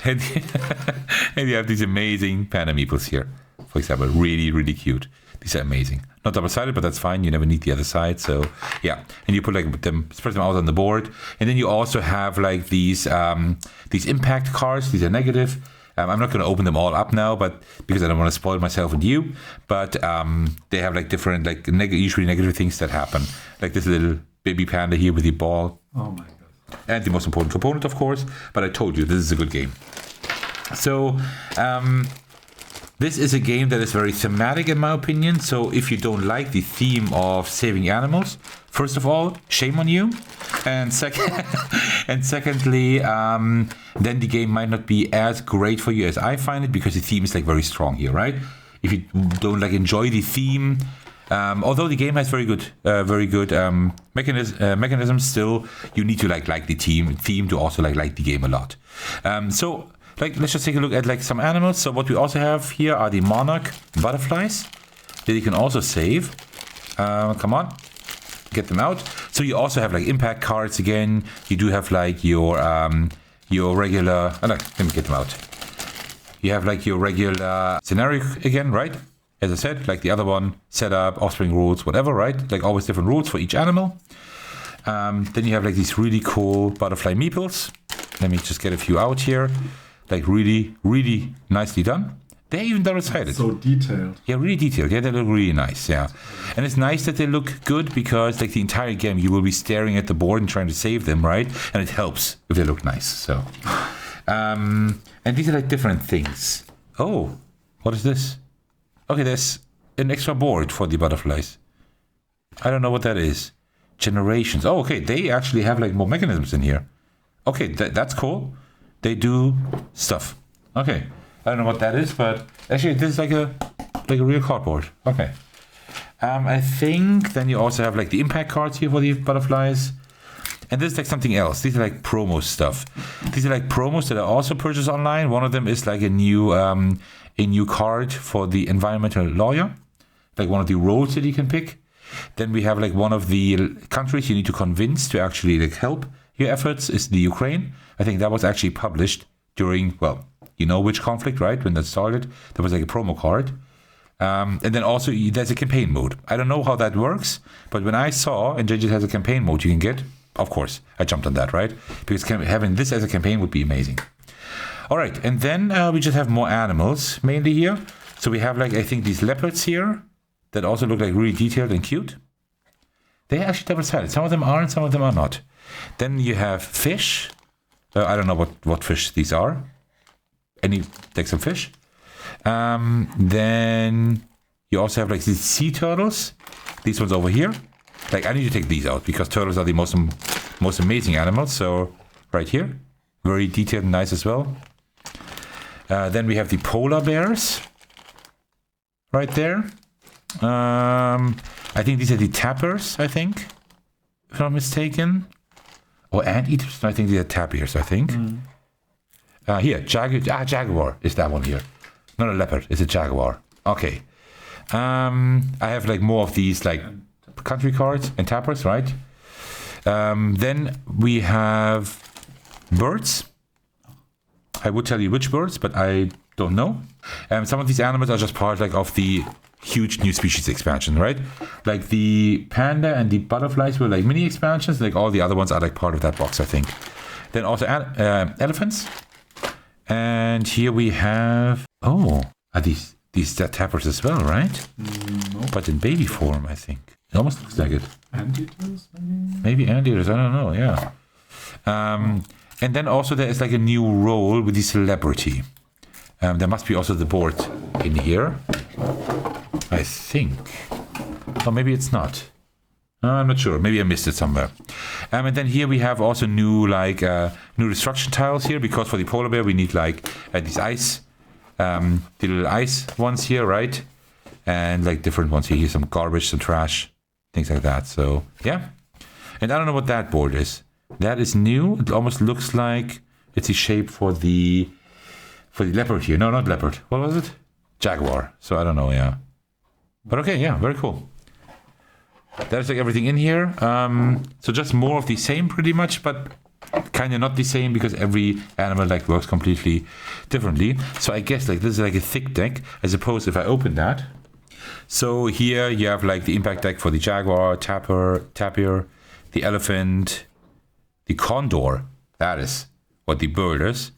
And you have these amazing panda meeples here, for example. Really, really cute. These are amazing. Not double-sided, but that's fine. You never need the other side. So yeah, and you put like them, spread them out on the board, and then you also have like these impact cards. These are negative. I'm not going to open them all up now, but because I don't want to spoil myself and you. But they have like different like usually negative things that happen. Like this little baby panda here with the ball. Oh my god. and the most important component, of course. But I told you, this is a good game. So, this is a game that is very thematic, in my opinion. So if you don't like the theme of saving animals, first of all, shame on you. And secondly, then the game might not be as great for you as I find it, because the theme is like very strong here, right? If you don't like enjoy the theme, although the game has very good mechanisms, still you need to like the theme to also like the game a lot. So let's just take a look at like some animals. So what we also have here are the monarch butterflies that you can also save. Come on, get them out. So you also have like impact cards again. You do have like your regular. Oh, no, let me get them out. You have like your regular scenario again, right? As I said, like the other one, setup, offspring rules, whatever, right? Like always different rules for each animal. Then you have like these really cool butterfly meeples. Let me just get a few out here. Like really, really nicely done. They're even double-sided. So detailed. Yeah, really detailed. Yeah, they look really nice. Yeah, and it's nice that they look good, because like the entire game you will be staring at the board and trying to save them, right? And it helps if they look nice. So, and these are like different things. Oh, what is this? Okay, there's an extra board for the butterflies. I don't know what that is. Generations. Oh, okay. They actually have like more mechanisms in here. Okay, that's cool. They do stuff. Okay. I don't know what that is, but actually this is like a real cardboard. Okay. I think then you also have like the impact cards here for the butterflies. And this is like something else. These are like promo stuff. These are like promos that I also purchased online. One of them is like a new card for the environmental lawyer, like one of the roles that you can pick. Then we have like one of the countries you need to convince to actually like help your efforts is the Ukraine. I think that was actually published during, well, you know which conflict, right? When that started, there was like a promo card. And then also there's a campaign mode. I don't know how that works, but when I saw Endangered has a campaign mode you can get, of course, I jumped on that, right? Because having this as a campaign would be amazing. All right, and then we just have more animals mainly here. So we have like, I think these leopards here that also look like really detailed and cute. They're actually double-sided. Some of them are and some of them are not. Then you have fish. I don't know what fish these are. Take some fish. Then you also have like these sea turtles. These ones over here. Like I need to take these out because turtles are the most amazing animals. So right here, very detailed and nice as well. Then we have the polar bears. Right there. I think these are the tapirs, I think, if I'm not mistaken. Or anteaters? No, I think these are tapirs, I think. Here, jaguar is that one here. Not a leopard, it's a jaguar. Okay. I have like more of these like country cards and tappers, right? Then we have birds. I would tell you which birds, but I don't know. Some of these animals are just part like of the huge new species expansion, right? Like the panda and the butterflies were like mini expansions. Like all the other ones are like part of that box, I think. Then also elephants. And here we have, are these tappers as well, right? No. But in baby form, I think. It almost looks like it. Anteaters, maybe? Maybe anteaters, I don't know, yeah. And then also there is like a new role with the celebrity. There must be also the board in here, I think. Or maybe it's not. I'm not sure. Maybe I missed it somewhere. And then here we have also new destruction tiles here, because for the polar bear we need like these ice, the little ice ones here, right? And like different ones here. Here's some garbage, some trash, things like that. So yeah. And I don't know what that board is. That is new. It almost looks like it's the shape for the leopard here. No, not leopard. What was it? Jaguar. So I don't know. Yeah. But okay. Yeah. Very cool. That's like everything in here. So just more of the same pretty much, but kind of not the same because every animal like works completely differently. So I guess like this is like a thick deck. I suppose if I open that. So here you have like the impact deck for the jaguar, tapir, the elephant, the condor. That is what the bird is.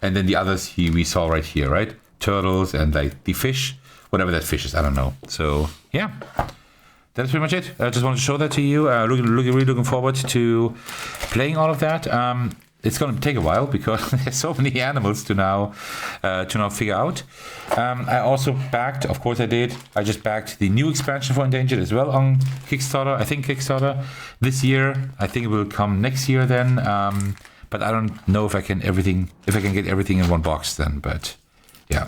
And then the others we saw right here, right? Turtles and like the fish, whatever that fish is, I don't know. So yeah. that's pretty much it. I just wanted to show that to you. Really looking forward to playing all of that. It's going to take a while because there's so many animals to now figure out. I also backed, of course I did. I just backed the new expansion for Endangered as well on Kickstarter. I think Kickstarter this year. I think it will come next year then. But I don't know if I can get everything in one box then. But yeah,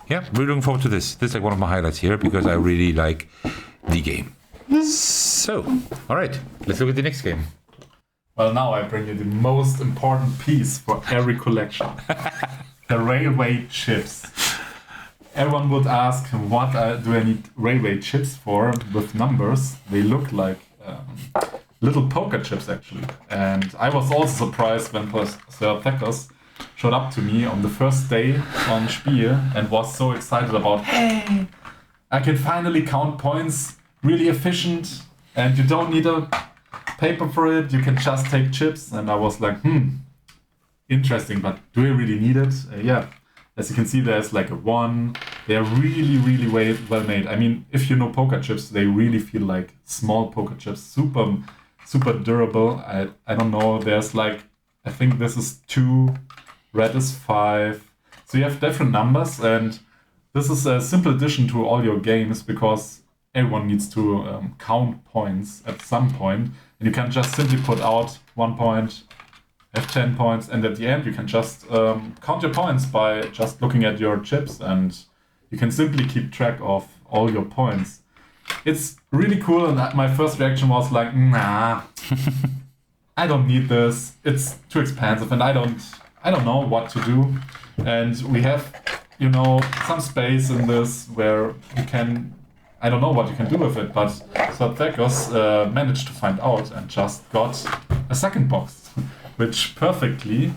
really looking forward to this. This is like one of my highlights here because I really like the game. So, all right, let's look at the next game. Well, now I bring you the most important piece for every collection. The railway chips. Everyone would ask, what do I need railway chips for with numbers? They look like little poker chips, actually. And I was also surprised when Sir Thekos showed up to me on the first day on Spiel and was so excited about, hey, I can finally count points, really efficient, and you don't need a paper for it, you can just take chips. And I was like, interesting, but do I really need it? Yeah, as you can see, there's like a 1. They're really well made. I mean, if you know poker chips, they really feel like small poker chips, super durable. I don't know, there's like, I think this is 2, red is 5. So you have different numbers, and this is a simple addition to all your games because everyone needs to count points at some point. And you can just simply put out 1 point, have 10 points, and at the end you can just count your points by just looking at your chips, and you can simply keep track of all your points. It's really cool, and my first reaction was like, nah, I don't need this. It's too expensive, and I don't know what to do. And we have, some space in this where you can. I don't know what you can do with it, but Thekos managed to find out and just got a second box, which perfectly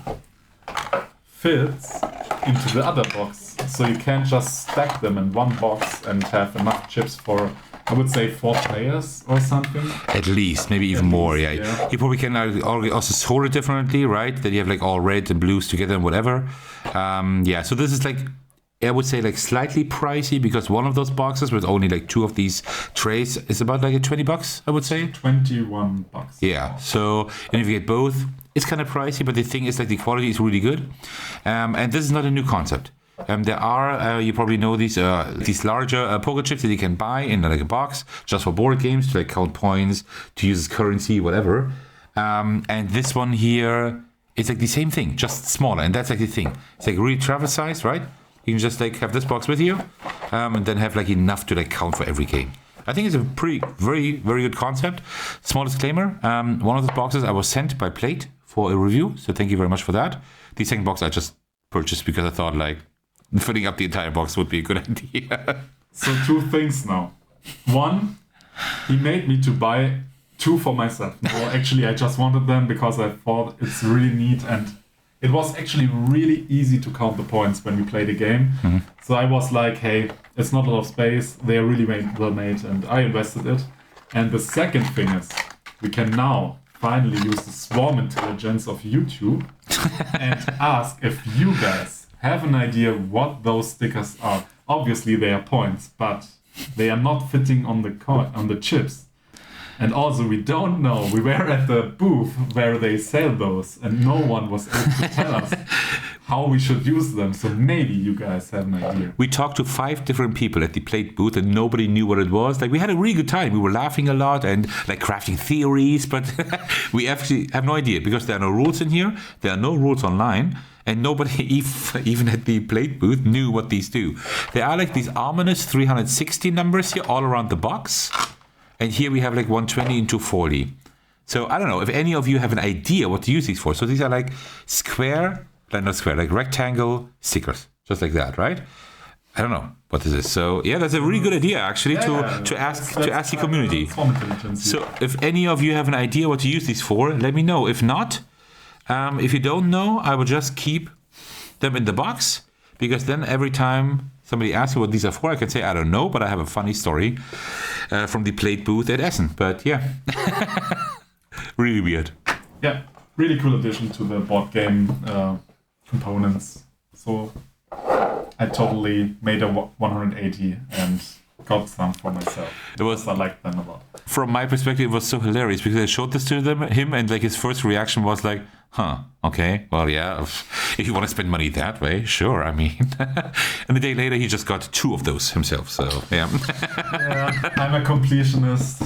fits into the other box. So you can't just stack them in one box and have enough chips for, I would say, 4 players or something. At least, maybe even more, yeah. You probably can also sort it differently, right? That you have like all red and blues together and whatever. So this is like, I would say like slightly pricey because one of those boxes with only like 2 of these trays is about like $20, I would say. $21. Yeah. So, and if you get both, it's kind of pricey, but the thing is like the quality is really good. And this is not a new concept. There are, you probably know these larger poker chips that you can buy in like a box just for board games to like count points, to use as currency, whatever. And this one here, it's like the same thing, just smaller. And that's like the thing. It's like really travel size, right? You can just like have this box with you, and then have like enough to like count for every game. I think it's a very good concept. Small disclaimer: one of the boxes I was sent by Plate for a review, so thank you very much for that. The second box I just purchased because I thought like filling up the entire box would be a good idea. So 2 things now. 1, he made me to buy 2 for myself. No, actually, I just wanted them because I thought it's really neat and. It was actually really easy to count the points when we played the game. Mm-hmm. So I was like, hey, it's not a lot of space. They are really well made, and I invested it. And the second thing is, we can now finally use the swarm intelligence of YouTube and ask if you guys have an idea what those stickers are. Obviously, they are points, but they are not fitting on the chips. And also, we don't know. We were at the booth where they sell those, and no one was able to tell us how we should use them. So maybe you guys have an idea. We talked to 5 different people at the Plate booth, and nobody knew what it was. Like, we had a really good time. We were laughing a lot and like crafting theories, but we actually have no idea because there are no rules in here. There are no rules online. And nobody, even at the Plate booth, knew what these do. There are like these ominous 360 numbers here all around the box. And here we have like 120 and 240. So I don't know if any of you have an idea what to use these for. So these are like like rectangle stickers, just like that, right? I don't know what this is. So yeah, that's a really good idea actually to ask the community. So if any of you have an idea what to use these for, let me know. If not, if you don't know, I will just keep them in the box because then every time somebody asks me what these are for, I can say I don't know, but I have a funny story from the Plate booth at Essen. But yeah, really weird. Yeah, really cool addition to the board game components. So I totally made a 180 and got some for myself. It was, I liked them a lot. from my perspective, it was so hilarious because I showed this to him, and like his first reaction was like, "Huh, okay, well, yeah, if you want to spend money that way, sure." I mean, and a day later, he just got 2 of those himself. So yeah, Yeah, I'm a completionist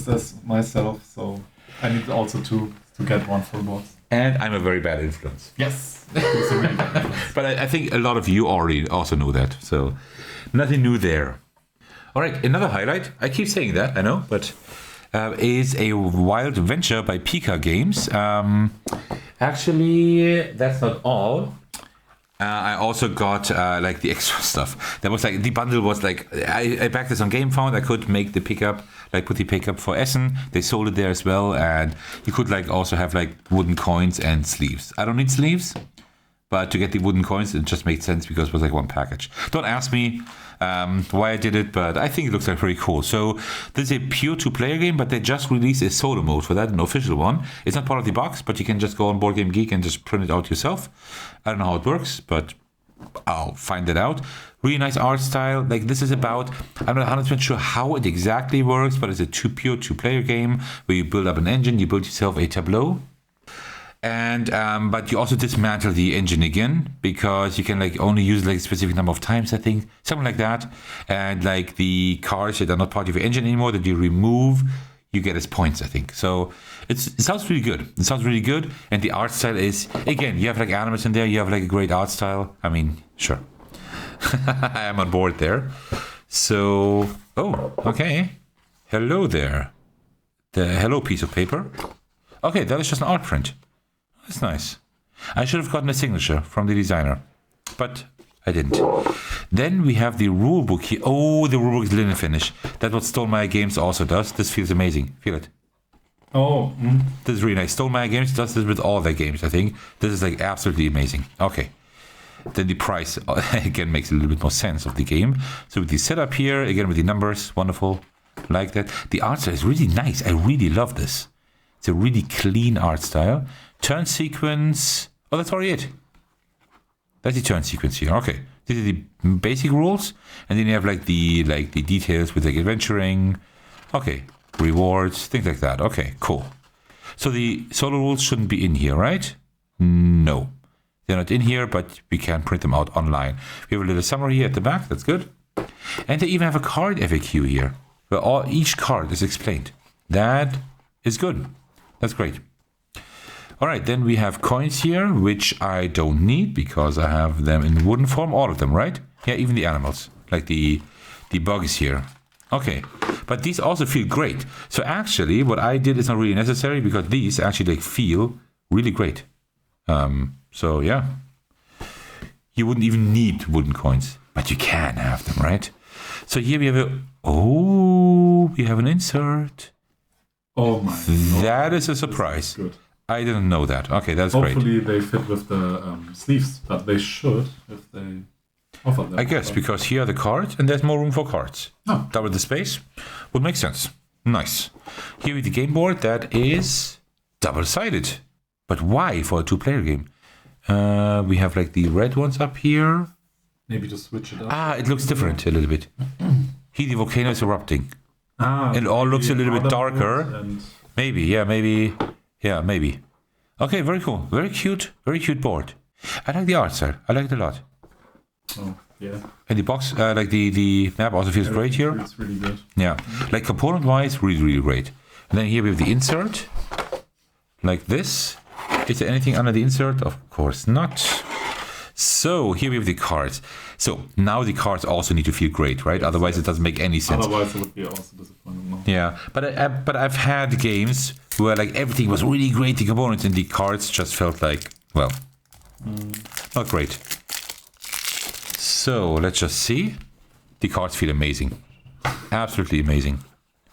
as myself, so I need also to get one full box. and I'm a very bad influence. Yes, it's a really good influence. But I think a lot of you already also know that, so nothing new there. All right, another highlight. I keep saying that, I know, but is a Wild Venture by Pika Games. Actually, that's not all. I also got like the extra stuff. That was like the bundle was like I backed this on GameFound. I could make the pickup, like put the pickup for Essen. They sold it there as well, and you could like also have like wooden coins and sleeves. I don't need sleeves, but to get the wooden coins, it just made sense because it was like one package. Don't ask me why I did it, but I think it looks like pretty cool. So this is a pure 2-player game, but they just released a solo mode for that, an official one. It's not part of the box, but you can just go on Board Game Geek and just print it out yourself. I don't know how it works, but I'll find it out. Really nice art style. Like this is about, I'm not 100% sure how it exactly works, but it's a pure 2-player game where you build up an engine, you build yourself a tableau. And but you also dismantle the engine again because you can like only use like a specific number of times, I think, something like that. And like the cars that are not part of your engine anymore that you remove, you get as points, I think. So it sounds really good. It sounds really good. And the art style is, again, you have like animals in there. You have like a great art style. I mean, sure. I am on board there. So, oh, okay. Hello there. The hello piece of paper. Okay, that is just an art print. That's nice. I should have gotten a signature from the designer, but I didn't. Then we have the rulebook here. Oh, the rulebook is linen finish. That's what Stone Meyer Games also does. This feels amazing. Feel it. Oh. This is really nice. Stone Meyer Games does this with all their games, I think. This is like absolutely amazing. Okay. Then the price, again, makes a little bit more sense of the game. So with the setup here, again with the numbers, wonderful. Like that. The art style is really nice. I really love this. It's a really clean art style. Turn sequence. Oh, that's already it. That's the turn sequence here. Okay, these are the basic rules, and then you have like the details with like adventuring. Okay, rewards, things like that. Okay, cool. So the solo rules shouldn't be in here, right? No, they're not in here, but we can print them out online. We have a little summary here at the back. That's good, and they even have a card FAQ here, where each card is explained. That is good. That's great. All right, then we have coins here, which I don't need because I have them in wooden form, all of them, right? Yeah, even the animals, like the bugs here. Okay, but these also feel great. So actually, what I did is not really necessary because these actually like feel really great. So yeah, you wouldn't even need wooden coins, but you can have them, right? So here we have we have an insert. Oh my! That is a surprise. Good. I didn't know that. Okay, that's great. Hopefully they fit with the sleeves, but they should if they offer them. I guess, because here are the cards, and there's more room for cards. Oh. Double the space would make sense. Nice. Here with the game board, that is double-sided. But why for a 2-player game? We have like the red ones up here. Maybe just switch it up. It looks different a little bit. Here the volcano is erupting. It all looks a little bit darker. Maybe. Yeah, maybe. Okay, very cool. Very cute board. I like the art style. I like it a lot. Oh, yeah. And the box, like the map also feels great here. It's really good. Yeah. Like component-wise, really, really great. And then here we have the insert. Like this. Is there anything under the insert? Of course not. So here we have the cards. So now the cards also need to feel great, right? Otherwise it doesn't make any sense. Otherwise it would be also disappointing. No? Yeah, but I've had games where like everything was really great, the components, and the cards just felt like, well, not great. So let's just see. The cards feel amazing. Absolutely amazing.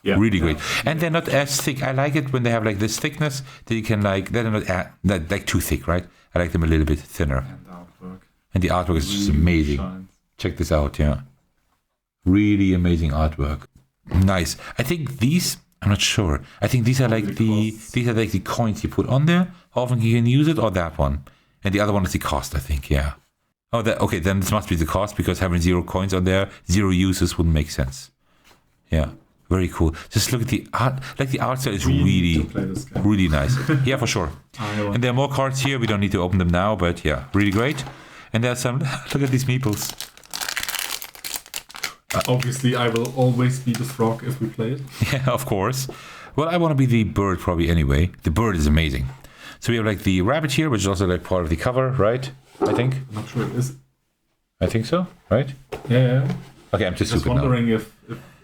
Yeah, really great. And they're not as thick. I like it when they have like this thickness that you can like, they're not like too thick, right? I like them a little bit thinner. And the artwork is just amazing. Shines. Check this out, yeah. Really amazing artwork. Nice. I think these, I'm not sure. I think these are like the coins you put on there. How often you can use it, or that one. And the other one is the cost, I think, yeah. Oh, okay, then this must be the cost, because having 0 coins on there, 0 uses wouldn't make sense. Yeah, very cool. Just look at the art. Like, the art style is really nice. Yeah, for sure. And there are more cards here. We don't need to open them now, but yeah, really great. And there's some, look at these meeples. Obviously, I will always be the frog if we play it. Yeah, of course. Well, I want to be the bird probably anyway. The bird is amazing. So we have like the rabbit here, which is also like part of the cover, right? I think. I'm not sure it is. I think so, right? Yeah. Okay, I'm just wondering if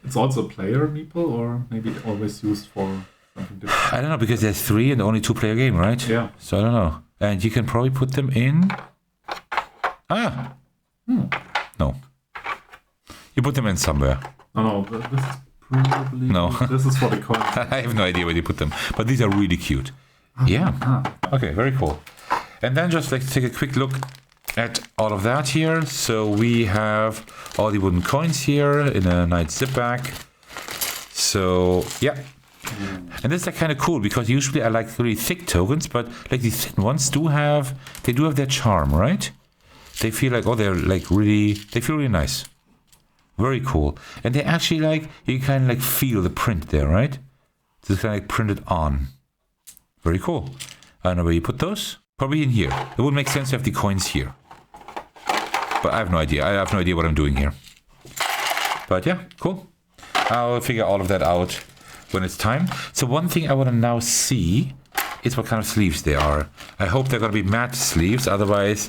it's also a player meeple, or maybe always used for something different. I don't know, because there's 3 and only 2-player game, right? Yeah. So I don't know. And you can probably put them in. No. You put them in somewhere. No, this is probably... No. This is for the coin. I have no idea where you put them. But these are really cute. Yeah. Okay, very cool. And then just like take a quick look at all of that here. So we have all the wooden coins here in a nice zip bag. So, yeah. And this is like kind of cool, because usually I like really thick tokens, but like these thin ones do have their charm, right? They feel like, they feel really nice. Very cool. And they actually like, you kind of like feel the print there, right? It's kind of like printed on. Very cool. I don't know where you put those. Probably in here. It would make sense to have the coins here. But I have no idea. I have no idea what I'm doing here. But yeah, cool. I'll figure all of that out when it's time. So one thing I want to now see is what kind of sleeves they are. I hope they're going to be matte sleeves. Otherwise,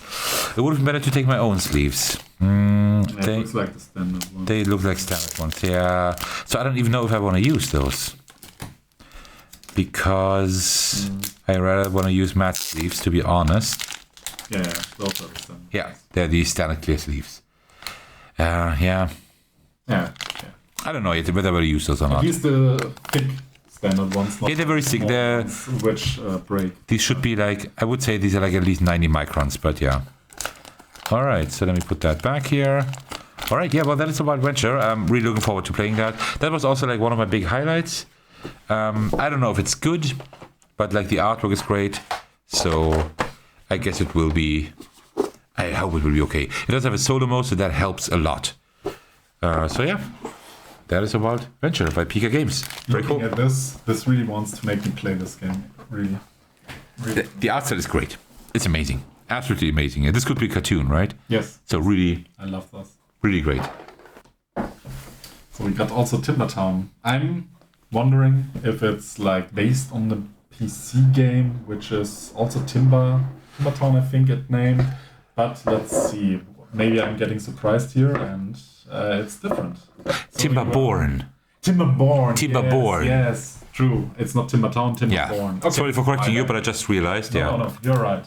it would have been better to take my own sleeves. They look like the standard ones. They look like standard ones, yeah. So I don't even know if I want to use those. Because I rather want to use matte sleeves, to be honest. Yeah, those are the standard. Yeah, they're the standard clear sleeves. Yeah. I don't know yet whether I will use those or not. At least the thick standard ones. Yeah, they're very thick. They're which break. These should be like, I would say these are like at least 90 microns, but yeah. All right, so let me put that back here. All right, yeah, well, that is a wild venture. I'm really looking forward to playing that. That was also like one of my big highlights. I don't know if it's good, but like the artwork is great. So I guess it will be, I hope it will be okay. It does have a solo mode, so that helps a lot. So yeah, that is a wild venture by Pika Games. Very cool. At this really wants to make me play this game. Really. The art style is great. It's amazing. Absolutely amazing. And this could be a cartoon, right? Yes. So really, I love this. Really great. So we got also Timber Town. I'm wondering if it's like based on the PC game, which is also Timber Town, I think it named. But let's see. Maybe I'm getting surprised here, and it's different. So Timberborn. Timberborn. Yes, true. It's not Timber Town, Timberborn. Yeah. Okay. Sorry for correcting you, but I just realized. No, you're right.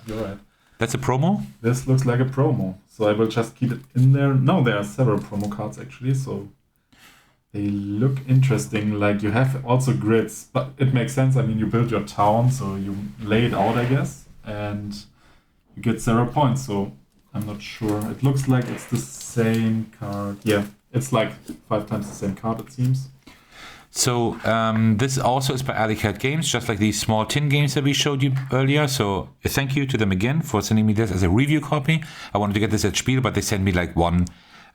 That's a promo? This looks like a promo, so I will just keep it in there. No, there are several promo cards actually, so they look interesting. Like you have also grids, but it makes sense. I mean, you build your town, so you lay it out, I guess, and you get 0 points. So I'm not sure. It looks like it's the same card. Yeah, it's like 5 times the same card, it seems. So this also is by Alley Cat Games, just like these small tin games that we showed you earlier. So thank you to them again for sending me this as a review copy. I wanted to get this at Spiel, but they sent me like one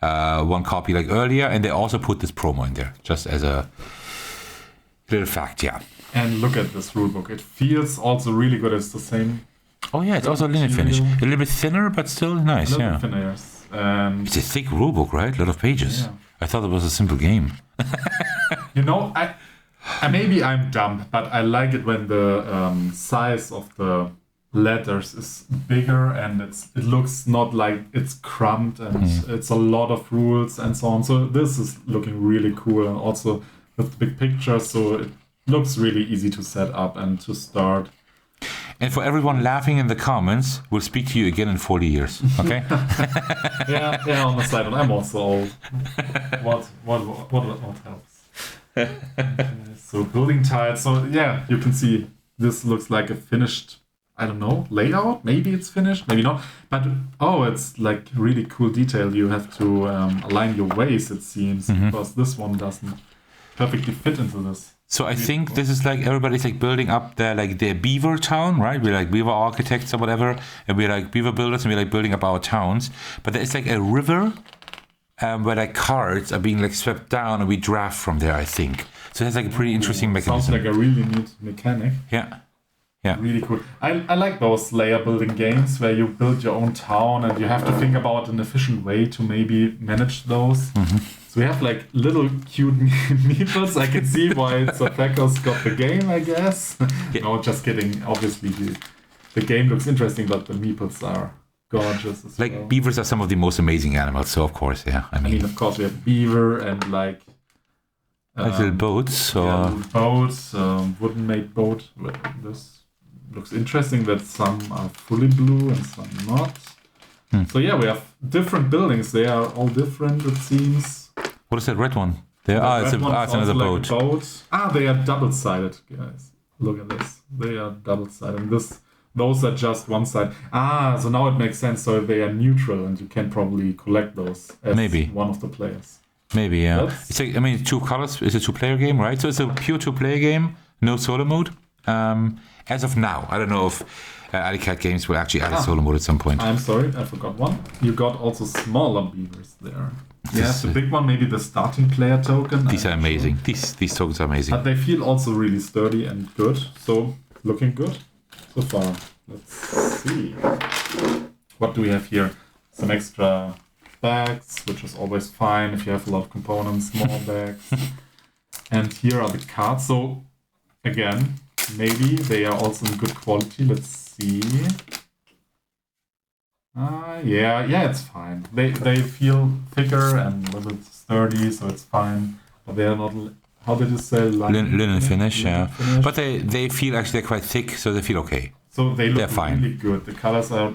copy like earlier, and they also put this promo in there, just as a little fact, yeah. And look at this rulebook. It feels also really good. It's the same. Oh yeah, it's also a linen finish. A little bit thinner, but still nice, a little bit thinner, yes. It's a thick rulebook, right? A lot of pages. Yeah. I thought it was a simple game. You know, I maybe I'm dumb, but I like it when the size of the letters is bigger and it looks not like it's crumbed and it's a lot of rules and so on. So this is looking really cool, and also with the big picture, so it looks really easy to set up and to start. And for everyone laughing in the comments, we'll speak to you again in 40 years, okay? yeah, on the side, I'm also old. What helps? So building tiles, so yeah, you can see this looks like a finished, I don't know, layout? Maybe it's finished, maybe not. But, it's like really cool detail. You have to align your ways, it seems, because this one doesn't perfectly fit into this. So I think this is like everybody's like building up their beaver town, right? We're like beaver architects or whatever, and we're like beaver builders, and we're like building up our towns. But there's like a river where like cards are being like swept down, and we draft from there, I think. So it's like a pretty interesting mechanism. Sounds like a really neat mechanic. Yeah. Really cool. I like those layer building games where you build your own town and you have to think about an efficient way to maybe manage those. So we have like little cute meeples. I can see why Attackers got the game, I guess. No, just kidding. Obviously the game looks interesting, but the meeples are gorgeous as well. Beavers are some of the most amazing animals, so of course, yeah. I mean of course we have beaver and like little boats or wooden made boat. This looks interesting that some are fully blue and some not. So yeah, we have different buildings. They are all different, it seems. What is that red one? It's another boat. They are double-sided, guys. Look at this. They are double-sided. And those are just one side. So now it makes sense. So they are neutral, and you can probably collect those as one of the players. Maybe, yeah. It's like, 2 colors. It's a 2-player game, right? So it's a pure 2-player game, no solo mode. As of now, I don't know if Alicat Games will actually add a solo mode at some point. I'm sorry, I forgot one. You got also smaller beavers there. Yes, the big one, maybe the starting player token. These are amazing. These tokens are amazing. But they feel also really sturdy and good. So, looking good so far. Let's see. What do we have here? Some extra bags, which is always fine if you have a lot of components, small bags. And here are the cards. So, again, maybe they are also in good quality. Let's see. Yeah, it's fine. They feel thicker and a little bit sturdy, so it's fine. But they are not. How did you say? Linen finish, yeah. Finish. But they feel actually quite thick, so they feel okay. So they're fine. Really good. The colors are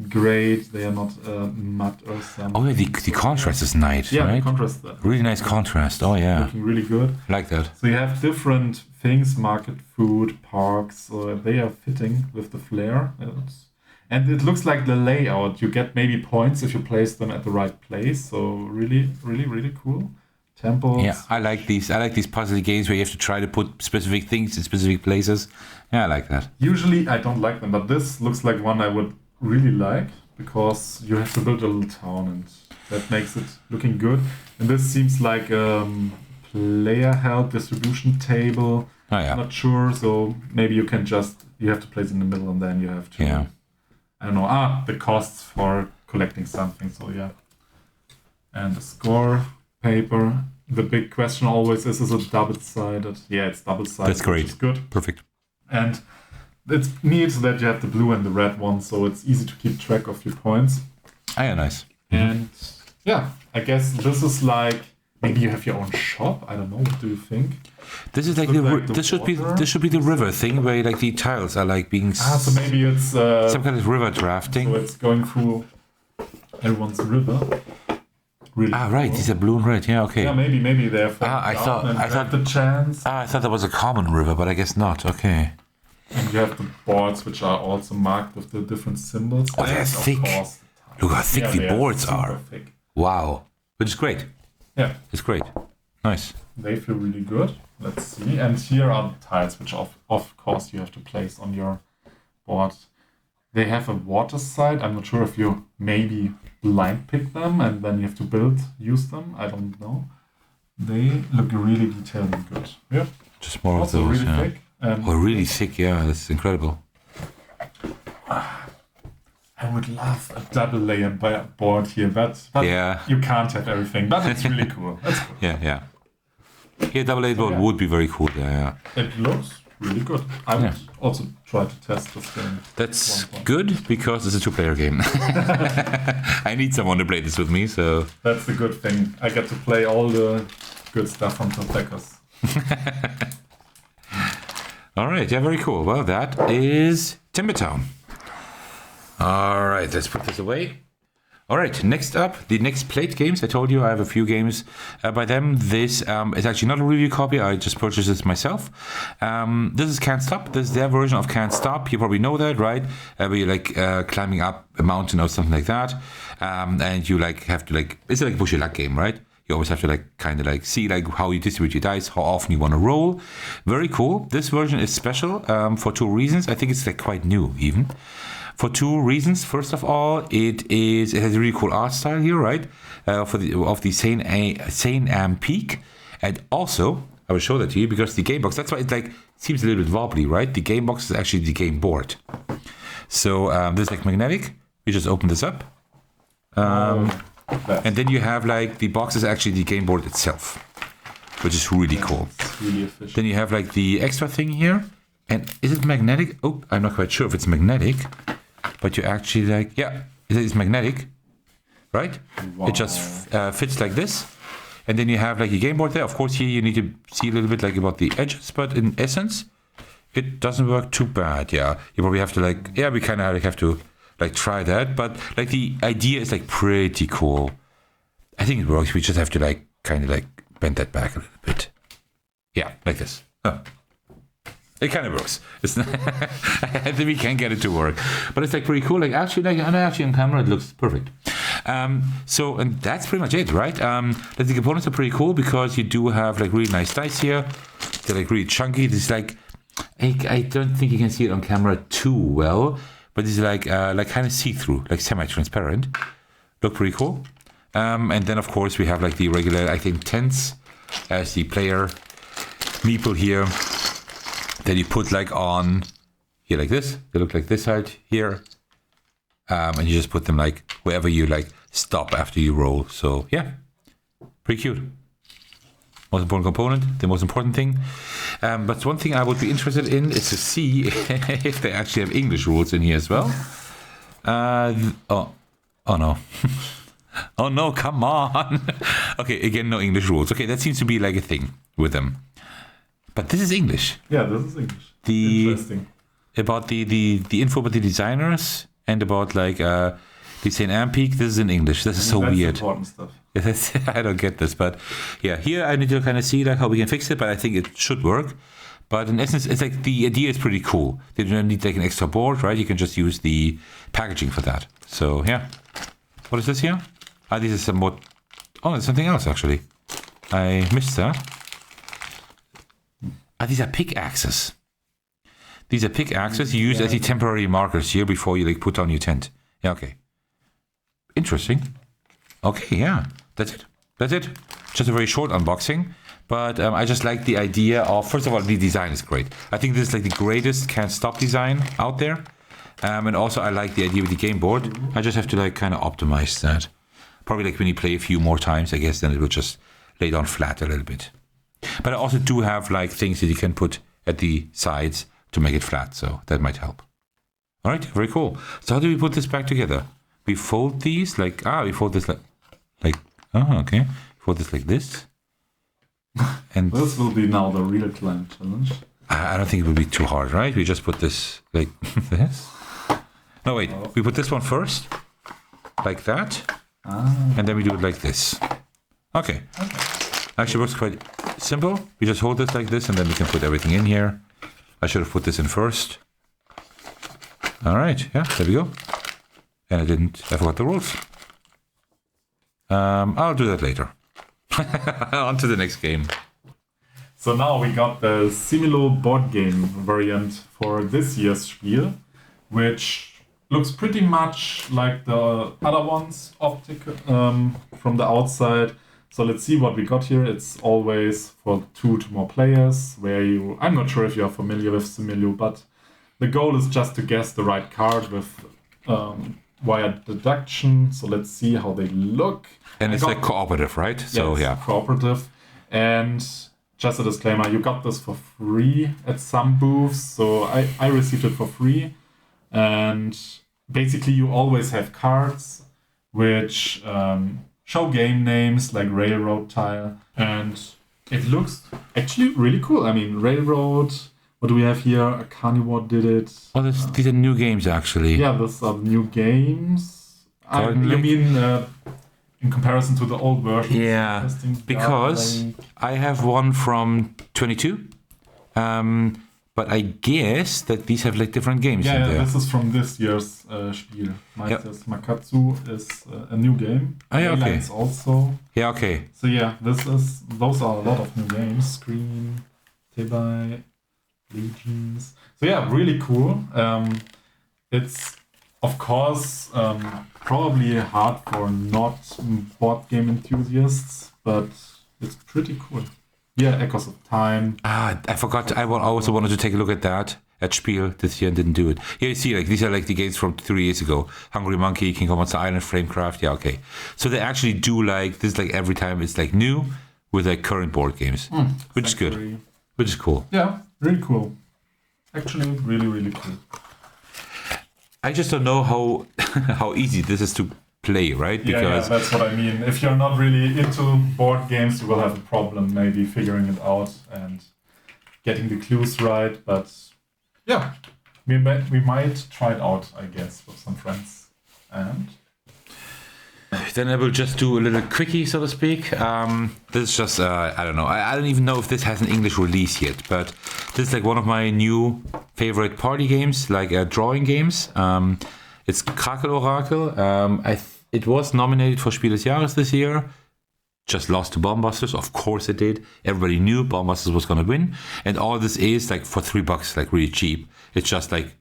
great. They are not matte or something. Oh yeah, the contrast is nice, right? The contrast. Really nice contrast. Oh yeah. Looking really good. Like that. So you have different things: market, food, parks. So they are fitting with the flair. And it looks like the layout. You get maybe points if you place them at the right place. So really, really, really cool. Temples. Yeah, I like these puzzle games where you have to try to put specific things in specific places. Yeah, I like that. Usually I don't like them, but this looks like one I would really like because you have to build a little town and that makes it looking good. And this seems like player help distribution table. Oh yeah. I'm not sure, so maybe you have to place it in the middle and then you have to. Yeah. I don't know. The costs for collecting something. So yeah. And the score paper. The big question always is it double-sided? Yeah, it's double-sided. That's great. Which is good. Perfect. And it's neat that you have the blue and the red one, so it's easy to keep track of your points. Ah, yeah, nice. And yeah, I guess this is like maybe you have your own shop. I don't know. What do you think? This is like this should be the river thing where like the tiles are like being. So maybe it's some kind of river drafting. So it's going through everyone's river. Really right. These are blue and red. Yeah, okay. Yeah, maybe they're. I thought the chance. I thought that was a common river, but I guess not. Okay. And you have the boards, which are also marked with the different symbols. Oh, they're thick. Look how thick the boards are. Thick. Wow. Which is great. Yeah. It's great. Nice. They feel really good. Let's see. And here are the tiles, which of course you have to place on your board. They have a water side. I'm not sure if you maybe line pick them and then you have to use them. I don't know. They look really detailed and good. Yeah. Just more also of those. Really thick. Really thick. Yeah, that's incredible. I would love a double layer board here, but yeah. You can't have everything. But it's really cool. That's cool. Yeah. Yeah, double layer board would be very cool. Yeah. It looks really good. I would also try to test this game. That's good because it's a 2-player game. I need someone to play this with me, so that's the good thing. I get to play all the good stuff from Attackers. All right, yeah, very cool. Well, that is Timbertown. All right, let's put this away. All right, next up, the next Plate games. I told you I have a few games by them. This is actually not a review copy. I just purchased this myself. This is Can't Stop. This is their version of Can't Stop. You probably know that, right? Where you're like climbing up a mountain or something like that. And you like have to like, it's like a push your luck game, right? You always have to like kind of like see like how you distribute your dice, how often you want to roll. Very cool. This version is special for 2 reasons. I think it's like quite new even. For 2 reasons. First of all, it has a really cool art style here, right? Of the Sain-Am peak. And also, I will show that to you because the game box, that's why it like seems a little bit wobbly, right? The game box is actually the game board. So this is like magnetic. We just open this up. And then you have like the box is actually the game board itself, which is really cool. Really efficient. Then you have like the extra thing here. And is it magnetic? Oh, I'm not quite sure if it's magnetic. But you actually like, yeah, it is magnetic, right? Wow. It just fits like this. And then you have like your game board there. Of course, here you need to see a little bit like about the edges, but in essence, it doesn't work too bad. Yeah, you probably have to like, yeah, we kind of like have to like try that. But like the idea is like pretty cool. I think it works. We just have to like kind of like bend that back a little bit. Yeah, like this. Oh. It kind of works. It's not I think we can get it to work, but it's like pretty cool. Like actually, on camera, it looks perfect. And that's pretty much it, right? The components are pretty cool because you do have like really nice dice here. They're like really chunky. This like I don't think you can see it on camera too well, but it's like kind of see-through, like semi-transparent. Look pretty cool. And then of course we have like the regular, I think, tents as the player meeple here. That you put like on here like this. They look like this side here. And you just put them like wherever you like stop after you roll. So yeah, pretty cute. Most important component, the most important thing. But one thing I would be interested in is to see if they actually have English rules in here as well. Oh no. Oh no, come on. Okay, again, no English rules. Okay, that seems to be like a thing with them. But this is English. Yeah, this is English. Interesting. About the info about the designers and about like the Sain-Am peak, this is in English. This is so weird. Important stuff. I don't get this, but yeah, here I need to kind of see like how we can fix it, but I think it should work. But in essence, it's like the idea is pretty cool. They don't need like an extra board, right? You can just use the packaging for that. So yeah. What is this here? This is somewhat... Oh, it's something else actually. I missed that. These are pickaxes. These are pickaxes you use as the temporary markers here before you like put down your tent. Yeah, okay. Interesting. Okay, yeah. That's it. That's it. Just a very short unboxing. But I just like the idea of, first of all, the design is great. I think this is like the greatest can't stop design out there. And also I like the idea with the game board. I just have to like kind of optimize that. Probably like when you play a few more times, I guess then it will just lay down flat a little bit. But I also do have like things that you can put at the sides to make it flat, so that might help. All right, very cool. So how do we put this back together? We fold these like, we fold this like, oh, okay. Fold this like this. And this will be now the real climb challenge. I don't think it will be too hard, right? We just put this like this. No, wait, we put this one first, like that. And then we do it like this. Okay. Actually works quite simple. We just hold this like this and then we can put everything in here. I should have put this in first. All right, yeah, there we go. And I forgot the rules. I'll do that later. On to the next game. So now we got the Similo board game variant for this year's Spiel, which looks pretty much like the other ones from the outside. So let's see what we got here. It's always for 2 to more players, where I'm not sure if you're familiar with Similo, but the goal is just to guess the right card with via deduction. So let's see how they look. And it's like cooperative, right? So yeah, cooperative. And just a disclaimer, you got this for free at some booths. So I received it for free. And basically you always have cards which show game names like Railroad Tile. And it looks actually really cool. I mean, Railroad, what do we have here? A Carnivore did it. Oh, these are new games actually. Yeah, these are new games. You mean in comparison to the old version? Yeah, because I have one from 22. But but I guess that these have like different games in there. This is from this year's Spiel. Meisters Makatsu is a new game. Oh, yeah, okay. It's also. Yeah, okay. So yeah, those are a lot of new games. Screen, Tenby, Legions. So yeah, really cool. It's of course probably hard for not board game enthusiasts, but it's pretty cool. Yeah, Echoes of Time. I forgot. I also wanted to take a look at that at Spiel this year and didn't do it. Yeah, you see, like these are like the games from 3 years ago. Hungry Monkey, King of Monster Island, Framecraft. Yeah, okay. So they actually do like this. Like every time it's like new with like current board games, which is good. Which is cool. Yeah, really cool. Actually, really, really cool. I just don't know how easy this is to play, right? Because that's what I mean. If you're not really into board games, you will have a problem maybe figuring it out and getting the clues right. But yeah, we might try it out, I guess, with some friends. And then I will just do a little quickie, so to speak. This is just, I don't know. I don't even know if this has an English release yet, but this is like one of my new favorite party games, like drawing games. It's Krakel Orakel. It was nominated for Spiel des Jahres this year. Just lost to Bombusters. Of course it did. Everybody knew Bombusters was going to win. And all this is like for $3, like really cheap. It's just like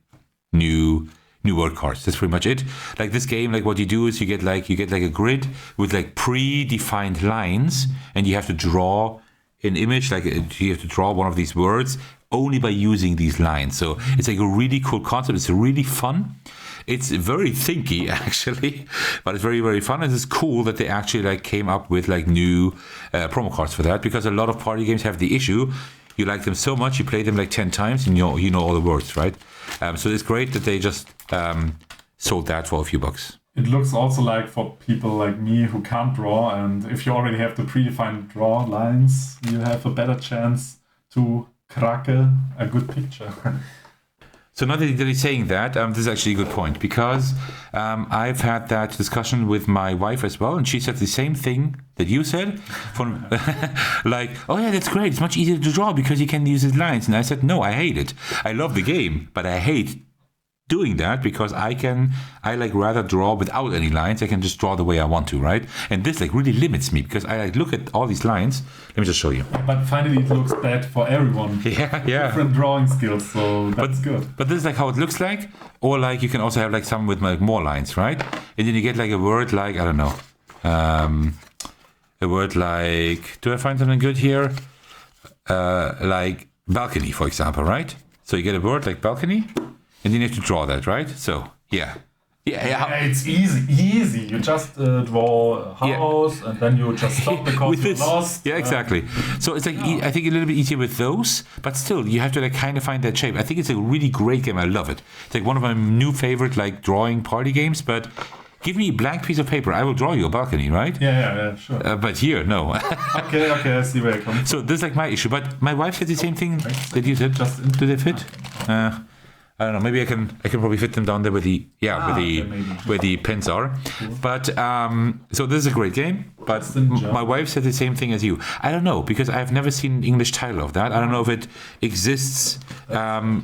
new word cards. That's pretty much it. Like this game, like what you do is you get like a grid with like predefined lines, and you have to draw an image. Like you have to draw one of these words only by using these lines. So it's like a really cool concept. It's really fun. It's very thinky actually, but it's very, very fun. And it's cool that they actually like came up with like new promo cards for that, because a lot of party games have the issue. You like them so much, you play them like 10 times and you know all the words, right? So it's great that they just sold that for a few bucks. It looks also like for people like me who can't draw, and if you already have the predefined draw lines, you have a better chance to Krakel a good picture. So now that he's saying that, this is actually a good point, because I've had that discussion with my wife as well, and she said the same thing that you said. From like, oh yeah, that's great. It's much easier to draw because you can use his lines. And I said, no, I hate it. I love the game, but I hate doing that because I like rather draw without any lines. I can just draw the way I want to, right? And this like really limits me because I like look at all these lines. Let me just show you. But finally it looks bad for everyone. Yeah. Different drawing skills, so that's good. But this is like how it looks like. Or like you can also have like some with like more lines, right? And then you get like a word like, I don't know. A word like, do I find something good here? Like balcony, for example, right? So you get a word like balcony. And then you have to draw that, right? So, yeah. It's easy. You just draw a house, and then you just stop because you're lost. Yeah, exactly. So it's like, I think a little bit easier with those, but still, you have to like kind of find that shape. I think it's a really great game. I love it. It's like one of my new favorite like drawing party games, but give me a blank piece of paper. I will draw you a balcony, right? Yeah, sure. But here, no. Okay, I see where it comes. So this is like my issue. But my wife said the same thing that you said. Do they fit? I don't know. Maybe I can probably fit them down there where the pins are. Cool. But so this is a great game. But my wife said the same thing as you. I don't know, because I've never seen an English title of that. I don't know if it exists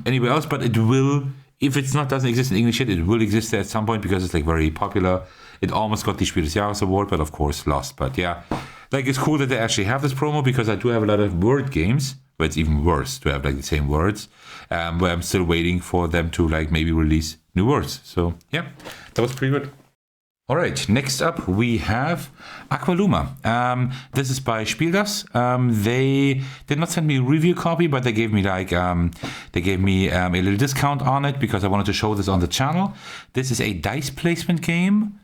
anywhere else, but it will. If it's not doesn't exist in English yet, it will exist there at some point because it's like very popular. It almost got the Spiel des Jahres award, but of course lost. But yeah, like it's cool that they actually have this promo, because I do have a lot of word games where it's even worse to have like the same words. Where I'm still waiting for them to like maybe release new words. So yeah, that was pretty good. All right, next up we have Aqualuma. This is by Spiel das. They did not send me a review copy, but they gave me like a little discount on it because I wanted to show this on the channel. This is a dice placement game,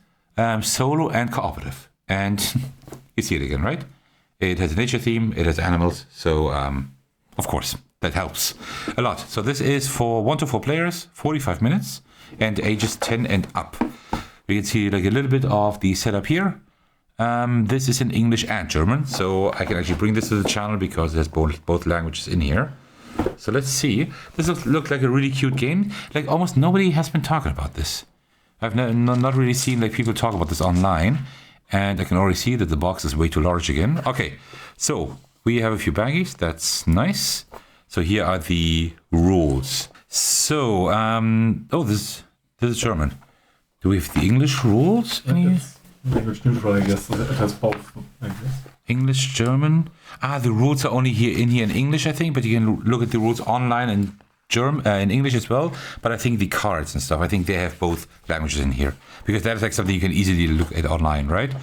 solo and cooperative, and you see it again, right? It has a nature theme. It has animals, so of course. That helps a lot. So this is for 1 to 4 players, 45 minutes, and ages 10 and up. We can see like a little bit of the setup here. This is in English and German, so I can actually bring this to the channel because there's both languages in here. So let's see. This looks like a really cute game. Like almost nobody has been talking about this. I've not really seen like people talk about this online, and I can already see that the box is way too large again. Okay, so we have a few baggies. That's nice. So here are the rules. So, this is German. Do we have the English rules? It's English neutral, I guess. It has both, I guess. English, German. The rules are only here in English, I think, but you can look at the rules online in in English as well. But I think the cards and stuff, I think they have both languages in here, because that is like something you can easily look at online, right?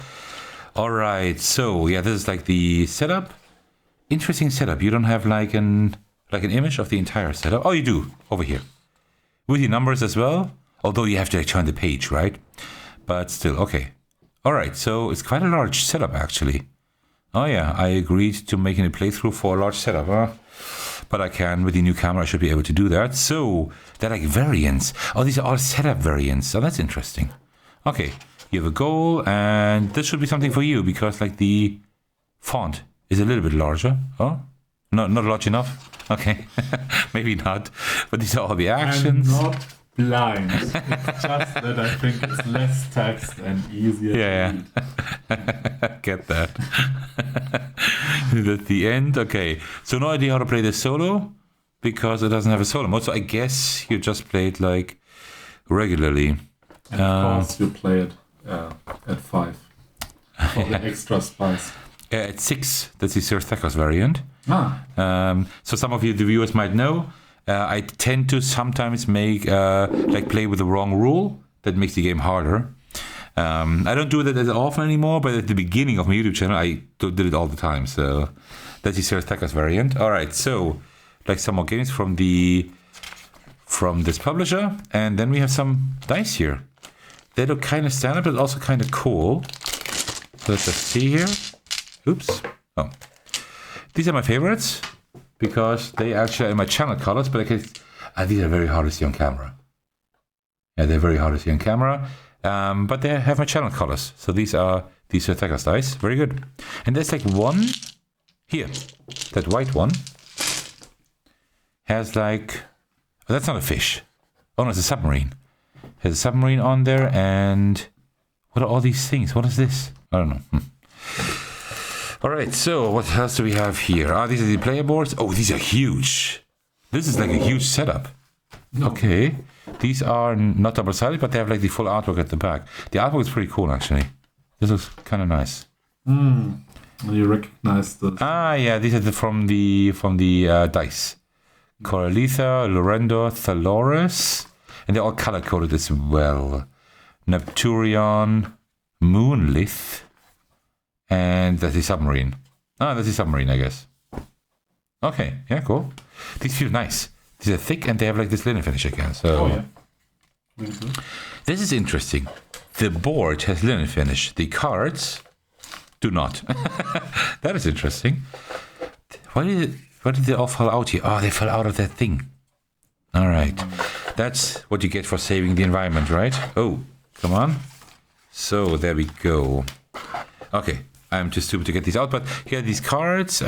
All right. So yeah, this is like the setup. Interesting setup. You don't have like an image of the entire setup. Oh, you do over here with the numbers as well. Although you have to like turn the page, right? But still, okay. All right. So it's quite a large setup actually. Oh yeah, I agreed to making a playthrough for a large setup, huh? But I can, with the new camera, I should be able to do that. So, they're like variants. Oh, these are all setup variants. So that's interesting. Okay, you have a goal, and this should be something for you, because like the font is a little bit larger. Oh, not large enough? Okay, maybe not. But these are all the actions. I'm not blind. It's just that I think it's less text and easier to read. Get that. At the end, okay. So no idea how to play this solo, because it doesn't have a solo mode. So I guess you just play it like regularly. And of course you play it at 5 for the extra spice. At 6, that's the Sir Thacker's variant. Ah. So some of you, the viewers, might know. I tend to sometimes make play with the wrong rule. That makes the game harder. I don't do that as often anymore, but at the beginning of my YouTube channel, I did it all the time. So that's the Sir Thacker's variant. All right, so like some more games from this publisher, and then we have some dice here. They look kind of standard, but also kind of cool. So let's just see here. Oops. Oh, these are my favorites because they actually are in my channel colors, but these are very hard to see on camera. Yeah, they're very hard to see on camera. But they have my channel colors. So these are Sir Thacker's dice. Very good. And there's like one here. That white one has like... Oh, that's not a fish. Oh no, it's a submarine. There's a submarine on there, and... What are all these things? What is this? I don't know. Alright, so what else do we have here? These are the player boards. Oh, these are huge. This is like a huge setup. No. Okay. These are not double-sided, but they have like the full artwork at the back. The artwork is pretty cool, actually. This looks kind of nice. You recognize this? Yeah, these are from the dice. Coralitha, Lorendo, Thaloris, and they're all color-coded as well. Nepturion, Moonlith, and that's the submarine. That's the submarine, I guess. Okay, yeah, cool. These feel nice. These are thick, and they have like this linen finish again. So, yeah. Mm-hmm. This is interesting. The board has linen finish. The cards do not. That is interesting. Why did they all fall out here? Oh, they fell out of that thing. All right. That's what you get for saving the environment, right? Oh, come on. So there we go. Okay, I'm too stupid to get these out, but here are these cards.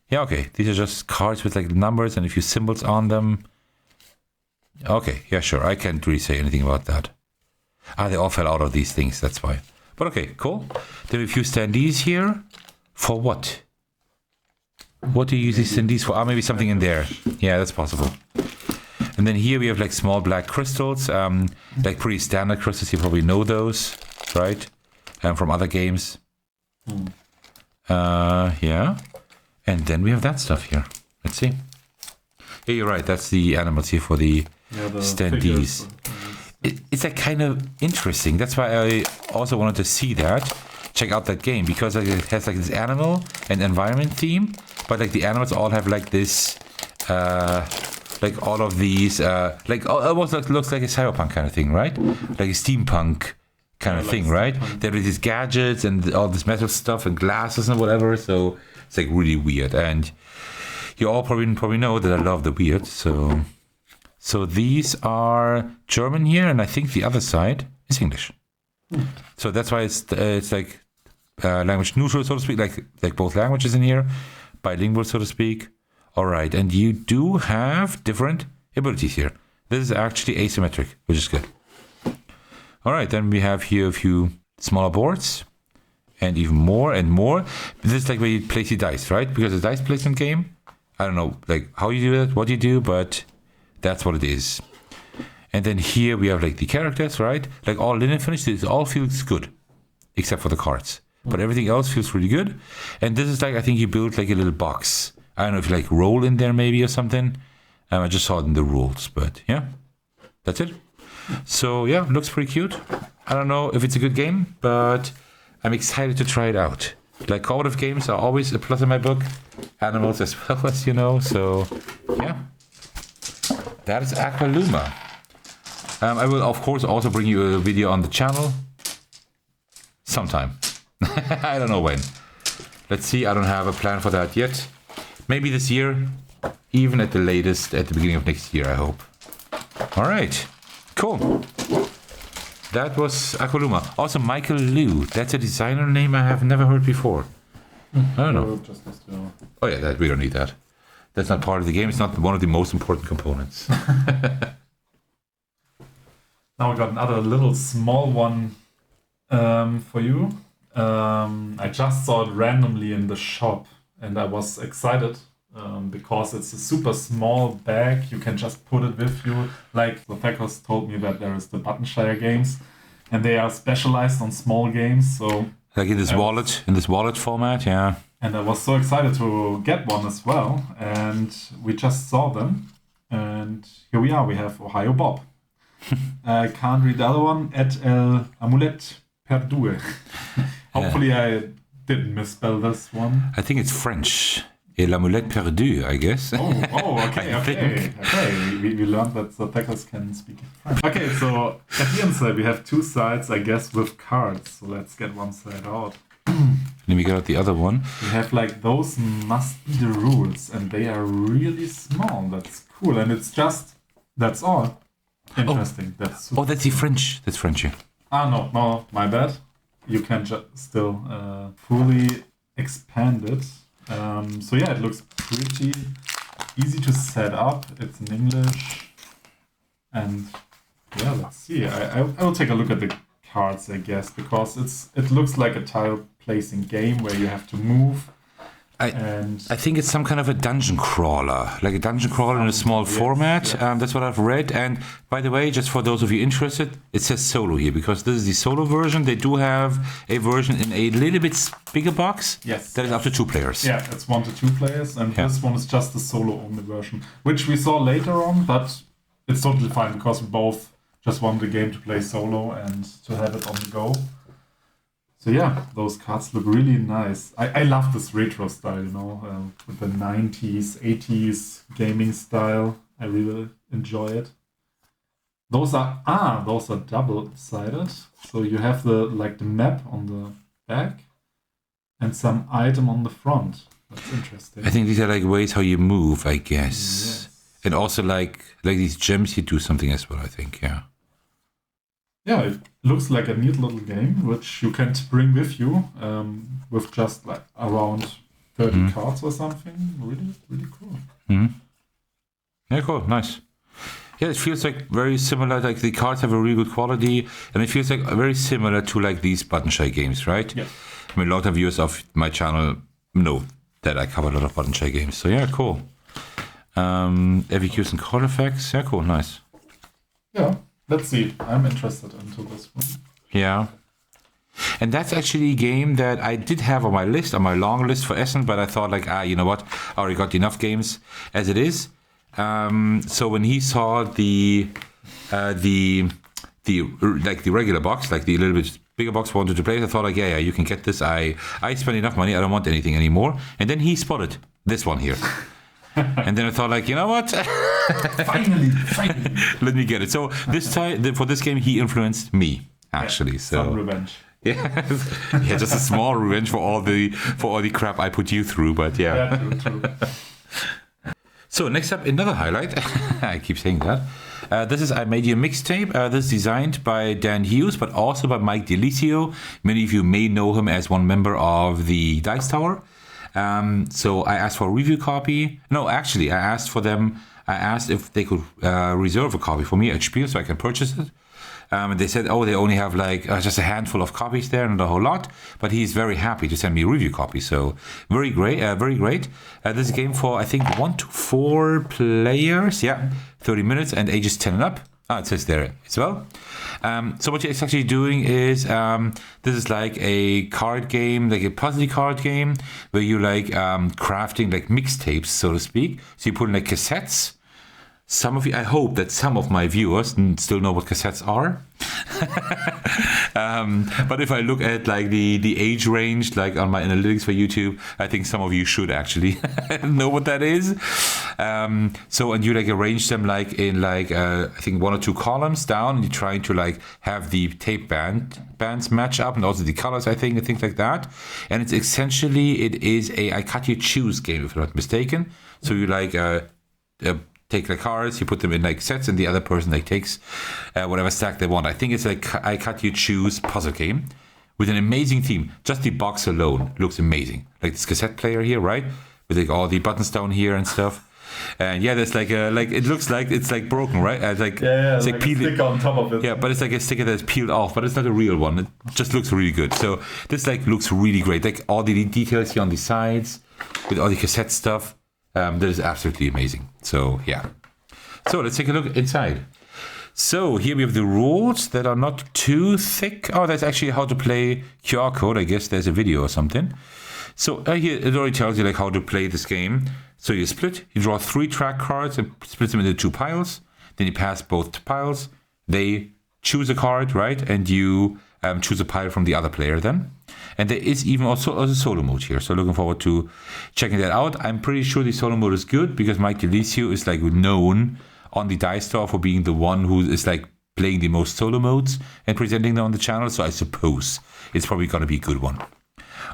Yeah, okay. These are just cards with like numbers and a few symbols on them. Okay, yeah, sure. I can't really say anything about that. They all fell out of these things, that's why. But okay, cool. There are a few standees here. For what? What do you use these standees for? Maybe something in there. Yeah, that's possible. And then here we have like small black crystals. Like pretty standard crystals. You probably know those, right? From other games. Yeah. And then we have that stuff here. Let's see. Yeah, you're right. That's the animals here for the standees. It's like kind of interesting. That's why I also wanted to see that. Check out that game. Because like, it has like this animal and environment theme. But like the animals all have like this... like all of these... like almost looks like a cyberpunk kind of thing, right? Like a steampunk kind of thing, right? There are these gadgets and all this metal stuff and glasses and whatever. So... It's like really weird, and you all probably know that I love the weird. So these are German here, and I think the other side is English. So that's why it's like language neutral, so to speak, like both languages in here, bilingual, so to speak. All right, and you do have different abilities here. This is actually asymmetric, which is good. All right, then we have here a few smaller boards. And even more and more. This is like where you place the dice, right? Because the dice placement game, I don't know like how you do that, what you do, but that's what it is. And then here we have like the characters, right? Like all linen finish, this all feels good, except for the cards. But everything else feels really good. And this is like, I think you built like a little box. I don't know if you like roll in there maybe or something. I just saw it in the rules, but yeah, that's it. So yeah, looks pretty cute. I don't know if it's a good game, but I'm excited to try it out. Like cooperative games are always a plus in my book. Animals as well, as you know. So yeah, that is Aqualuma. I will of course also bring you a video on the channel sometime. I don't know when. Let's see, I don't have a plan for that yet. Maybe this year, even at the latest, at the beginning of next year, I hope. Alright, cool. That was Aqualuma. Also, Michael Liu. That's a designer name I have never heard before. I don't know. Oh yeah, we don't need that. That's not part of the game. It's not one of the most important components. Now we got another little small one for you. I just saw it randomly in the shop and I was excited because it's a super small bag. You can just put it with you. Like the Thakos told me that there is the Buttonshire games and they are specialized on small games. So like in this wallet format, yeah. And I was so excited to get one as well. And we just saw them. And here we are. We have Ohio Bob. I can't read the other one. Et el Amulet Perdue. Hopefully I didn't misspell this one. I think it's French. Et l'amulette perdue, I guess. Okay. We learned that the Thakos can speak French. Okay, so at the inside we have two sides, I guess, with cards. So let's get one side out. Let me get out the other one. We have like those must be the rules, and they are really small. That's cool, and it's just that's all. Interesting. That's the French. That's French. Yeah. No, my bad. You can still fully expand it. So yeah, it looks pretty easy to set up. It's in English, and yeah, let's see. I will take a look at the cards, I guess, because it looks like a tile placing game where you have to move. I think it's some kind of a dungeon crawler, like a dungeon crawler in a small format. Yes. That's what I've read. And by the way, just for those of you interested, it says solo here because this is the solo version. They do have a version in a little bit bigger box. Yes. That is up to 2 players. Yeah, it's 1 to 2 players. And this one is just the solo only version, which we saw later on, but it's totally fine because we both just want the game to play solo and to have it on the go. So yeah, those cards look really nice. I love this retro style, with the 90s, 80s gaming style. I really enjoy it. Those are double-sided. So you have the map on the back and some item on the front. That's interesting. I think these are like ways how you move, I guess. Yes. And also like these gems, you do something as well, I think, yeah. Yeah, it looks like a neat little game, which you can bring with you with just like around 30 cards or something. Really, really cool. Mm-hmm. Yeah, cool. Nice. Yeah, it feels like very similar. Like the cards have a really good quality, and it feels like very similar to like these Buttonshire games, right? Yeah. I mean, a lot of viewers of my channel know that I cover a lot of Buttonshire games. So yeah, cool. FAQs and card effects. Yeah, cool. Nice. Yeah. Let's see. I'm interested into this one. Yeah. And that's actually a game that I did have on my list, on my long list for Essen, but I thought like, you know what? I already got enough games as it is. So when he saw the regular box, like the little bit bigger box wanted to play, I thought like, yeah, you can get this. I spent enough money. I don't want anything anymore. And then he spotted this one here. And then I thought like, you know what? Finally. Let me get it. So this time for this game, he influenced me actually. Yeah, so some revenge. Yeah, just a small revenge for all the crap I put you through. But yeah. True. So next up, another highlight. I keep saying that. This is I Made You a Mixtape. This is designed by Dan Hughes, but also by Mike DeLisio. Many of you may know him as one member of the Dice Tower. So I asked for a review copy. No, actually, I asked if they could reserve a copy for me at Spiel so I can purchase it. And they said, they only have like just a handful of copies there, not a whole lot. But he's very happy to send me a review copy. So very great, very great. This is a game for, I think, 1 to 4 players. Yeah, 30 minutes and ages 10 and up. It says there as well. So what it's actually doing is, this is like a card game, like a puzzle card game, where you like crafting like mixtapes, so to speak. So you put in like cassettes. I hope that some of my viewers still know what cassettes are. But if I look at like the age range, like on my analytics for YouTube, I think some of you should actually know what that is. And you like arrange them like in like I think 1 or 2 columns down, and you're trying to like have the tape bands match up, and also the colors, I think, and things like that. And it's essentially, it is a I cut you choose game, if I'm not mistaken. So you like take the cards, you put them in like sets, and the other person like takes whatever stack they want. I think it's like I cut you choose puzzle game with an amazing theme. Just the box alone looks amazing. Like this cassette player here, right? With like all the buttons down here and stuff. And yeah, there's like a it looks like it's like broken, right? It's like it's like a sticker on top of it. Yeah, but it's like a sticker that's peeled off, but it's not a real one. It just looks really good. So this like looks really great. Like all the details here on the sides with all the cassette stuff. That is absolutely amazing. So yeah. So let's take a look inside. So here we have the rules that are not too thick. Oh, that's actually how to play QR code. I guess there's a video or something. So here it already tells you like how to play this game. So you split, you draw 3 track cards and split them into 2 piles. Then you pass both piles. They choose a card, right? And you choose a pile from the other player then. And there is even also a solo mode here. So looking forward to checking that out. I'm pretty sure the solo mode is good because Mike Delisio is like known on the Dice Store for being the one who is like playing the most solo modes and presenting them on the channel. So I suppose it's probably going to be a good one.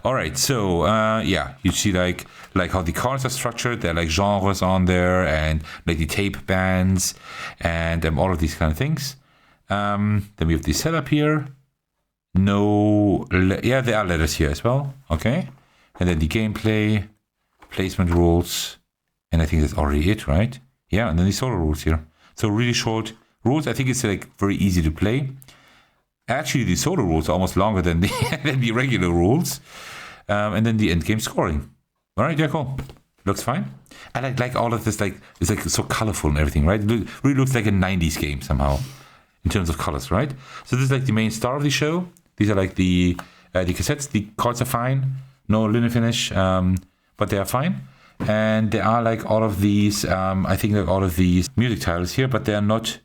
All right, so yeah, you see like how the cards are structured. There are like genres on there and like the tape bands and all of these kind of things. Then we have the setup here. There are letters here as well. Okay, and then the gameplay, placement rules, and I think that's already it, right? Yeah, and then the solo rules here. So really short rules. I think it's like very easy to play. Actually, the solo rules are almost longer than the regular rules. And then the end game scoring. All right, yeah, cool. Looks fine. I like all of this. Like it's like so colorful and everything, right? It really looks like a '90s game somehow in terms of colors, right? So this is like the main star of the show. These are like the cassettes. The cards are fine. No linen finish, but they are fine. And there are like all of these. I think like all of these music titles here, but they are not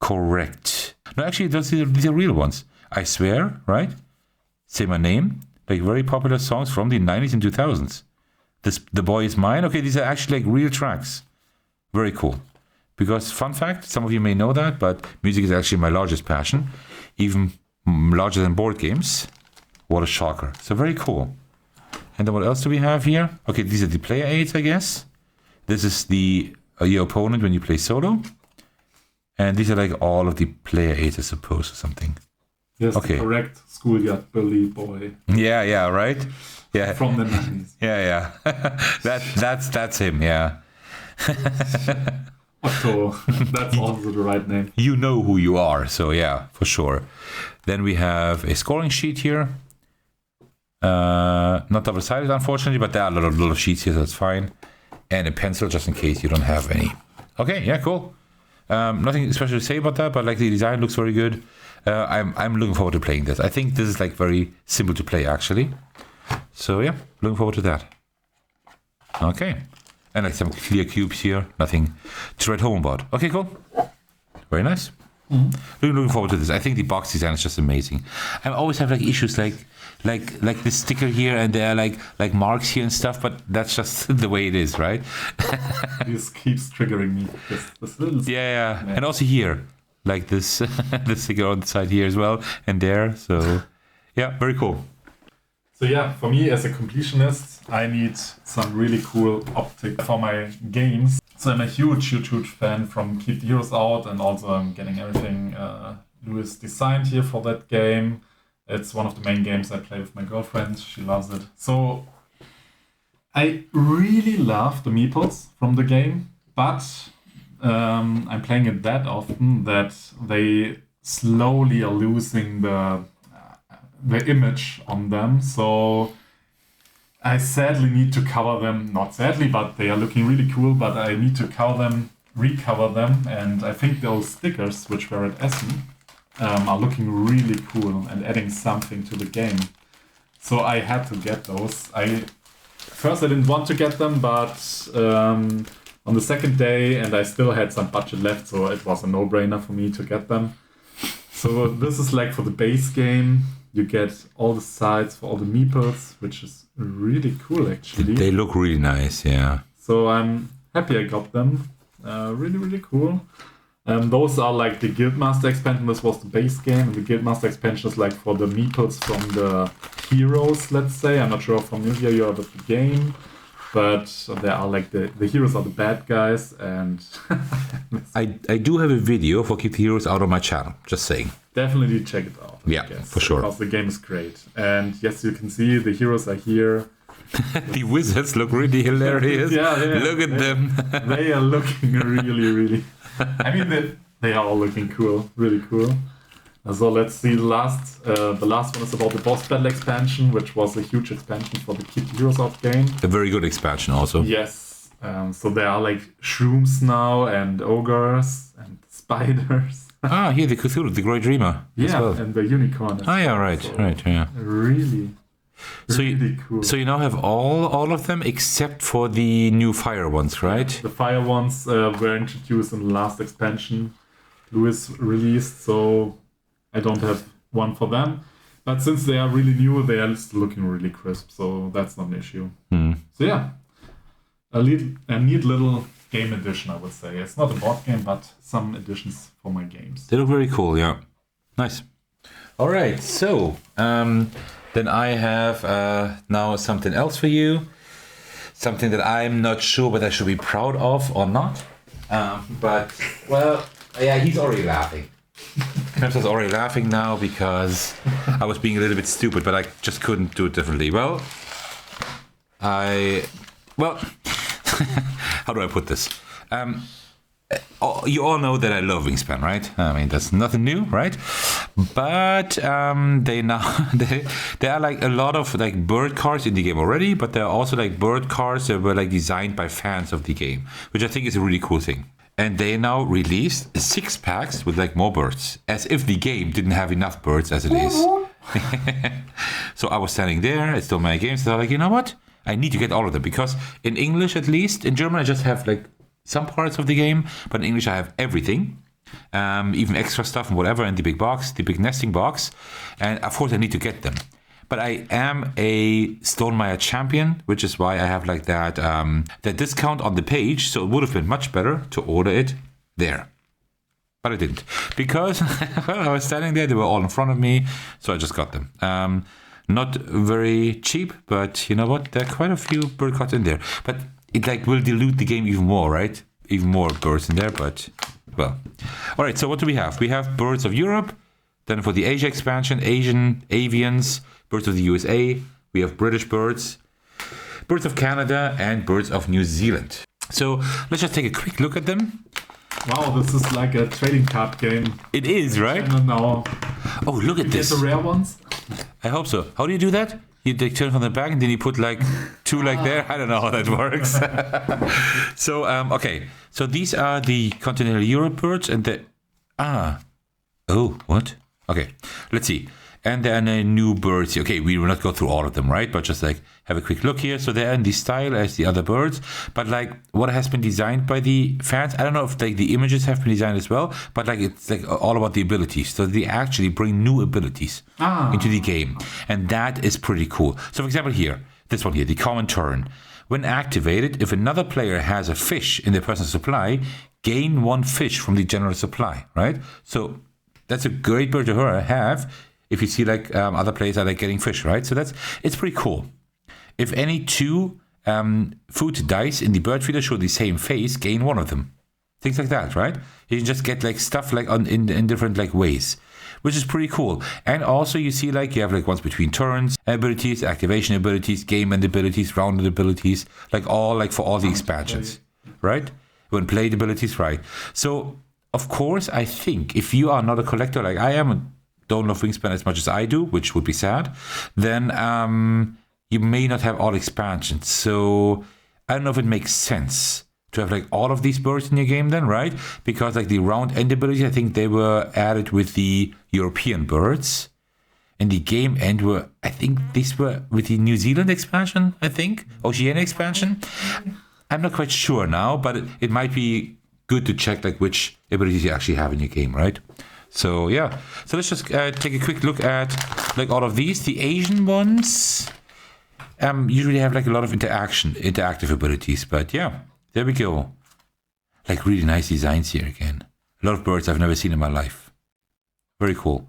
correct. No, actually, these are real ones. I swear, right? Say My Name. Like very popular songs from the 90s and 2000s. The Boy Is Mine. Okay, these are actually like real tracks. Very cool. Because fun fact, some of you may know that, but music is actually my largest passion. Even larger than board games. What a shocker. So very cool. And then what else do we have here? Okay, these are the player aids, I guess. This is the your opponent when you play solo. And these are like all of the player aids, I suppose, or something. Yes, okay. The correct schoolyard bully boy. Yeah, right? Yeah. From the 90s. Yeah. that's him, yeah. Otto, that's also the right name. You know who you are, so yeah, for sure. Then we have a scoring sheet here. Not double-sided, unfortunately, but there are a lot of sheets here, so that's fine. And a pencil, just in case you don't have any. Okay, yeah, cool. Nothing special to say about that, but like the design looks very good. I'm looking forward to playing this. I think this is like very simple to play, actually. So yeah, looking forward to that. Okay. And like some clear cubes here. Nothing to write home about. Okay, cool. Very nice. Mm-hmm. Looking forward to this. I think the box design is just amazing. I always have like issues like this sticker here, and there are like marks here and stuff, but that's just the way it is, right? This keeps triggering me. This little yeah. And also here, like this this sticker on the side here as well, and there. So yeah, very cool. So yeah, for me as a completionist, I need some really cool optics for my games. So I'm a huge fan from Keep the Heroes Out, and also I'm getting everything Lewis designed here for that game. It's one of the main games I play with my girlfriend. She loves it. So I really love the meeples from the game, but I'm playing it that often that they slowly are losing the image on them. So I sadly need to cover them. Not sadly, but they are looking really cool. But I need to recover them. And I think those stickers, which were at Essen, are looking really cool and adding something to the game. So I had to get those. First I didn't want to get them, but on the second day, and I still had some budget left, so it was a no-brainer for me to get them. So this is like for the base game. You get all the sides for all the meeples, which is really cool actually. They look really nice, yeah. So I'm happy I got them. Really, really cool. Those are like the Guildmaster expansion. This was the base game. And the Guildmaster expansion is like for the meeples from the heroes, let's say. I'm not sure how familiar you are with the game. But there are like the heroes are the bad guys. And I do have a video for Keep the Heroes out on my channel. Just saying. Definitely check it out. Yeah, for sure. Because the game is great. And yes, you can see the heroes are here. The wizards look really hilarious. Yeah. Look at them. They are looking really, really... I mean, they are all looking cool. Really cool. So let's see the last one is about the boss battle expansion, which was a huge expansion for the Keep the Heroes Out game. A very good expansion also. Yes. So there are like shrooms now and ogres and spiders. Here the Cthulhu, the Great Dreamer. Yeah, well. and the unicorn. Right, yeah. Really cool. So you now have all of them except for the new fire ones, right? The fire ones were introduced in the last expansion Lewis released, so I don't have one for them. But since they are really new, they are still looking really crisp, so that's not an issue. So yeah, a neat little game edition, I would say. It's not a board game, but some additions for my games. They look very cool, yeah. Nice. All right, so then I have now something else for you. Something that I'm not sure whether I should be proud of or not. But, well, yeah, he's already laughing. Knippser's already laughing now because I was being a little bit stupid, but I just couldn't do it differently. Well, how do I put this? You all know that I love Wingspan, right? I mean, that's nothing new, right? But there are like a lot of like bird cards in the game already, but there are also like bird cards that were like designed by fans of the game, which I think is a really cool thing. And they now released 6 packs with like more birds, as if the game didn't have enough birds as it is. So I was standing there, it's still my game, so I was like, you know what? I need to get all of them, because in English at least, in German I just have like some parts of the game, but in English I have everything, even extra stuff and whatever in the big box, the big nesting box, and of course I need to get them. But I am a Stonemaier champion, which is why I have like that discount on the page, so it would have been much better to order it there. But I didn't, because well, I was standing there, they were all in front of me, so I just got them. Not very cheap, but you know what? There are quite a few bird cards in there. But it like will dilute the game even more, right? Even more birds in there, but well. All right, so what do we have? We have Birds of Europe. Then for the Asia expansion, Asian avians, Birds of the USA. We have British birds, Birds of Canada, and Birds of New Zealand. So let's just take a quick look at them. Wow, this is like a trading card game. It is, right? I don't know. Oh, look at this. Get the rare ones? I hope so. How do you do that? You turn from the back and then you put like 2 like there. I don't know how that works. So, okay. So these are the Continental Europe birds and the... Oh, what? Okay, let's see. And then a new birds. Okay, we will not go through all of them, right? But just like have a quick look here. So they're in the style as the other birds, but like what has been designed by the fans. I don't know if like the images have been designed as well, but like it's like all about the abilities. So they actually bring new abilities into the game, and that is pretty cool. So for example, here, this one here, the common tern. When activated, if another player has a fish in their personal supply, gain 1 fish from the general supply, right? So that's a great bird to have. If you see like other players are like getting fish, right? So it's pretty cool. If any 2 food dice in the bird feeder show the same face, gain 1 of them. Things like that, right? You can just get like stuff like in different like ways, which is pretty cool. And also you see like you have like ones between turns, abilities, activation abilities, game end abilities, rounded abilities, like all like for all the expansions, right? When played abilities, right? So of course, I think if you are not a collector like I am and don't love Wingspan as much as I do, which would be sad, then you may not have all expansions. So I don't know if it makes sense to have like all of these birds in your game then, right? Because like the round end ability, I think they were added with the European birds. And the game end were, I think these were with the New Zealand expansion, I think. Oceania expansion. I'm not quite sure now, but it might be good to check like which abilities you actually have in your game, right? So yeah. So let's just take a quick look at like all of these. The Asian ones usually have like a lot of interactive abilities, but yeah. There we go. Like really nice designs here again. A lot of birds I've never seen in my life. Very cool.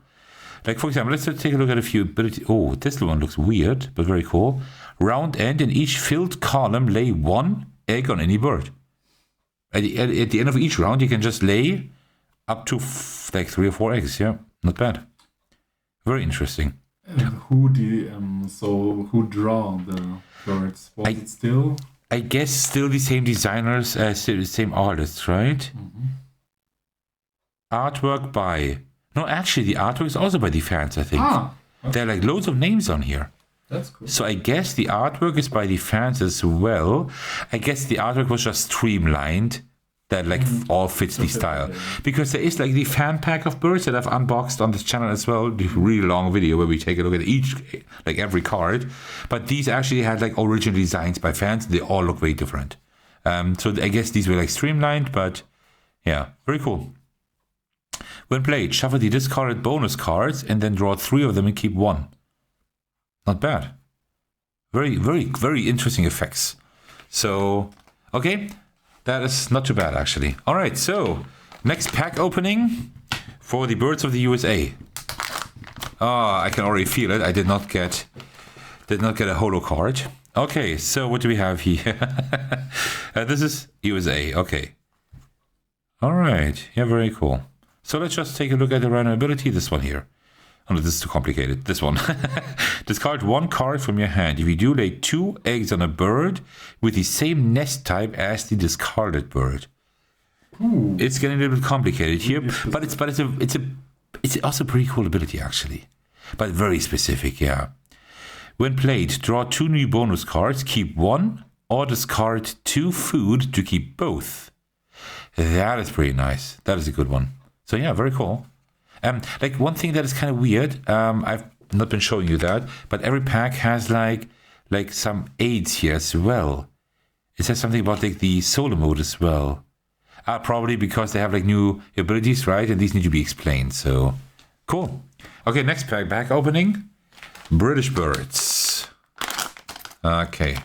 Like for example, let's take a look at a few abilities. Oh, this one looks weird, but very cool. Round end, in each filled column, lay one egg on any bird. At the end of each round, you can just lay up to like 3 or 4 eggs. Yeah, not bad. Very interesting. Who draw the birds? Was it still? I guess still the same designers, still the same artists, right? Mm-hmm. Artwork by... No, actually, the artwork is also by the fans, I think. Okay. There are like loads of names on here. That's cool. So I guess the artwork is by the fans as well. I guess the artwork was just streamlined. That like all fits the style. Because there is like the fan pack of birds that I've unboxed on this channel as well. The really long video where we take a look at each, like every card. But these actually had like original designs by fans. They all look very different. So I guess these were like streamlined, but yeah, very cool. When played, shuffle the discarded bonus cards and then draw 3 of them and keep 1. Not bad. Very, very, very interesting effects. So, okay. That is not too bad, actually. All right, so next pack opening for the Birds of the USA. I can already feel it. I did not get a holo card. Okay, so what do we have here? This is USA. Okay. All right. Yeah, very cool. So let's just take a look at the random ability. This one here. Oh, no, this is too complicated. This one. Discard 1 card from your hand. If you do, lay 2 eggs on a bird with the same nest type as the discarded bird. Ooh. It's getting a little bit complicated here, but it's also a pretty cool ability actually, but very specific. Yeah. When played, draw 2 new bonus cards, keep 1, or discard 2 food to keep both. That is pretty nice. That is a good one. So yeah, very cool. Like one thing that is kind of weird, I've not been showing you that, but every pack has like some aids here as well. It says something about like the solo mode as well. Probably because they have like new abilities, right? And these need to be explained. So cool. Okay, next pack opening. British birds. Okay.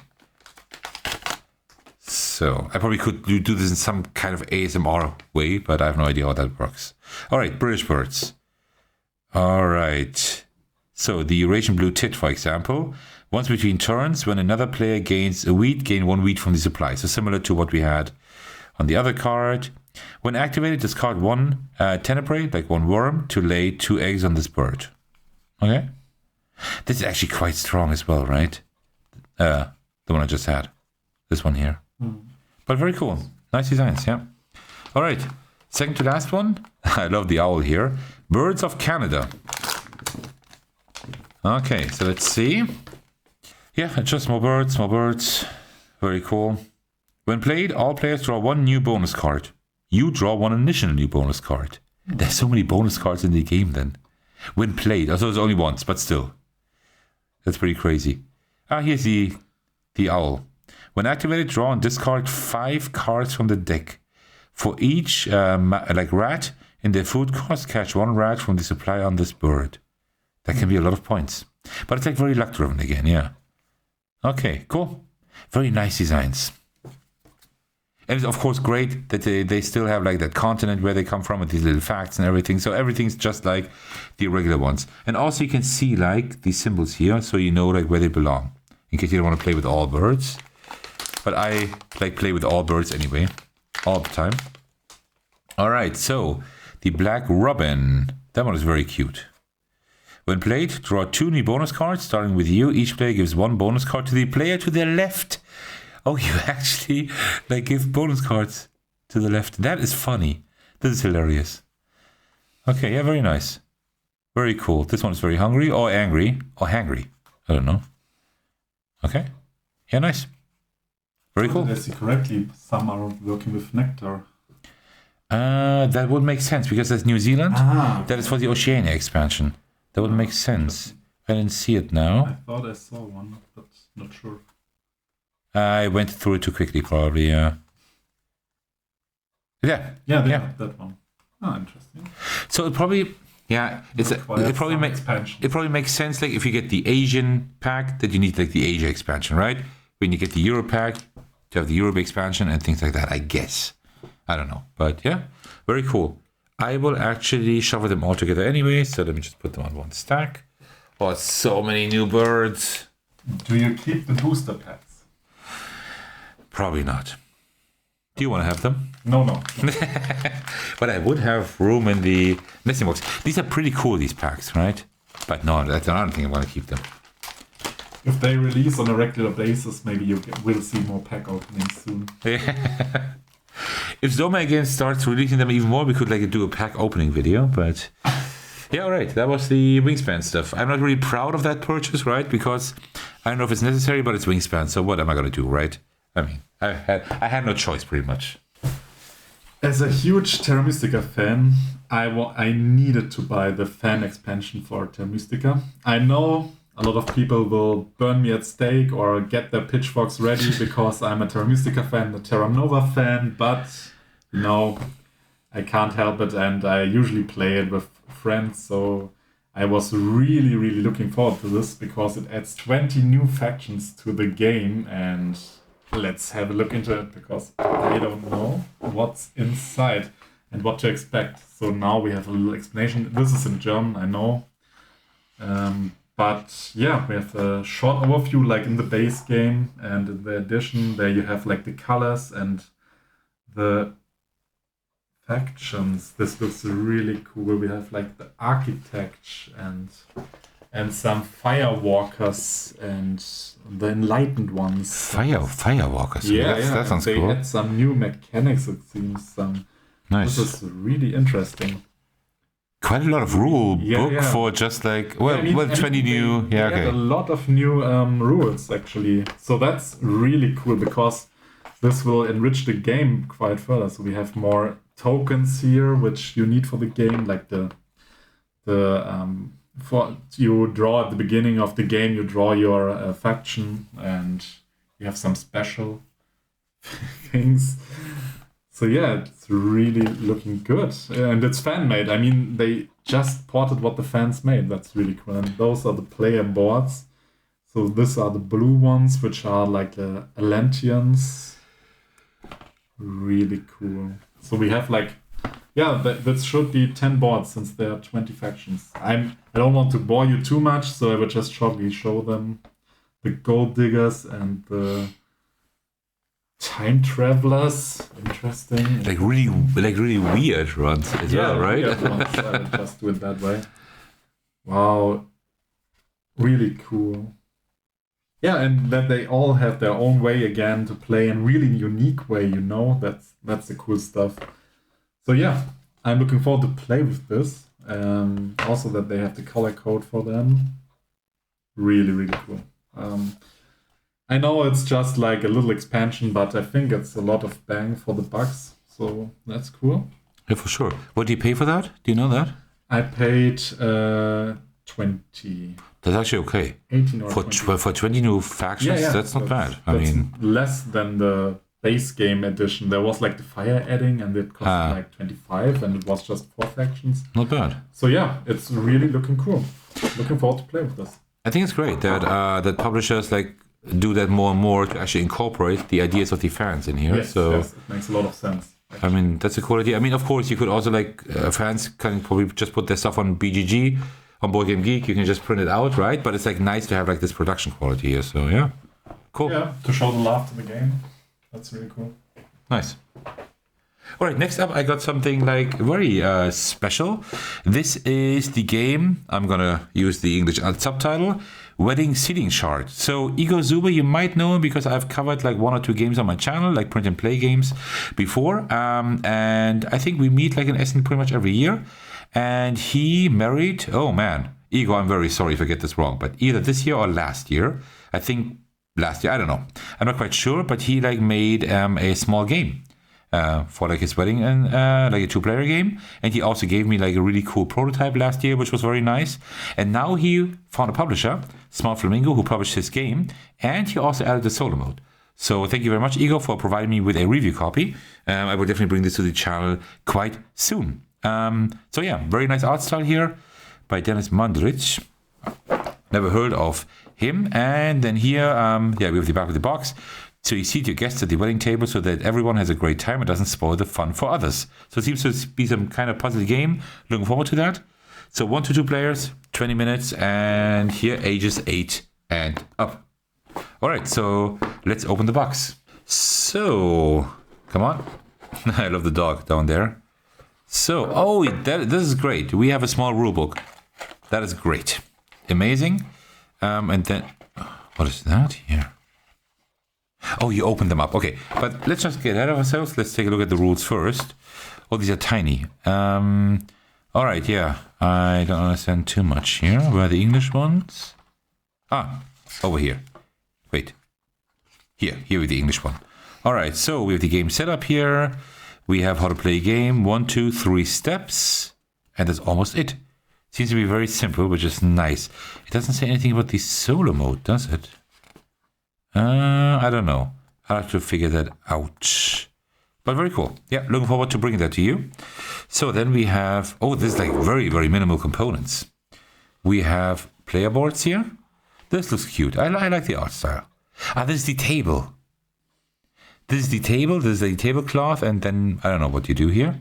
So I probably could do this in some kind of ASMR way, but I have no idea how that works. All right, British birds. All right. So the Eurasian blue tit, for example, once between turns, when another player gains a wheat, gain 1 wheat from the supply. So similar to what we had on the other card. When activated, discard 1 tenebrae, like 1 worm, to lay 2 eggs on this bird. Okay. This is actually quite strong as well, right? The one I just had. This one here. But very cool. Nice designs, yeah. All right. Second to last one. I love the owl here. Birds of Canada. Okay, so let's see. Yeah, just more birds, more birds. Very cool. When played, all players draw 1 new bonus card. You draw 1 initial new bonus card. There's so many bonus cards in the game then. When played, also it's only once, but still. That's pretty crazy. Here's the owl. When activated, draw and discard 5 cards from the deck. For each like rat in their food cost, catch 1 rat from the supply on this bird. That can be a lot of points. But it's like very luck driven again, yeah. Okay, cool. Very nice designs. And it's of course great that they still have like that continent where they come from with these little facts and everything. So everything's just like the regular ones. And also you can see like the symbols here, so you know like where they belong. In case you don't want to play with all birds. But I like play with all birds anyway. All the time. Alright, so the black robin. That one is very cute. When played, draw 2 new bonus cards, starting with you. Each player gives 1 bonus card to the player to their left. Oh, you actually like give bonus cards to the left. That is funny. This is hilarious. Okay, yeah, very nice. Very cool. This one is very hungry or angry or hangry. I don't know. Okay. Yeah, nice. Very cool. Did I see correctly? Some are working with nectar. That would make sense because that's New Zealand. Okay. That is for the Oceania expansion. That would make sense. I didn't see it now. I thought I saw one, but not sure. I went through it too quickly, probably. Yeah. That one. Oh, interesting. So it probably, it probably makes sense. Like if you get the Asian pack, that you need like the Asia expansion, right? When you get the Euro pack, to have the Europe expansion and things like that. I guess. I don't know, but yeah, very cool. I will actually shuffle them all together anyway. So let me just put them on one stack. Oh, so many new birds. Do you keep the booster packs? Probably not. Do you want to have them? No. But I would have room in the nesting box. These are pretty cool, these packs, right? But no, I don't think I'm going to keep them. If they release on a regular basis, maybe you will see more pack openings soon. If Zoma again starts releasing them even more, we could like do a pack opening video, but... Yeah, all right. That was the Wingspan stuff. I'm not really proud of that purchase, right? Because I don't know if it's necessary, but it's Wingspan. So what am I going to do, right? I mean, I had no choice, pretty much. As a huge Terra Mystica fan, I needed to buy the fan expansion for Terra Mystica. I know a lot of people will burn me at stake or get their pitchforks ready because I'm a Terra Mystica fan, a Terra Nova fan, but no, I can't help it, and I usually play it with friends, so I was really looking forward to this because it adds 20 new factions to the game, and let's have a look into it because I don't know what's inside and what to expect. So now we have a little explanation. This is in German, I know, but yeah, we have a short overview like in the base game, and in the edition there you have like the colors and the factions. This looks really cool. We have like the architect and some firewalkers and the enlightened ones. Firewalkers. Yeah, that sounds cool. They had some new mechanics, it seems. Nice. This is really interesting. Quite a lot of rule book for just like 20 new. Yeah, okay. A lot of new rules actually. So that's really cool because this will enrich the game quite further. So we have more tokens here, which you need for the game, like the for you draw at the beginning of the game, you draw your faction, and you have some special things. So yeah, it's really looking good, and it's fan made. I mean, they just ported what the fans made. That's really cool, and those are the player boards. So these are the blue ones, which are like the Atlanteans. Really cool. So we have like, that should be 10 boards since there are 20 factions. I don't want to bore you too much, so I will just shortly show them. The gold diggers and the time travelers. Interesting. Like really weird runs as well, right? Weird ones. I will just do it that way. Wow. Really cool. Yeah, and that they all have their own way again to play in really unique way, that's the cool stuff. So yeah, I'm looking forward to play with this. Also that they have the color code for them. Really cool. I know it's just like a little expansion, but I think it's a lot of bang for the bucks. So that's cool. Yeah, for sure. What do you pay for that? Do you know that? I paid 20. That's actually okay. 18 or 20. For 20 new factions, that's not bad. I mean, less than the base game edition. There was like the fire adding, and it cost like 25, and it was just 4 factions. Not bad. So yeah, it's really looking cool. Looking forward to play with this. I think it's great that that publishers like do that more and more to actually incorporate the ideas of the fans in here. Yes, it makes a lot of sense. Actually. I mean, that's a cool idea. I mean, of course, you could also like fans can probably just put their stuff on BGG. On Board Game Geek, you can just print it out, right? But it's like nice to have like this production quality here. So yeah, cool. Yeah, to show the love to the game. That's really cool. Nice. All right, next up, I got something like very special. This is the game. I'm gonna use the English subtitle. wedding seating chart. So Igor Zuber, you might know him because I've covered like 1 or 2 games on my channel, like print and play games before. And I think we meet like in Essen pretty much every year. And he married, oh man, Igor, I'm very sorry if I get this wrong, but either this year or last year. I think last year, I don't know. I'm not quite sure, but he like made a small game. For like his wedding and like a 2-player game, and he also gave me like a really cool prototype last year, which was very nice. And now he found a publisher, Small Flamingo, who published his game, and he also added the solo mode. So thank you very much, Igor, for providing me with a review copy. I will definitely bring this to the channel quite soon. So yeah, very nice art style here by Dennis Mundrich. Never heard of him. And then here, yeah, we have the back of the box. So you seat your guests at the wedding table so that everyone has a great time and doesn't spoil the fun for others. So it seems to be some kind of puzzle game. Looking forward to that. So 1 to 2 players, 20 minutes, and here ages 8 and up. All right, so let's open the box. So, come on. I love the dog down there. So, oh, this is great. We have a small rule book. That is great. Amazing. And then, what is that here? Oh, you open them up. Okay, but let's just get ahead of ourselves. Let's take a look at the rules first. Oh, these are tiny. All right, yeah. I don't understand too much here. Where are the English ones? Ah, over here. Wait. Here with the English one. All right, so we have the game setup here. We have how to play a game. 1, 2, 3 steps. And that's almost it. Seems to be very simple, which is nice. It doesn't say anything about the solo mode, does it? I don't know. I'll have to figure that out. But very cool. Yeah, looking forward to bringing that to you. So then we have... Oh, this is like very, very minimal components. We have player boards here. This looks cute. I like the art style. Ah, this is the table. This is the table. This is the tablecloth. And then, I don't know what you do here.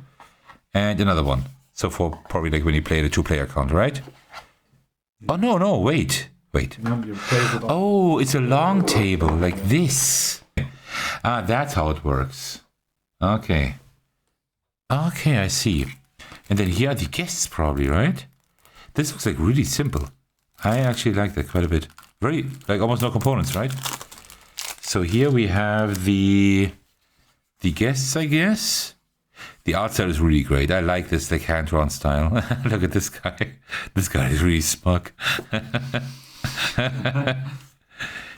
And another one. So for probably like when you play the 2-player account, right? Oh, no, wait. Oh, it's a long table, like this. Ah, that's how it works. Okay, I see. And then here are the guests probably, right? This looks like really simple. I actually like that quite a bit. Very, like almost no components, right? So here we have the guests, I guess. The art style is really great. I like this like hand-drawn style. Look at this guy. This guy is really smug.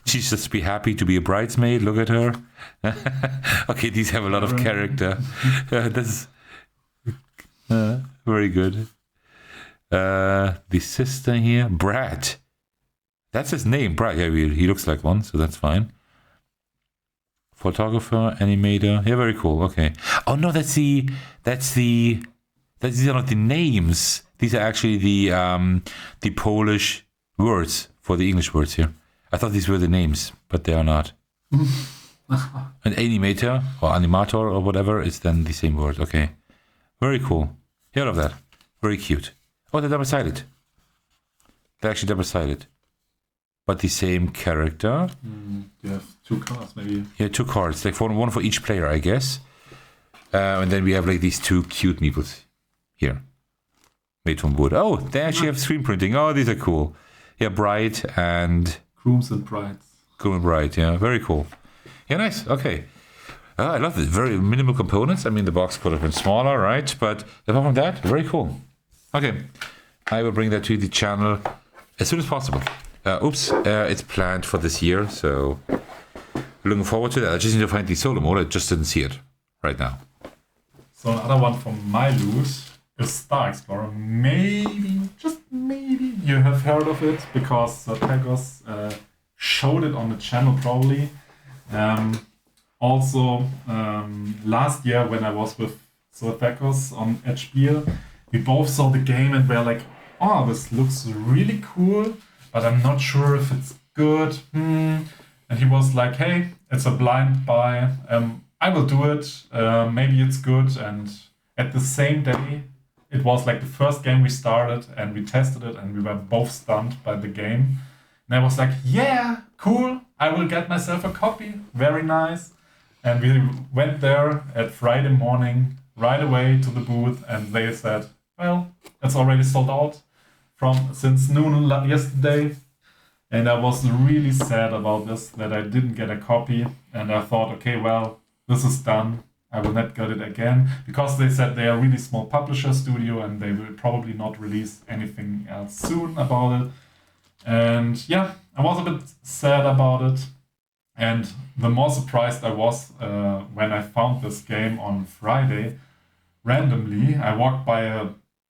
She's just be happy to be a bridesmaid. Look at her. Okay, these have a lot of character. That's very good. The sister here, Brad. That's his name, Brad. Yeah, he looks like one, so that's fine. Photographer, animator. Yeah, very cool. Okay. Oh no, these are not the names. These are actually the Polish words for the English words here. I thought these were the names, but they are not. An animator or animator or whatever is then the same word. Okay. Very cool. Yeah, I love that. Very cute. Oh, they're double-sided. They're actually double-sided. But the same character. You have 2 cards, maybe. Yeah, 2 cards. Like one for each player, I guess. And then we have like these 2 cute meeples here. Made from wood. Oh, they actually have screen printing. Oh, these are cool. Yeah, bright and... Grooms and brides. Groom and bride, yeah. Very cool. Yeah, nice. Okay. I love this. Very minimal components. I mean, the box could have been smaller, right? But apart from that, very cool. Okay. I will bring that to the channel as soon as possible. It's planned for this year, so looking forward to that. I just need to find the solo mode. I just didn't see it right now. So another one from my loot is Star Explorer. Maybe, just maybe, you have heard of it because Pegos showed it on the channel probably. Also, last year when I was with Pegos at Spiel, we both saw the game and were like, oh, this looks really cool, but I'm not sure if it's good. And he was like, hey, it's a blind buy. I will do it. Maybe it's good. And at the same day, it was like the first game we started and we tested it and we were both stunned by the game. And I was like, yeah, cool. I will get myself a copy. Very nice. And we went there at Friday morning, right away to the booth. And they said, well, it's already sold out since noon yesterday. And I was really sad about this, that I didn't get a copy. And I thought, okay, well, this is done. I will not get it again. Because they said they are a really small publisher studio and they will probably not release anything else soon about it. And yeah, I was a bit sad about it. And the more surprised I was when I found this game on Friday. Randomly, I walked by a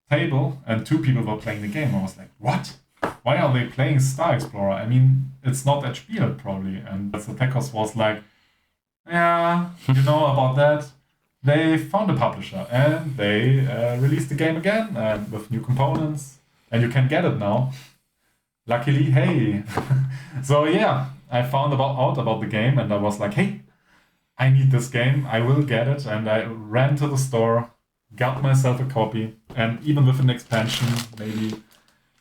table and 2 people were playing the game. I was like, what? Why are they playing Star Explorer? I mean, it's not at Spiel probably. And the Techos was like, yeah, you know about that. They found a publisher and they released the game again and with new components. And you can get it now. Luckily, hey. So yeah, I found out about the game and I was like, hey, I need this game. I will get it. And I ran to the store, got myself a copy. And even with an expansion, maybe...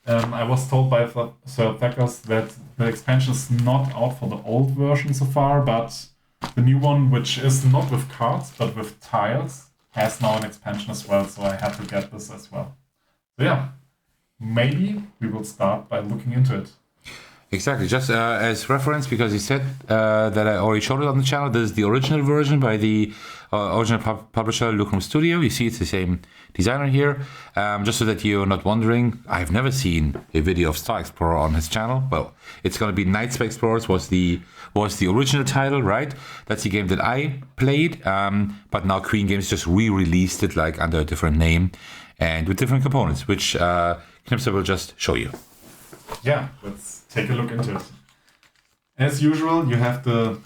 I was told by Sir Thakos that the expansion is not out for the old version so far, but the new one, which is not with cards, but with tiles, has now an expansion as well, so I had to get this as well. So yeah, maybe we will start by looking into it. Exactly, just as reference, because he said that I already showed it on the channel. This is the original version by the original publisher, Lucrum Studio. You see it's the same designer here. Just so that you're not wondering, I've never seen a video of Star Explorer on his channel. Well, it's going to be Night Spy Explorers was the original title, right? That's the game that I played. But now Queen Games just re-released it like under a different name and with different components, which Knippser will just show you. Yeah, let's take a look into it. As usual, you have the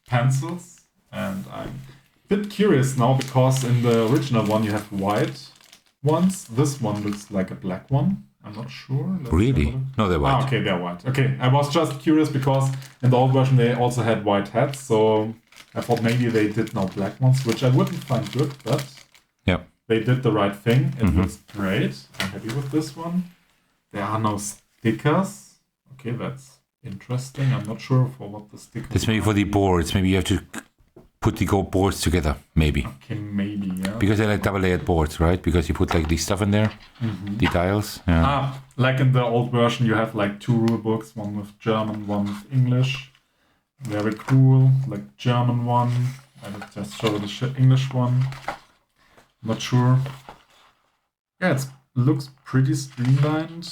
pencils, and I'm a bit curious now because in the original one you have white ones. This one looks like a black one. I'm not sure. Really? No, they're white. Okay, they're white. Okay, I was just curious because in the old version they also had white hats, so I thought maybe they did now black ones, which I wouldn't find good, but yeah, they did the right thing. It looks great. I'm happy with this one. There are no stickers. Okay, that's interesting. I'm not sure for what the stickers This may be for the boards. Maybe you have to put the boards together, maybe. Okay, maybe, yeah. Because they're like double-layered boards, right? Because you put like the stuff in there, the dials. Yeah. Like in the old version, you have like 2 rule books, one with German, one with English. Very cool, like German one. I will just show the English one. Not sure. Yeah, it looks pretty streamlined.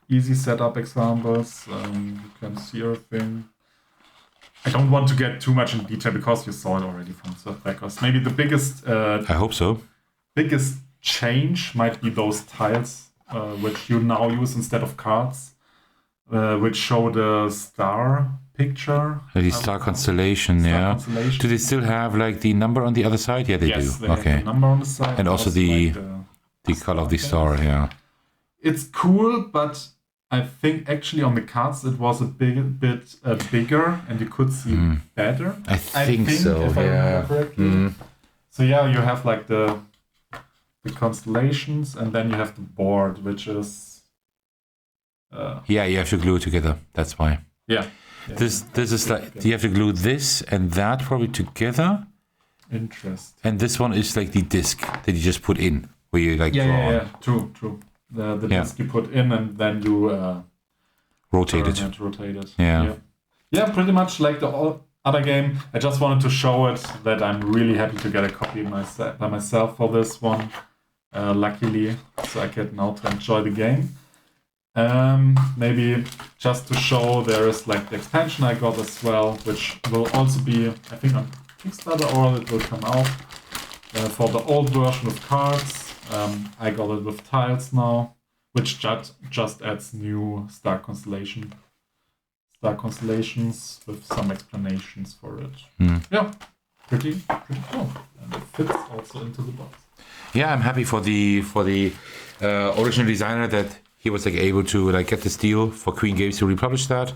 Easy setup examples. You can see everything. I don't want to get too much in detail because you saw it already from Sir Thakos. Maybe the biggest... I hope so. Biggest change might be those tiles, which you now use instead of cards, which show the star picture. The star constellation, yeah. Do they still have like the number on the other side? Yeah, they do. They have the number on the side. And also the color of the star, yeah. It's cool, but I think actually on the cards it was a bit bigger and you could see better. I think so, if I remember correctly. So yeah, you have like the constellations and then you have the board, which is... yeah, you have to glue it together. That's why. Yeah. This is like, you have to glue this and that probably together. Interesting. And this one is like the disc that you just put in, where you like draw. Yeah, true. The disc you put in and then you rotate it. Yeah, pretty much like the other game. I just wanted to show it that I'm really happy to get a copy by myself for this one. Luckily, so I get now to enjoy the game. Maybe just to show, there is like the expansion I got as well, which will also be, I think, on Kickstarter, or it will come out for the old version of cards. I got it with tiles now, which just adds new star constellations with some explanations for it. Yeah, pretty cool, and it fits also into the box. Yeah, I'm happy for the original designer that he was like able to like get this deal for Queen Games to republish that.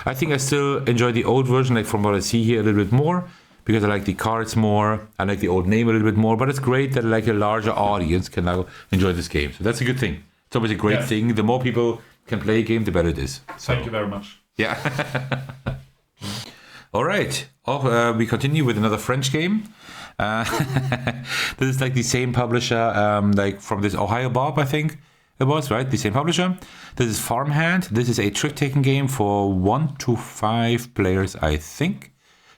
I think I still enjoy the old version, like from what I see here, a little bit more. Because I like the cards more, I like the old name a little bit more, but it's great that like a larger audience can now enjoy this game. So that's a good thing. It's always a great thing. The more people can play a game, the better it is. So. Thank you very much. Yeah. All right. We continue with another French game. This is like the same publisher, like from this Ohio Bob, I think. it was, right? The same publisher. This is Farmhand. This is a trick-taking game for 1 to 5 players, I think.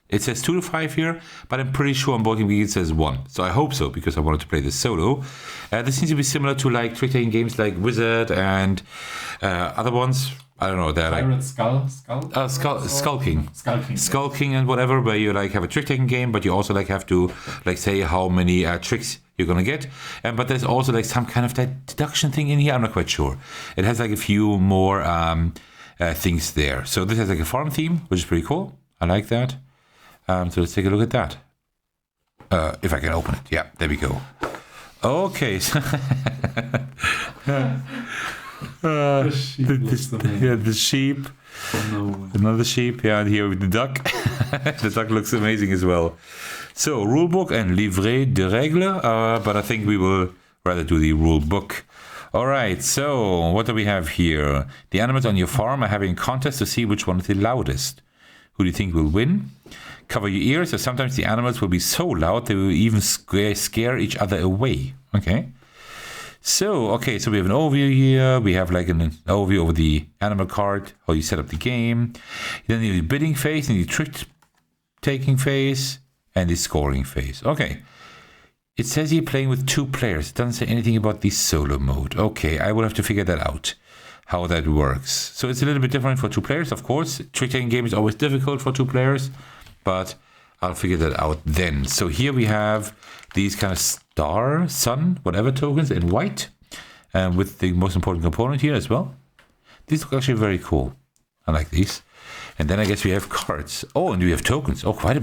It says 2 to 5 here, but I'm pretty sure on Board Game Geek it says 1. So I hope so, because I wanted to play this solo. This seems to be similar to like trick-taking games like Wizard and other ones. I don't know. They're like Skulking and whatever, where you like have a trick-taking game, but you also like have to like say how many tricks you're gonna get. But there's also like some kind of that deduction thing in here. I'm not quite sure. It has like a few more things there. So this has like a farm theme, which is pretty cool. I like that. So let's take a look at that. If I can open it. Yeah, there we go. Okay. The sheep the sheep. Oh, no. Another sheep. Yeah, and here with the duck. The duck looks amazing as well. So, rulebook and livret de règles. But I think we will rather do the rulebook. All right, so what do we have here? The animals on your farm are having a contest to see which one is the loudest. Who do you think will win? Cover your ears, so sometimes the animals will be so loud they will even scare each other away. Okay. So we have an overview here. We have like an overview over the animal card, how you set up the game. Then the bidding phase, and the trick-taking phase, and the scoring phase. Okay. It says here playing with 2 players. It doesn't say anything about the solo mode. Okay, I will have to figure that out, how that works. So it's a little bit different for 2 players, of course. Trick-taking game is always difficult for 2 players, but I'll figure that out then. So here we have these kind of star, sun, whatever tokens in white, with the most important component here as well. These look actually very cool. I like these. And then I guess we have cards. Oh, and we have tokens. Quite a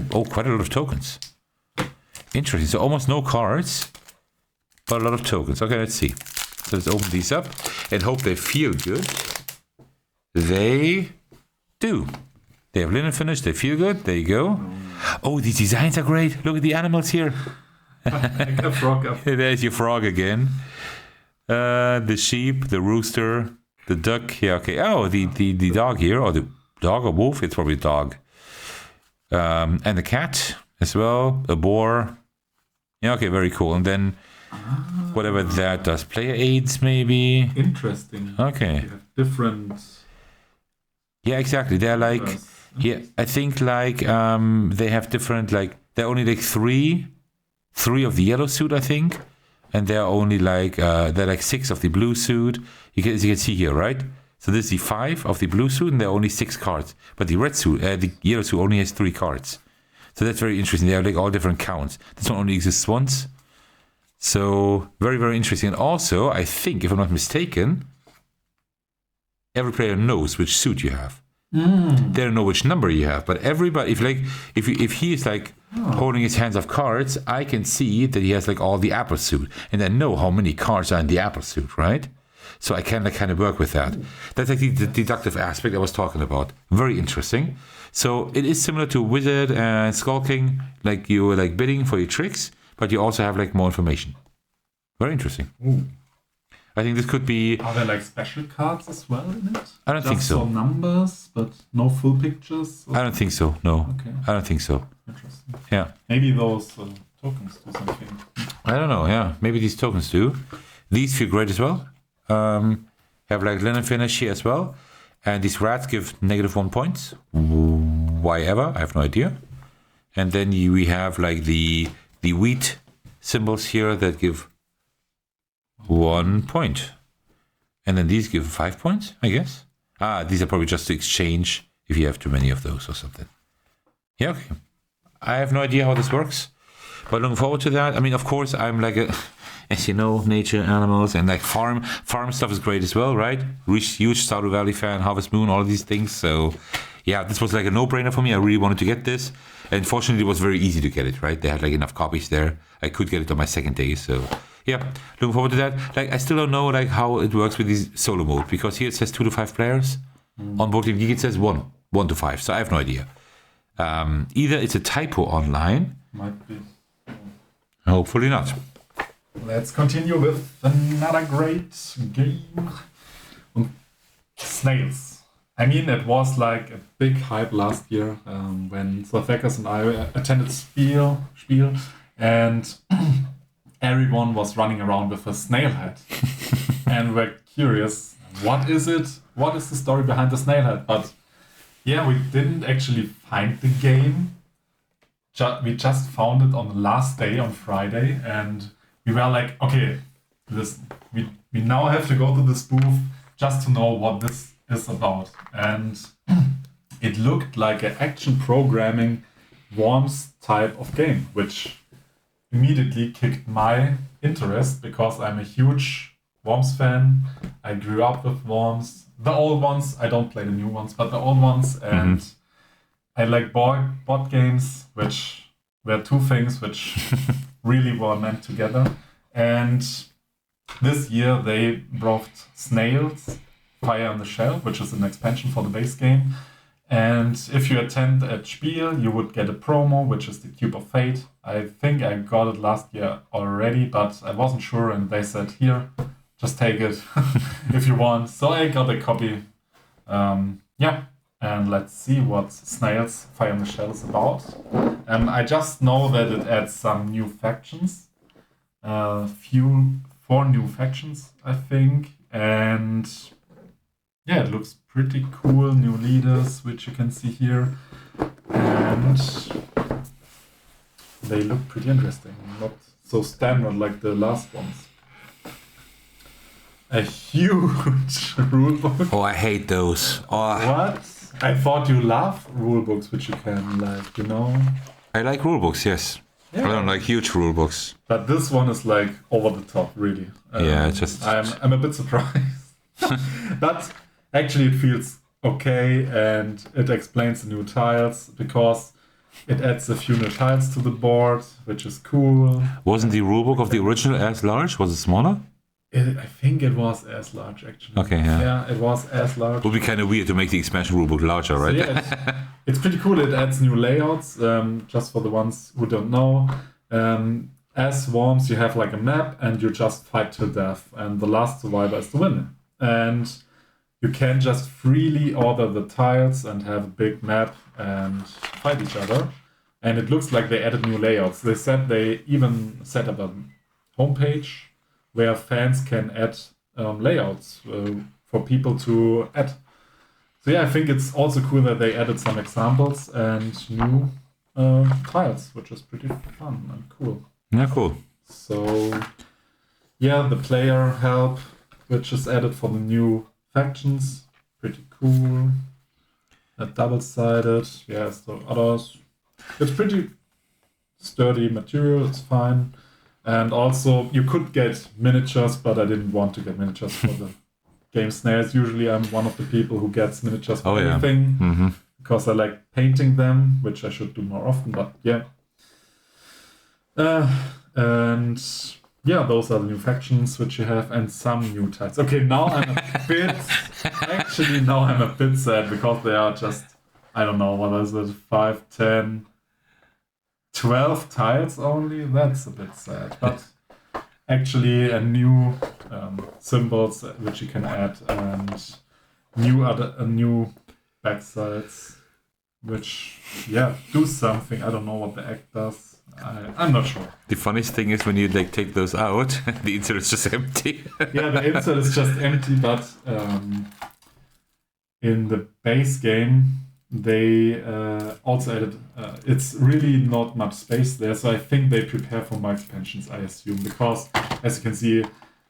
lot of tokens. Interesting. So almost no cards, but a lot of tokens. Okay, let's see. So let's open these up and hope they feel good. They do. They have linen finish. They feel good. There you go. Oh, these designs are great. Look at the animals here. A frog up. There's your frog again. The sheep, the rooster, the duck. Yeah, okay. Oh, the dog here, or the dog or wolf. It's probably a dog. And the cat as well. A boar. Yeah, okay, very cool. And then whatever that does. Player aids, maybe. Interesting. Okay. You have different. Yeah, exactly. They're like, yeah, I think like they have different, like, they're only like three of the yellow suit, I think, and they're only like they're like 6 of the blue suit. As you can see here, right? So this is the 5 of the blue suit, and there are only 6 cards. But the red suit, the yellow suit, only has 3 cards. So that's very interesting. They have like all different counts. This one only exists once. So very, very interesting. And also, I think, if I'm not mistaken, every player knows which suit you have. They don't know which number you have, but everybody, if he is like holding his hands of cards, I can see that he has like all the apple suit, and I know how many cards are in the apple suit, right? So I can like kind of work with that. That's like the deductive aspect I was talking about. Very interesting. So it is similar to Wizard and Skulking, like you were like bidding for your tricks, but you also have like more information. Very interesting. Ooh. I think this could be... Are there like special cards as well in it? I don't think so. Just numbers, but no full pictures? I don't think so, no. Okay. I don't think so. Interesting. Yeah. Maybe those tokens do something. I don't know, yeah. Maybe these tokens do. These feel great as well. Have like linen finish here as well. And these rats give -1 points. Why ever? I have no idea. And then we have like the wheat symbols here that give 1 point. And then these give 5 points, I guess. These are probably just to exchange if you have too many of those or something. Yeah, okay. I have no idea how this works, but looking forward to that. I mean, of course, I'm like as you know, nature, animals, and like farm stuff is great as well, right? Huge Stardew Valley fan, Harvest Moon, all of these things. So yeah, this was like a no-brainer for me. I really wanted to get this. And fortunately, it was very easy to get it, right? They had like enough copies there. I could get it on my second day, so... Yeah, looking forward to that. Like, I still don't know like how it works with these solo mode, because here it says 2 to 5 players. On Board Game Geek it says 1 to 5. So I have no idea. Either it's a typo online. Might be. Hopefully not. Let's continue with another great game. Snails. I mean, it was like a big hype last year when Zolfekers and I attended Spiel, and everyone was running around with a snail head. and we're curious, what is it? What is the story behind the snail head? But yeah, we didn't actually find the game. We just found it on the last day, on Friday, and we were like, okay, we now have to go to this booth just to know what this is about. And it looked like an action programming Worms type of game, which immediately kicked my interest because I'm a huge Worms fan. I grew up with Worms. The old ones, I don't play the new ones, but the old ones. And I like board games, which were two things which really were meant together. And this year they brought Snails, Fire on the Shell, which is an expansion for the base game. And if you attend at Spiel, you would get a promo, which is the Cube of Fate. I think I got it last year already, but I wasn't sure, and they said, here, just take it if you want. So I got a copy. And let's see what Snails, Fire on the Shell is about. I just know that it adds some new factions. 4 new factions, I think. And yeah, it looks pretty cool. New leaders, which you can see here. And they look pretty interesting. Not so standard like the last ones. A huge rulebook. Oh, I hate those. Oh. What? I thought you love rulebooks, which you can, like, you know. I like rulebooks, yes. Yeah. I don't like huge rulebooks. But this one is like over the top, really. Yeah, it's just. I'm a bit surprised. But actually, it feels okay, and it explains the new tiles because it adds a few new tiles to the board, which is cool. Wasn't the rulebook of the original as large? Was it smaller? I think it was as large, actually. Okay, yeah. Yeah, it was as large. It would be kind of weird to make the expansion rulebook larger, right? So yeah, it's pretty cool. It adds new layouts, just for the ones who don't know. As Worms, you have like a map, and you just fight to death, and the last survivor is the winner. And you can just freely order the tiles and have a big map and fight each other. And it looks like they added new layouts. They said they even set up a homepage where fans can add layouts for people to add. So yeah, I think it's also cool that they added some examples and new tiles, which is pretty fun and cool. Yeah, cool. So yeah, the player help, which is added for the new factions, pretty cool. A double-sided, yeah, it's the others. It's pretty sturdy material, it's fine. And also, you could get miniatures, but I didn't want to get miniatures for the game Snails. Usually I'm one of the people who gets miniatures for everything, because I like painting them, which I should do more often, but yeah. And yeah, those are the new factions which you have, and some new tiles. Okay, now I'm a bit sad, because they are just, I don't know, what is it, 5, 10... 12 tiles only? That's a bit sad. But actually a new symbols which you can add, and new backsides which, yeah, do something. I don't know what the act does. I'm not sure. The funniest thing is when you like take those out, the insert is just empty. Yeah, the insert is just empty, but in the base game they also added, it's really not much space there, so I think they prepare for more expansions, I assume, because as you can see,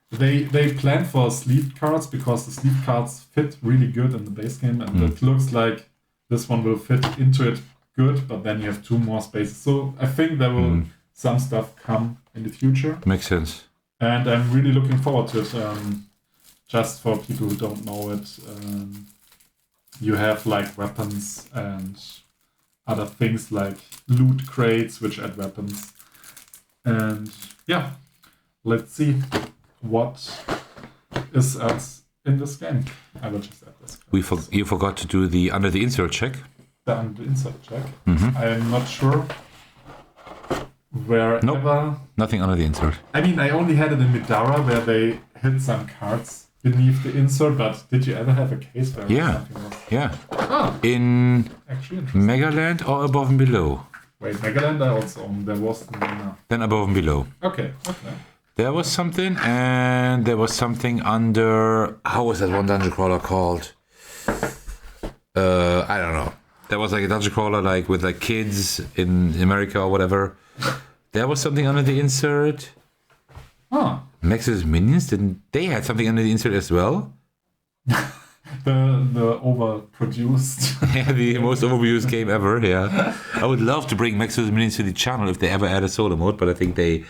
they plan for sleeve cards, because the sleeve cards fit really good in the base game, and it looks like this one will fit into it good, but then you have 2 more spaces. So I think there will some stuff come in the future. Makes sense. And I'm really looking forward to it. Just for people who don't know it, you have like weapons and other things like loot crates which add weapons. And yeah, let's see what is in this game. I will just add this. You forgot to do the under the insert check. The under insert check. I am not sure. Wherever. Nope. Nothing under the insert. I mean, I only had it in Midara where they hid some cards beneath the insert, but did you ever have a case where something was? Yeah. In Megaland or above and below? Wait, Megaland I also own. There was Then above and below. Okay. There was something, and there was something under... How was that one dungeon crawler called? I don't know. There was like a dungeon crawler like with like kids in America or whatever. There was something under the insert. Oh. Max's Minions, didn't they had something under the insert as well? the overproduced. Yeah, the most overused game ever, yeah. I would love to bring Max's Minions to the channel if they ever add a solo mode, but I think they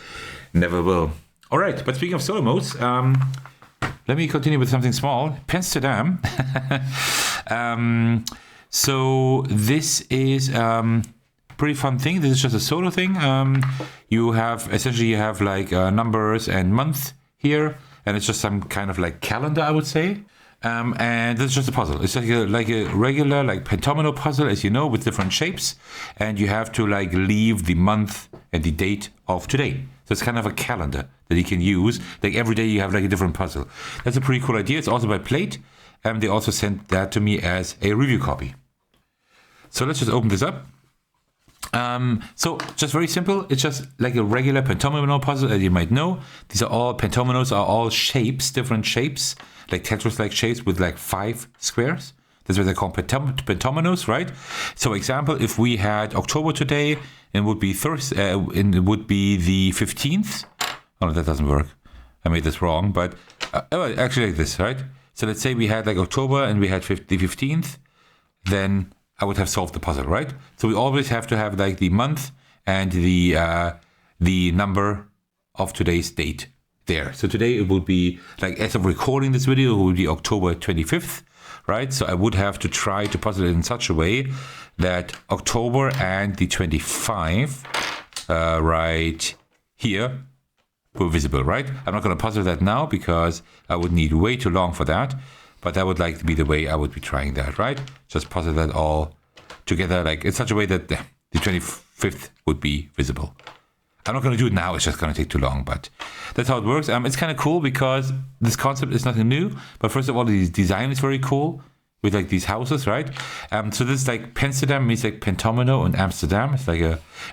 never will. Alright, but speaking of solo modes, let me continue with something small. Amsterdam. So this is pretty fun thing. This is just a solo thing. You have like numbers and month here, and it's just some kind of like calendar, I would say. And this is just a puzzle. It's like a regular like pentomino puzzle, as you know, with different shapes, and you have to like leave the month and the date of today. So it's kind of a calendar that you can use. Like every day you have like a different puzzle. That's a pretty cool idea. It's also by Plate. They also sent that to me as a review copy. So let's just open this up. So just very simple. It's just like a regular pentomino puzzle, as you might know. Pentominos are all shapes, different shapes, like Tetris-like shapes with like 5 squares. That's what they call pentominos, right? So example, if we had October today, it would be it would be the 15th. Oh, no, that doesn't work. I made this wrong, but actually like this, right? So let's say we had like October and we had the 15th, then I would have solved the puzzle, right? So we always have to have like the month and the number of today's date there. So today it would be like, as of recording this video, it would be October 25th, right? So I would have to try to puzzle it in such a way that October and the 25 right here were visible, right? I'm not going to puzzle that now because I would need way too long for that. But that would like to be the way I would be trying that, right? Just puzzle that all together, like in such a way that the 25th would be visible. I'm not going to do it now, it's just going to take too long, but that's how it works. It's kind of cool because this concept is nothing new, but first of all, the design is very cool with like these houses, right? So this is like Amsterdam means like pentomino in Amsterdam. It's like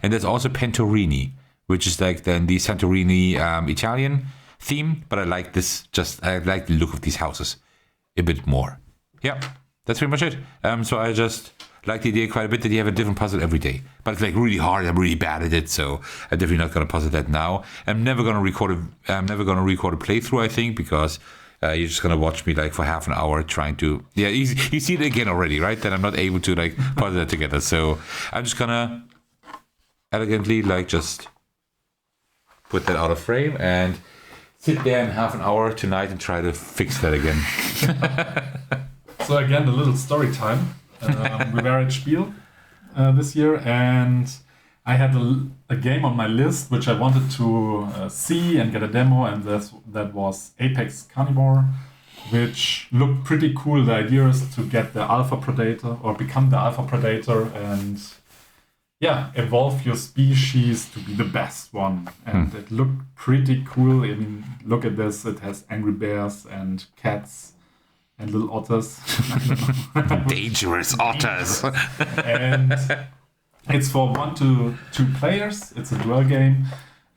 and there's also Pentorini, which is like then the Santorini Italian theme, but I like the look of these houses a bit more. Yeah, that's pretty much it. So I just like the idea quite a bit that you have a different puzzle every day, but it's like really hard. I'm really bad at it, so I'm definitely not going to puzzle that now. I'm never going to record a playthrough, I think, because you're just going to watch me like for half an hour trying to. Yeah, you see it again already, right? That I'm not able to like puzzle that together. So I'm just gonna elegantly like just put that out of frame and sit there in half an hour tonight and try to fix that again. So again, a little story time. We were at Spiel this year, and I had a game on my list which I wanted to see and get a demo, and that was Apex Carnivore, which looked pretty cool. The idea is to get the alpha predator or become the alpha predator and evolve your species to be the best one. And it looked pretty cool. I mean, look at this. It has angry bears and cats and little otters. Dangerous otters. And it's for 1 to 2 players. It's a duel game.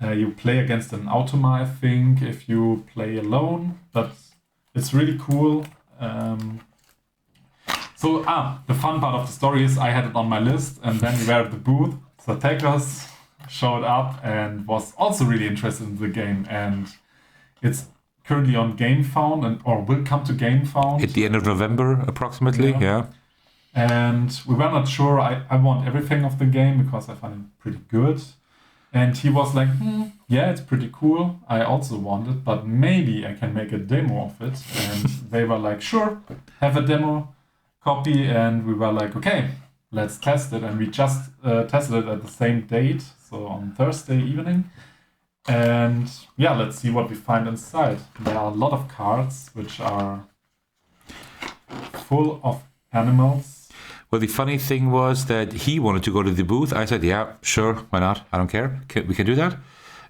You play against an automa, I think, if you play alone. But it's really cool. So, the fun part of the story is I had it on my list, and then we were at the booth. So Tekos showed up and was also really interested in the game, and it's currently on GameFound or will come to GameFound at the end of November, approximately. Yeah. And we were not sure. I want everything of the game because I find it pretty good. And he was like, yeah, it's pretty cool. I also want it, but maybe I can make a demo of it. And they were like, sure, have a demo copy, and we were like, okay, let's test it. And we just tested it at the same date, so on Thursday evening. And yeah, let's see what we find inside. There are a lot of cards which are full of animals. Well, the funny thing was that he wanted to go to the booth. I said, yeah, sure, why not? I don't care. We can do that.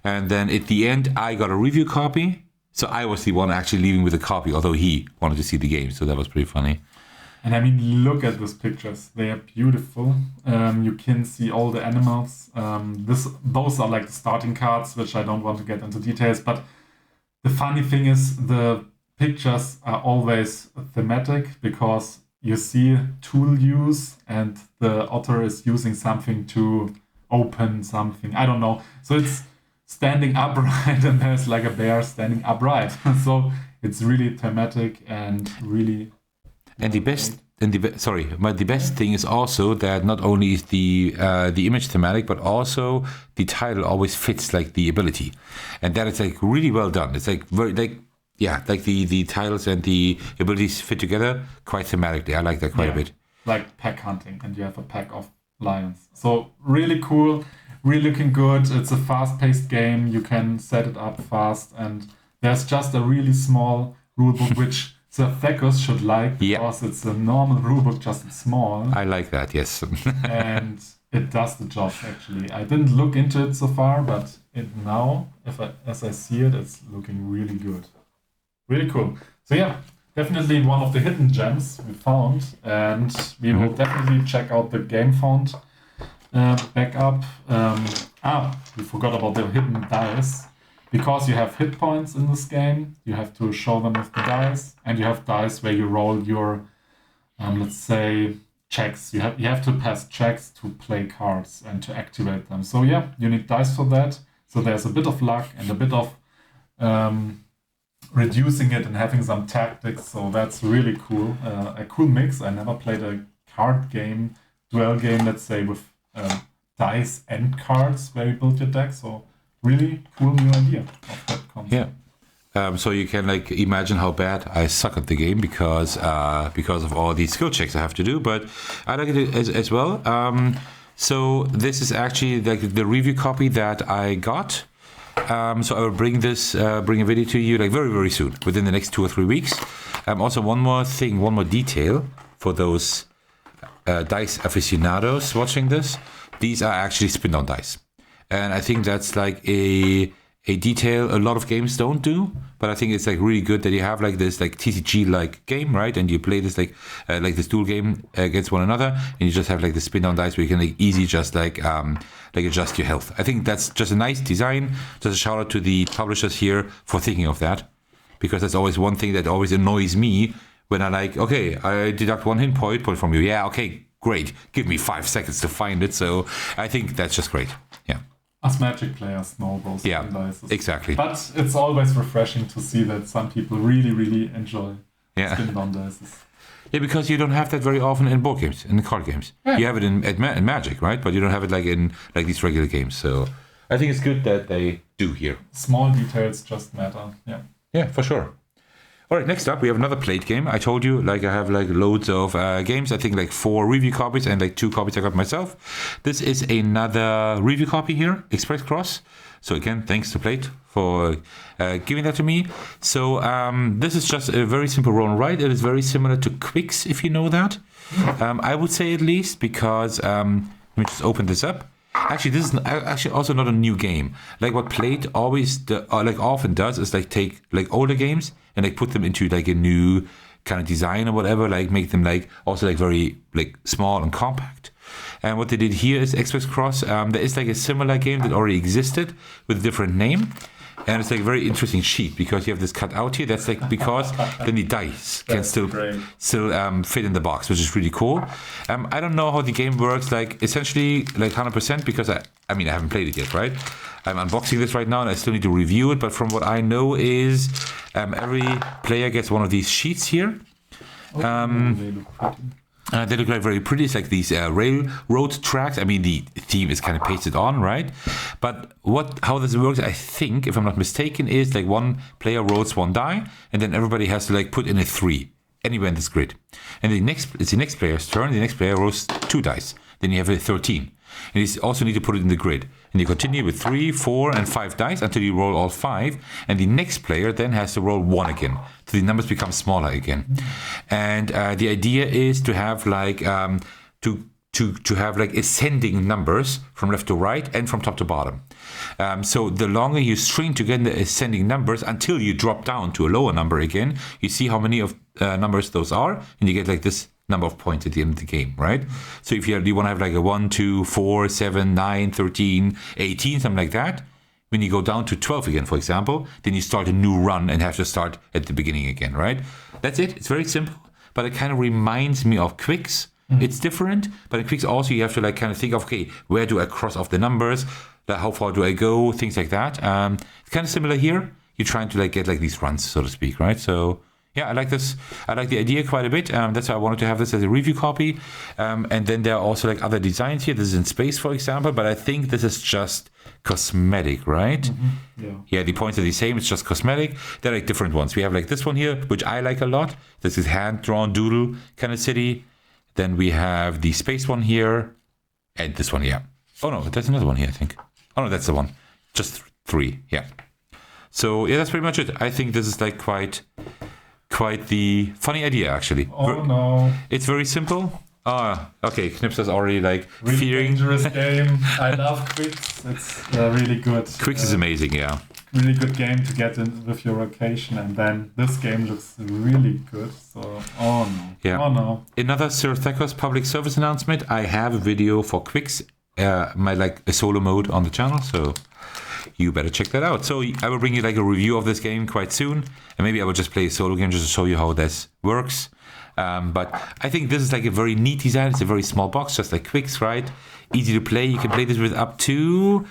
And then at the end, I got a review copy. So I was the one actually leaving with a copy, although he wanted to see the game. So that was pretty funny. And I mean, look at these pictures. They are beautiful. You can see all the animals. Those are like the starting cards, which I don't want to get into details. But the funny thing is the pictures are always thematic because you see tool use and the otter is using something to open something. I don't know. So it's standing upright and there's like a bear standing upright. So it's really thematic and really... And the best, but the best thing is also that not only is the image thematic, but also the title always fits like the ability, and that is like really well done. It's like very like the titles and the abilities fit together quite thematically. I like that quite a bit. Like pack hunting, and you have a pack of lions. So really cool, really looking good. It's a fast-paced game. You can set it up fast, and there's just a really small rulebook which the Thekos should like because it's a normal rulebook, just small. I like that, yes. And it does the job, actually. I didn't look into it so far, but now, as I see it, it's looking really good. Really cool. So yeah, definitely one of the hidden gems we found, and we will definitely check out the game font backup. We forgot about the hidden dice. Because you have hit points in this game, you have to show them with the dice, and you have dice where you roll your, let's say, checks. You have to pass checks to play cards and to activate them. So yeah, you need dice for that. So there's a bit of luck and a bit of reducing it and having some tactics. So that's really cool. A cool mix. I never played a card game, duel game, let's say, with dice and cards where you build your deck. So really cool new idea of that concept. Yeah. So you can like imagine how bad I suck at the game because of all these skill checks I have to do, but I like it as well. So this is actually like the review copy that I got. So I will bring a video to you like very, very soon, within the next 2 or 3 weeks. Also one more detail for those dice aficionados watching this. These are actually spin-down dice. And I think that's like a detail a lot of games don't do, but I think it's like really good that you have like this like TCG like game, right? And you play this like this duel game against one another, and you just have like the spin down dice where you can like easy just like adjust your health. I think that's just a nice design. Just a shout out to the publishers here for thinking of that, because that's always one thing that always annoys me when I like, okay, I deduct 1 hit point from you. Yeah, okay, great. Give me 5 seconds to find it. So I think that's just great. Yeah. Us Magic players know those dices. Exactly. But it's always refreshing to see that some people really, really enjoy spin-down dices. Yeah, because you don't have that very often in board games, in card games. Yeah. You have it in Magic, right? But you don't have it like in like these regular games. So I think it's good that they do here. Small details just matter. Yeah. Yeah, for sure. All right, next up, we have another plate game. I told you, like, I have, like, loads of games. I think, like, 4 review copies and, like, 2 copies I got myself. This is another review copy here, Express Cross. So, again, thanks to Plate for giving that to me. So, this is just a very simple roll and write. It is very similar to Quicks, if you know that. I would say at least, because, let me just open this up. Actually, this is actually also not a new game. Like what Plate often does is like take like older games and like put them into like a new kind of design or whatever, like make them like also like very like small and compact. And what they did here is Express Cross. There is like a similar game that already existed with a different name. And it's like a very interesting sheet because you have this cut out here. That's like because then the dice can still fit in the box, which is really cool. I don't know how the game works, like essentially like 100% because I haven't played it yet, right? I'm unboxing this right now and I still need to review it. But from what I know is every player gets one of these sheets here. They look like very pretty. It's like these railroad tracks. I mean, the theme is kind of pasted on, right? But how this works, I think, if I'm not mistaken, is like one player rolls 1 die, and then everybody has to like put in a 3 anywhere in this grid. And it's the next player's turn. The next player rolls 2 dice. Then you have a 13. And you also need to put it in the grid. And you continue with 3, 4, and 5 dice until you roll all 5. And the next player then has to roll 1 again. So the numbers become smaller again. And the idea is to have like to have like ascending numbers from left to right and from top to bottom. So the longer you string together the ascending numbers until you drop down to a lower number again, you see how many of numbers those are, and you get like this number of points at the end of the game, right? So if you want to have like a 1, 2, 4, 7, 9, 13, 18, something like that, when you go down to 12 again, for example, then you start a new run and have to start at the beginning again, right? That's it. It's very simple, but it kind of reminds me of Quicks. It's different, but in Quicks also you have to like kind of think of, okay, where do I cross off the numbers? How far do I go? Things like that. It's kind of similar here. You're trying to like get like these runs, so to speak, right? So yeah, I like this. I like the idea quite a bit. That's why I wanted to have this as a review copy. And then there are also like other designs here. This is in space, for example, but I think this is just cosmetic, right? Yeah, the points are the same. It's just cosmetic. They're like different ones. We have like this one here, which I like a lot. This is hand-drawn doodle kind of city. Then we have the space one here and this one here. Oh no, there's another one here, I think. Oh no, that's the one. Just 3, yeah. So yeah, that's pretty much it. I think this is like quite the funny idea, actually. Oh no. It's very simple. Okay, Knippser's already like really fearing. Dangerous game. I love Quicks. It's really good. Quicks is amazing, yeah. Really good game to get in with your location, and then this game looks really good. So, oh no. Yeah. Oh no. Another Sir Thekos public service announcement. I have a video for Quicks, my like a solo mode on the channel, so you better check that out. So I will bring you like a review of this game quite soon, and maybe I will just play a solo game just to show you how this works. But I think this is like a very neat design. It's a very small box, just like Quicks, right? Easy to play. You can play this with up to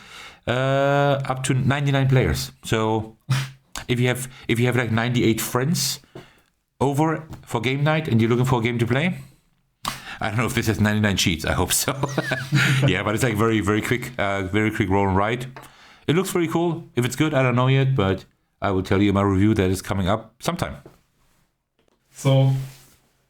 99 players. So if you have like 98 friends over for game night and you're looking for a game to play, I don't know if this has 99 sheets. I hope so. Yeah, but it's like very quick roll and write. It looks very cool. If it's good, I don't know yet, but I will tell you in my review that is coming up sometime. So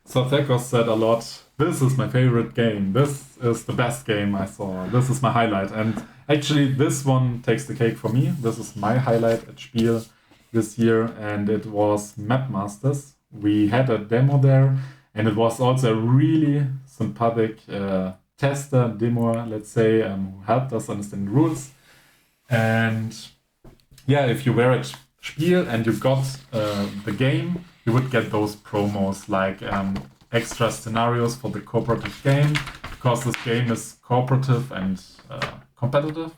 Thekos said a lot, this is my favorite game. This is the best game I saw. This is my highlight. And actually, this one takes the cake for me. This is my highlight at Spiel this year, and it was Map Masters. We had a demo there, and it was also a really sympathetic tester, demo, let's say, who helped us understand the rules. And yeah, if you were at Spiel and you got the game, you would get those promos like extra scenarios for the cooperative game, because this game is cooperative and competitive.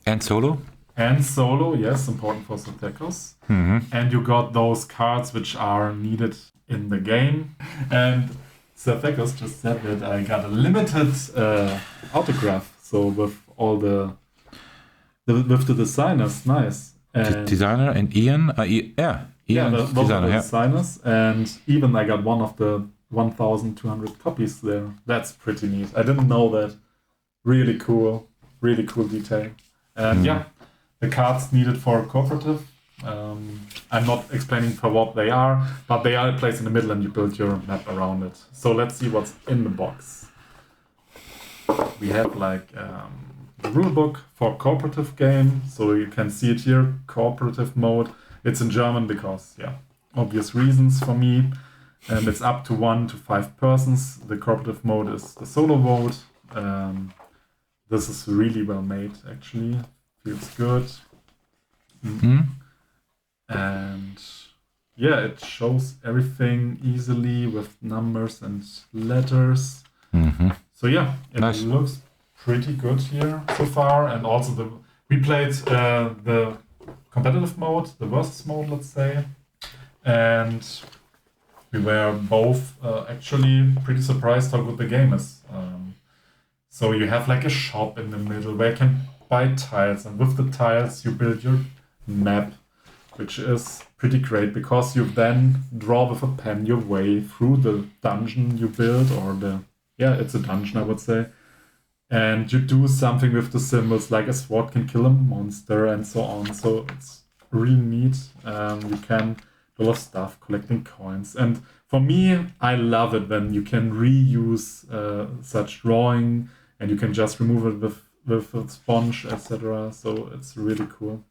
And solo? And solo, yes, important for Thekos. And you got those cards which are needed in the game. And Thekos just said that I got a limited autograph, so with all the designers, nice. And designer and Ian, Ian, those designer, are the designers, and even I got one of the 1,200 copies there. That's pretty neat. I didn't know that. Really cool detail. And yeah, the cards needed for cooperative. I'm not explaining for what they are, but they are placed in the middle and you build your map around it. So let's see what's in the box. We have like the rulebook for cooperative game, so you can see it here, cooperative mode. It's in German because, yeah, obvious reasons for me. And it's up to 1 to 5 persons. The cooperative mode is the solo mode. This is really well made, actually. Feels good. And yeah, it shows everything easily with numbers and letters. So yeah, it looks pretty good here so far. And also we played the competitive mode, the versus mode, let's say. And we were both actually pretty surprised how good the game is. So you have like a shop in the middle where you can buy tiles, and with the tiles you build your map, which is pretty great because you then draw with a pen your way through the dungeon you build, or it's a dungeon, I would say. And you do something with the symbols, like a sword can kill a monster and so on. So it's really neat. You can do a lot of stuff, collecting coins. And for me, I love it when you can reuse such drawing and you can just remove it with a sponge, etc. So it's really cool.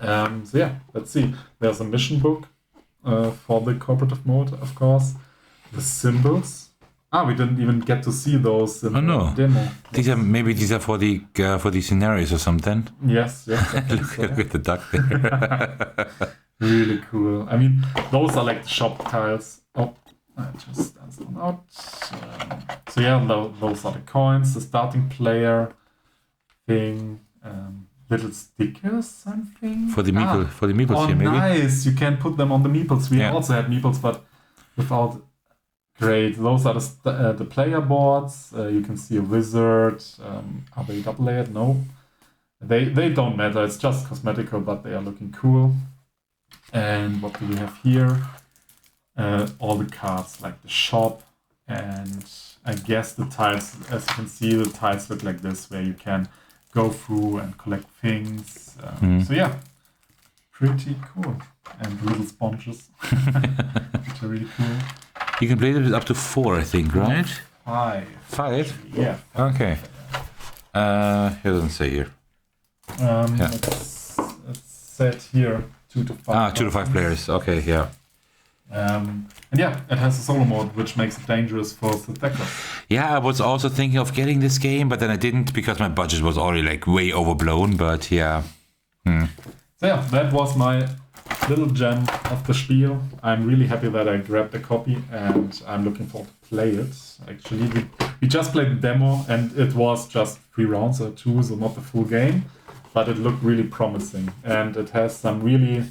So yeah, let's see. There's a mission book for the cooperative mode, of course. The symbols. We didn't even get to see those in the demo. These are for the scenarios or something. Yes. Look at the duck there. Really cool. I mean, those are like the shop tiles. Oh, I just stand one out. So yeah, those are the coins, the starting player thing, little stickers, I think. For the meeples here, maybe. Nice! You can put them on the meeples. We also had meeples, but without. Great. Those are the player boards. You can see a wizard. Are they double layered? No. They don't matter. It's just cosmetical, but they are looking cool. And what do we have here? All the cards, like the shop, and I guess the tiles. As you can see, the tiles look like this, where you can go through and collect things. So yeah, pretty cool. And little sponges, which are really cool. You can play it up to 4, I think, right? 5. 5? Yeah. Okay. It doesn't say here. It's set here 2 to 5. 2 to 5 players. Okay, yeah. And yeah, it has a solo mode, which makes it dangerous for the attackers. Yeah, I was also thinking of getting this game, but then I didn't because my budget was already like way overblown. But yeah. So yeah, that was my little gem of the Spiel. I'm really happy that I grabbed a copy, and I'm looking forward to play it. Actually, we just played the demo, and it was just 3 rounds or 2, so not the full game, but it looked really promising, and it has some really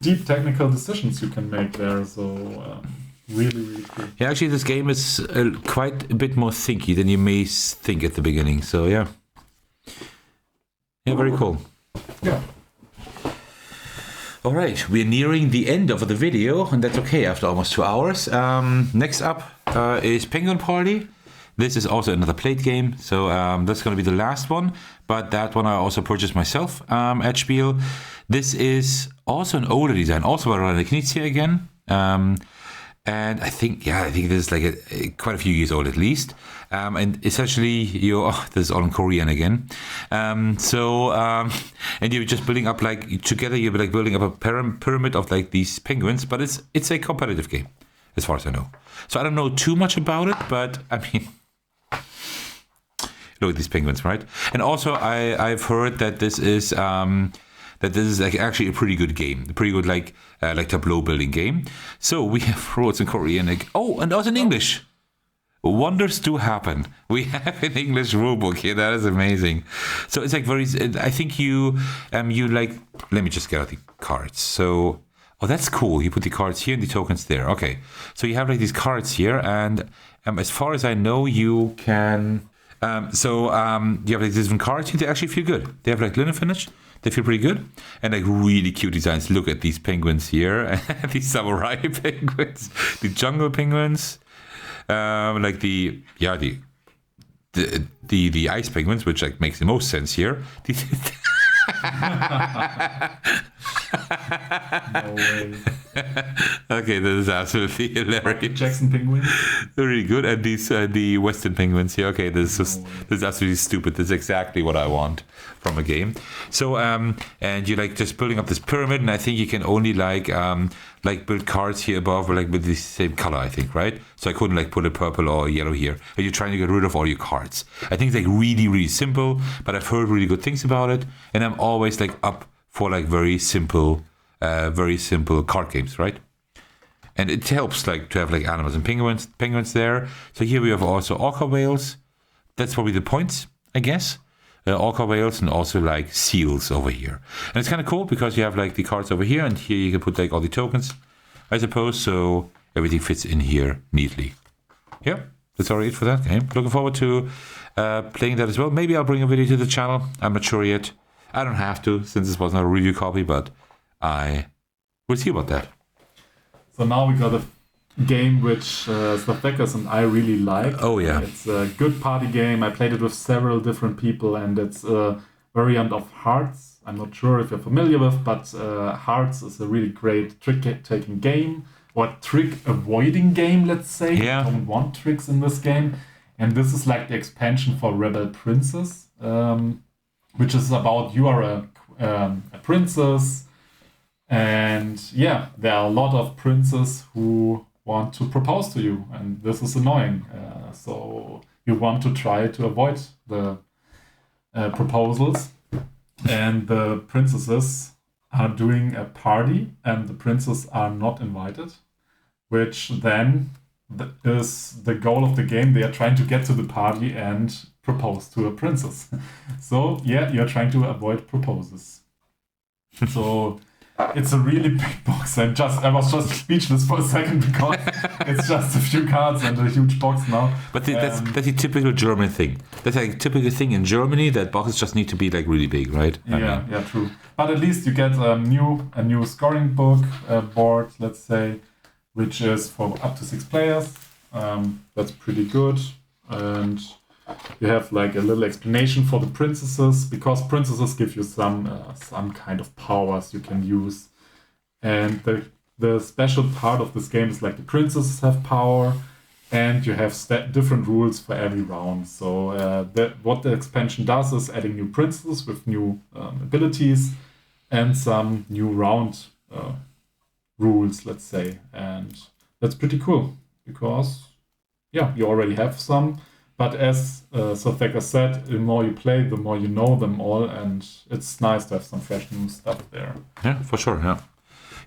deep technical decisions you can make there. So really, really cool. Yeah, actually, this game is quite a bit more thinky than you may think at the beginning. So yeah, very cool. Yeah. All right, we're nearing the end of the video, and that's okay after almost 2 hours. Next up is Penguin Party. This is also another plate game, so that's going to be the last one. But that one I also purchased myself at Spiel. This is also an older design, also by Knippser again. And I think this is like quite a few years old at least. And essentially, this is all in Korean again. And you're just building up together. You're like building up a pyramid of like these penguins. But it's a competitive game, as far as I know. So I don't know too much about it, but I mean, look at these penguins, right? And also, I've heard that this is like actually a pretty good game, a pretty good like tableau building game. So we have words in Korean, and also in English. Wonders do happen. We have an English rulebook here. That is amazing. So it's like I think you like. Let me just get out the cards. So that's cool. You put the cards here and the tokens there. Okay. So you have like these cards here, and as far as I know, you can. You have like different cards here. They actually feel good. They have like linen finish. They feel pretty good, and like really cute designs. Look at these penguins here, these samurai penguins, the jungle penguins, like the ice penguins, which like makes the most sense here. No way. Okay, this is absolutely hilarious. Jackson penguins. They're really good, and these the Western penguins here. Okay, this is absolutely stupid. This is exactly what I want from a game. So and you're like just building up this pyramid, and I think you can only like build cards here above, or like with the same color, I think, right? So I couldn't like put a purple or yellow here. And you're trying to get rid of all your cards. I think it's like really, really simple, but I've heard really good things about it, and I'm always like up for like very simple card games, right? And it helps like to have like animals and penguins there. So here we have also orca whales. That's probably the points, I guess. Orca whales, and also like seals over here. And it's kind of cool because you have like the cards over here, and here you can put like all the tokens, I suppose. So everything fits in here neatly. Yeah, that's already it for that game. Looking forward to playing that as well. Maybe I'll bring a video to the channel. I'm not sure yet. I don't have to, since this was not a review copy, but I will see about that. So now we got a game which Slapbeckers and I really like. Oh yeah. It's a good party game. I played it with several different people, and it's a variant of Hearts. I'm not sure if you're familiar with, but Hearts is a really great trick-taking game, or trick-avoiding game, let's say. Yeah. You don't want tricks in this game. And this is like the expansion for Rebel Princess, which is about you are a princess, and yeah, there are a lot of princes who want to propose to you, and this is annoying. So you want to try to avoid the proposals, and the princesses are doing a party, and the princes are not invited, which then is the goal of the game. They are trying to get to the party and propose to a princess. So yeah, you're trying to avoid proposes. So it's a really big box, and I was just speechless for a second because it's just a few cards and a huge box now. But that's a typical German thing. That's like a typical thing in Germany, that boxes just need to be like really big, right? Yeah, true. But at least you get a new scoring book board, let's say, which is for up to 6 players. That's pretty good. And you have like a little explanation for the princesses, because princesses give you some kind of powers you can use. And the special part of this game is like the princesses have power, and you have different rules for every round. So what the expansion does is adding new princesses with new abilities and some new round rules, let's say. And that's pretty cool, because yeah, you already have some. But as Sotheka said, the more you play, the more you know them all, and it's nice to have some fresh new stuff there. Yeah, for sure, yeah.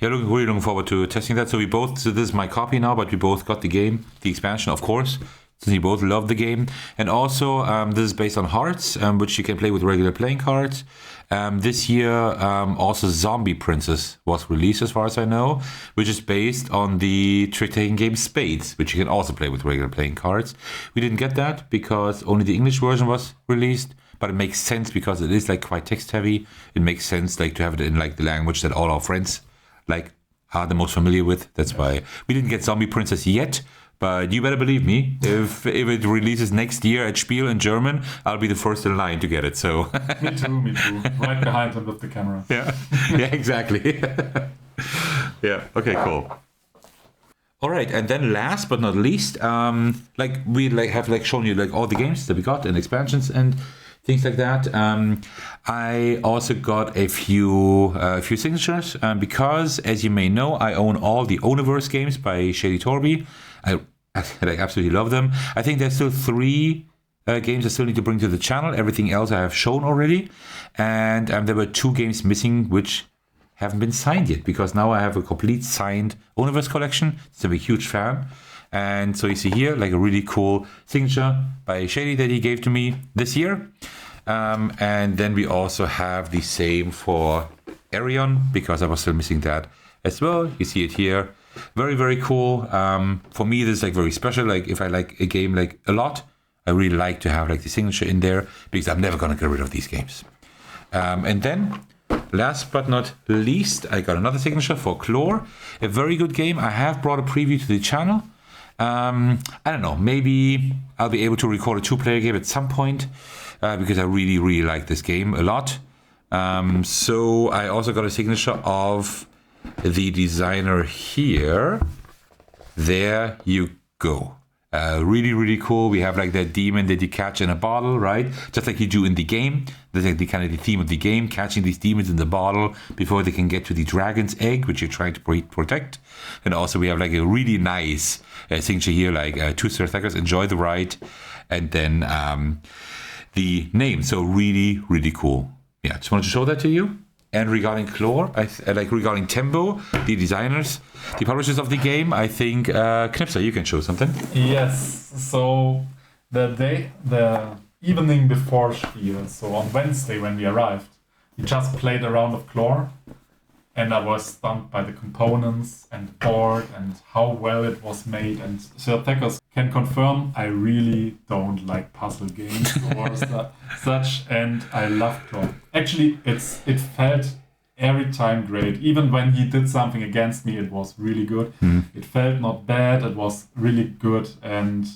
Yeah, really looking forward to testing that. So this is my copy now, but we both got the game, the expansion, of course, since we both love the game. And also, this is based on Hearts, which you can play with regular playing cards. This year, also Zombie Princess was released, as far as I know, which is based on the trick-taking game Spades, which you can also play with regular playing cards. We didn't get that because only the English version was released, but it makes sense because it is like quite text-heavy. It makes sense like to have it in like the language that all our friends like are the most familiar with. That's why we didn't get Zombie Princess yet. But you better believe me, if it releases next year at Spiel in German, I'll be the first in line to get it. So Me too. Right behind him with the camera. Yeah, exactly. Yeah, okay, cool. All right, and then last but not least, we have shown you like all the games that we got and expansions and things like that. I also got a few signatures because, as you may know, I own all the Oniverse games by Shady Torby. I absolutely love them. I think there's still 3 games I still need to bring to the channel. Everything else I have shown already. And there were 2 games missing which haven't been signed yet, because now I have a complete signed Oniverse collection. So I'm a huge fan. And so you see here like a really cool signature by Shady that he gave to me this year. And then we also have the same for Arion, because I was still missing that as well. You see it here. Very, very cool. For me, this is like very special. Like if I like a game like a lot, I really like to have like the signature in there, because I'm never gonna get rid of these games. And then last but not least, I got another signature for Khlor, a very good game. I have brought a preview to the channel. I don't know, maybe I'll be able to record a 2-player game at some point, because I really, really like this game a lot. So I also got a signature of the designer here. There you go. Really, really cool. We have like that demon that you catch in a bottle, right? Just like you do in the game. That's like the kind of the theme of the game, catching these demons in the bottle before they can get to the dragon's egg, which you're trying to protect. And also we have like a really nice signature here, like 2 Circus, enjoy the ride. And then the name. So really, really cool. Yeah, just wanted to show that to you. And regarding Khlor, regarding Tembo, the designers, the publishers of the game, I think Knippser, you can show something. Yes. So the evening before Spiel, so on Wednesday when we arrived, we just played a round of Khlor, and I was stunned by the components and the board and how well it was made. And Sir Tekos can confirm I really don't like puzzle games or such, and I love Khlor. Actually, it felt every time great. Even when he did something against me, it was really good. It felt not bad, it was really good, and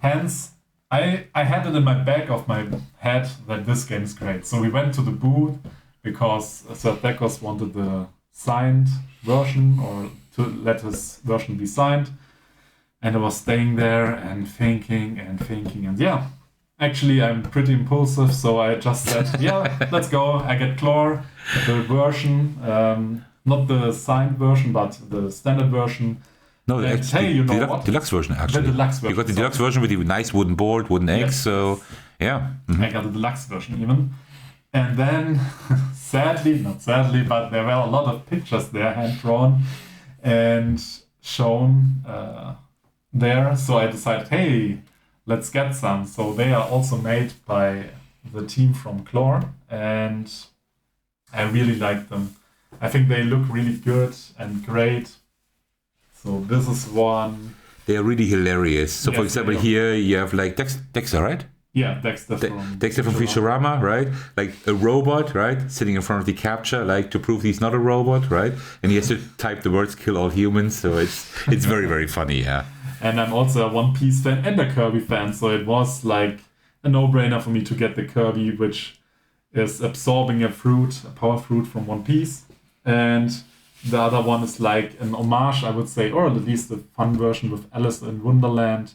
hence I had it in my back of my head that this game is great. So we went to the booth because Sir Tekos wanted the signed version, or to let his version be signed. And I was staying there and thinking, and yeah, actually I'm pretty impulsive, so I just said, yeah, let's go. I get Khlor, the version, not the signed version, but the standard version. No, the deluxe version actually. The deluxe version. You got the deluxe version with the nice wooden board, wooden eggs, so yeah. I got the deluxe version even. And then, not sadly, but there were a lot of pictures there, hand-drawn, and shown there, so I decided, hey, let's get some. So they are also made by the team from Khlor, and I really like them. I think they look really good and great. So this is one. They are really hilarious. So, Yes, for example, they are. here you have like Dexter, right? Yeah, Dexter from Dexter from Futurama, right? Like a robot, right? Sitting in front of the capture, like to prove he's not a robot, right? And he has to type the words "kill all humans." So it's very, very funny, yeah. And I'm also a One Piece fan and a Kirby fan, so it was like a no-brainer for me to get the Kirby, which is absorbing a power fruit from One Piece. And the other one is like an homage, I would say, or at least a fun version with Alice in Wonderland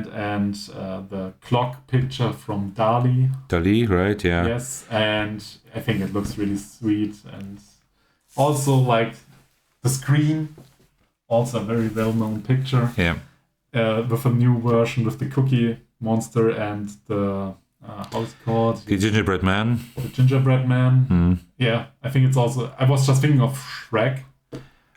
and the clock picture from Dali. Dali, right? Yeah. Yes, and I think it looks really sweet. And also like the screen, also a very well-known picture. Yeah. With a new version with the cookie monster and the, how's it called? The gingerbread man. The gingerbread man. Mm. Yeah, I think it's also, I was just thinking of Shrek.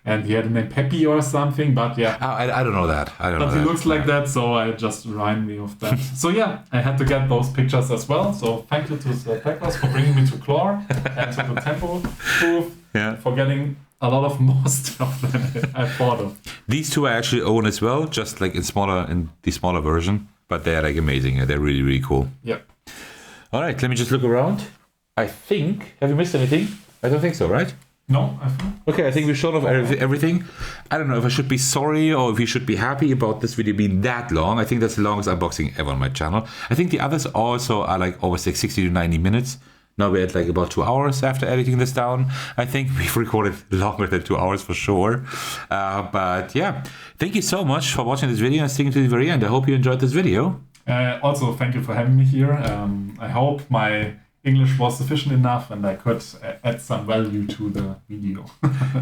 And he had a name Peppy or something, but yeah. I don't know that. But he looks like that, so I just remind me of that. So yeah, I had to get those pictures as well. So thank you to the Packers for bringing me to Khlor and to the Tempo booth for getting a lot of more stuff than I thought of. These two I actually own as well, just like in the smaller version. But they're like amazing. They're really, really cool. Yeah. All right, let me just look around. I think, have you missed anything? I don't think so, right? No, I think. Okay, I think we showed off everything. I don't know if I should be sorry or if you should be happy about this video being that long. I think that's the longest unboxing ever on my channel. I think the others also are like always like 60 to 90 minutes. Now we're at like about 2 hours after editing this down. I think we've recorded longer than 2 hours for sure. But yeah, thank you so much for watching this video and sticking to the very end. I hope you enjoyed this video. Also, thank you for having me here. I hope my English was sufficient enough and I could add some value to the video.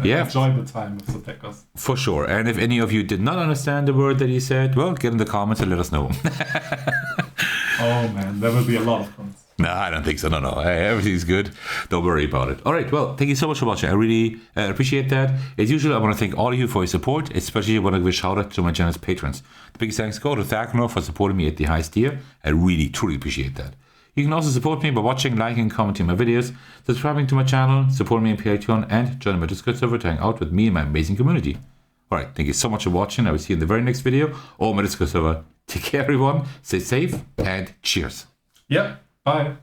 Yeah. Enjoy the time with the Packers. For sure. And if any of you did not understand the word that he said, well, get in the comments and let us know. Oh man, there will be a lot of comments. No, I don't think so. No. Everything's good. Don't worry about it. All right. Well, thank you so much for watching. I really appreciate that. As usual, I want to thank all of you for your support. Especially I want to give a shout out to my channel's patrons. The biggest thanks go to Thaknor for supporting me at the highest tier. I really, truly appreciate that. You can also support me by watching, liking, commenting my videos, subscribing to my channel, supporting me on Patreon, and joining my Discord server to hang out with me and my amazing community. Alright, thank you so much for watching. I will see you in the very next video or my Discord server. Take care, everyone. Stay safe and cheers. Yep. Bye.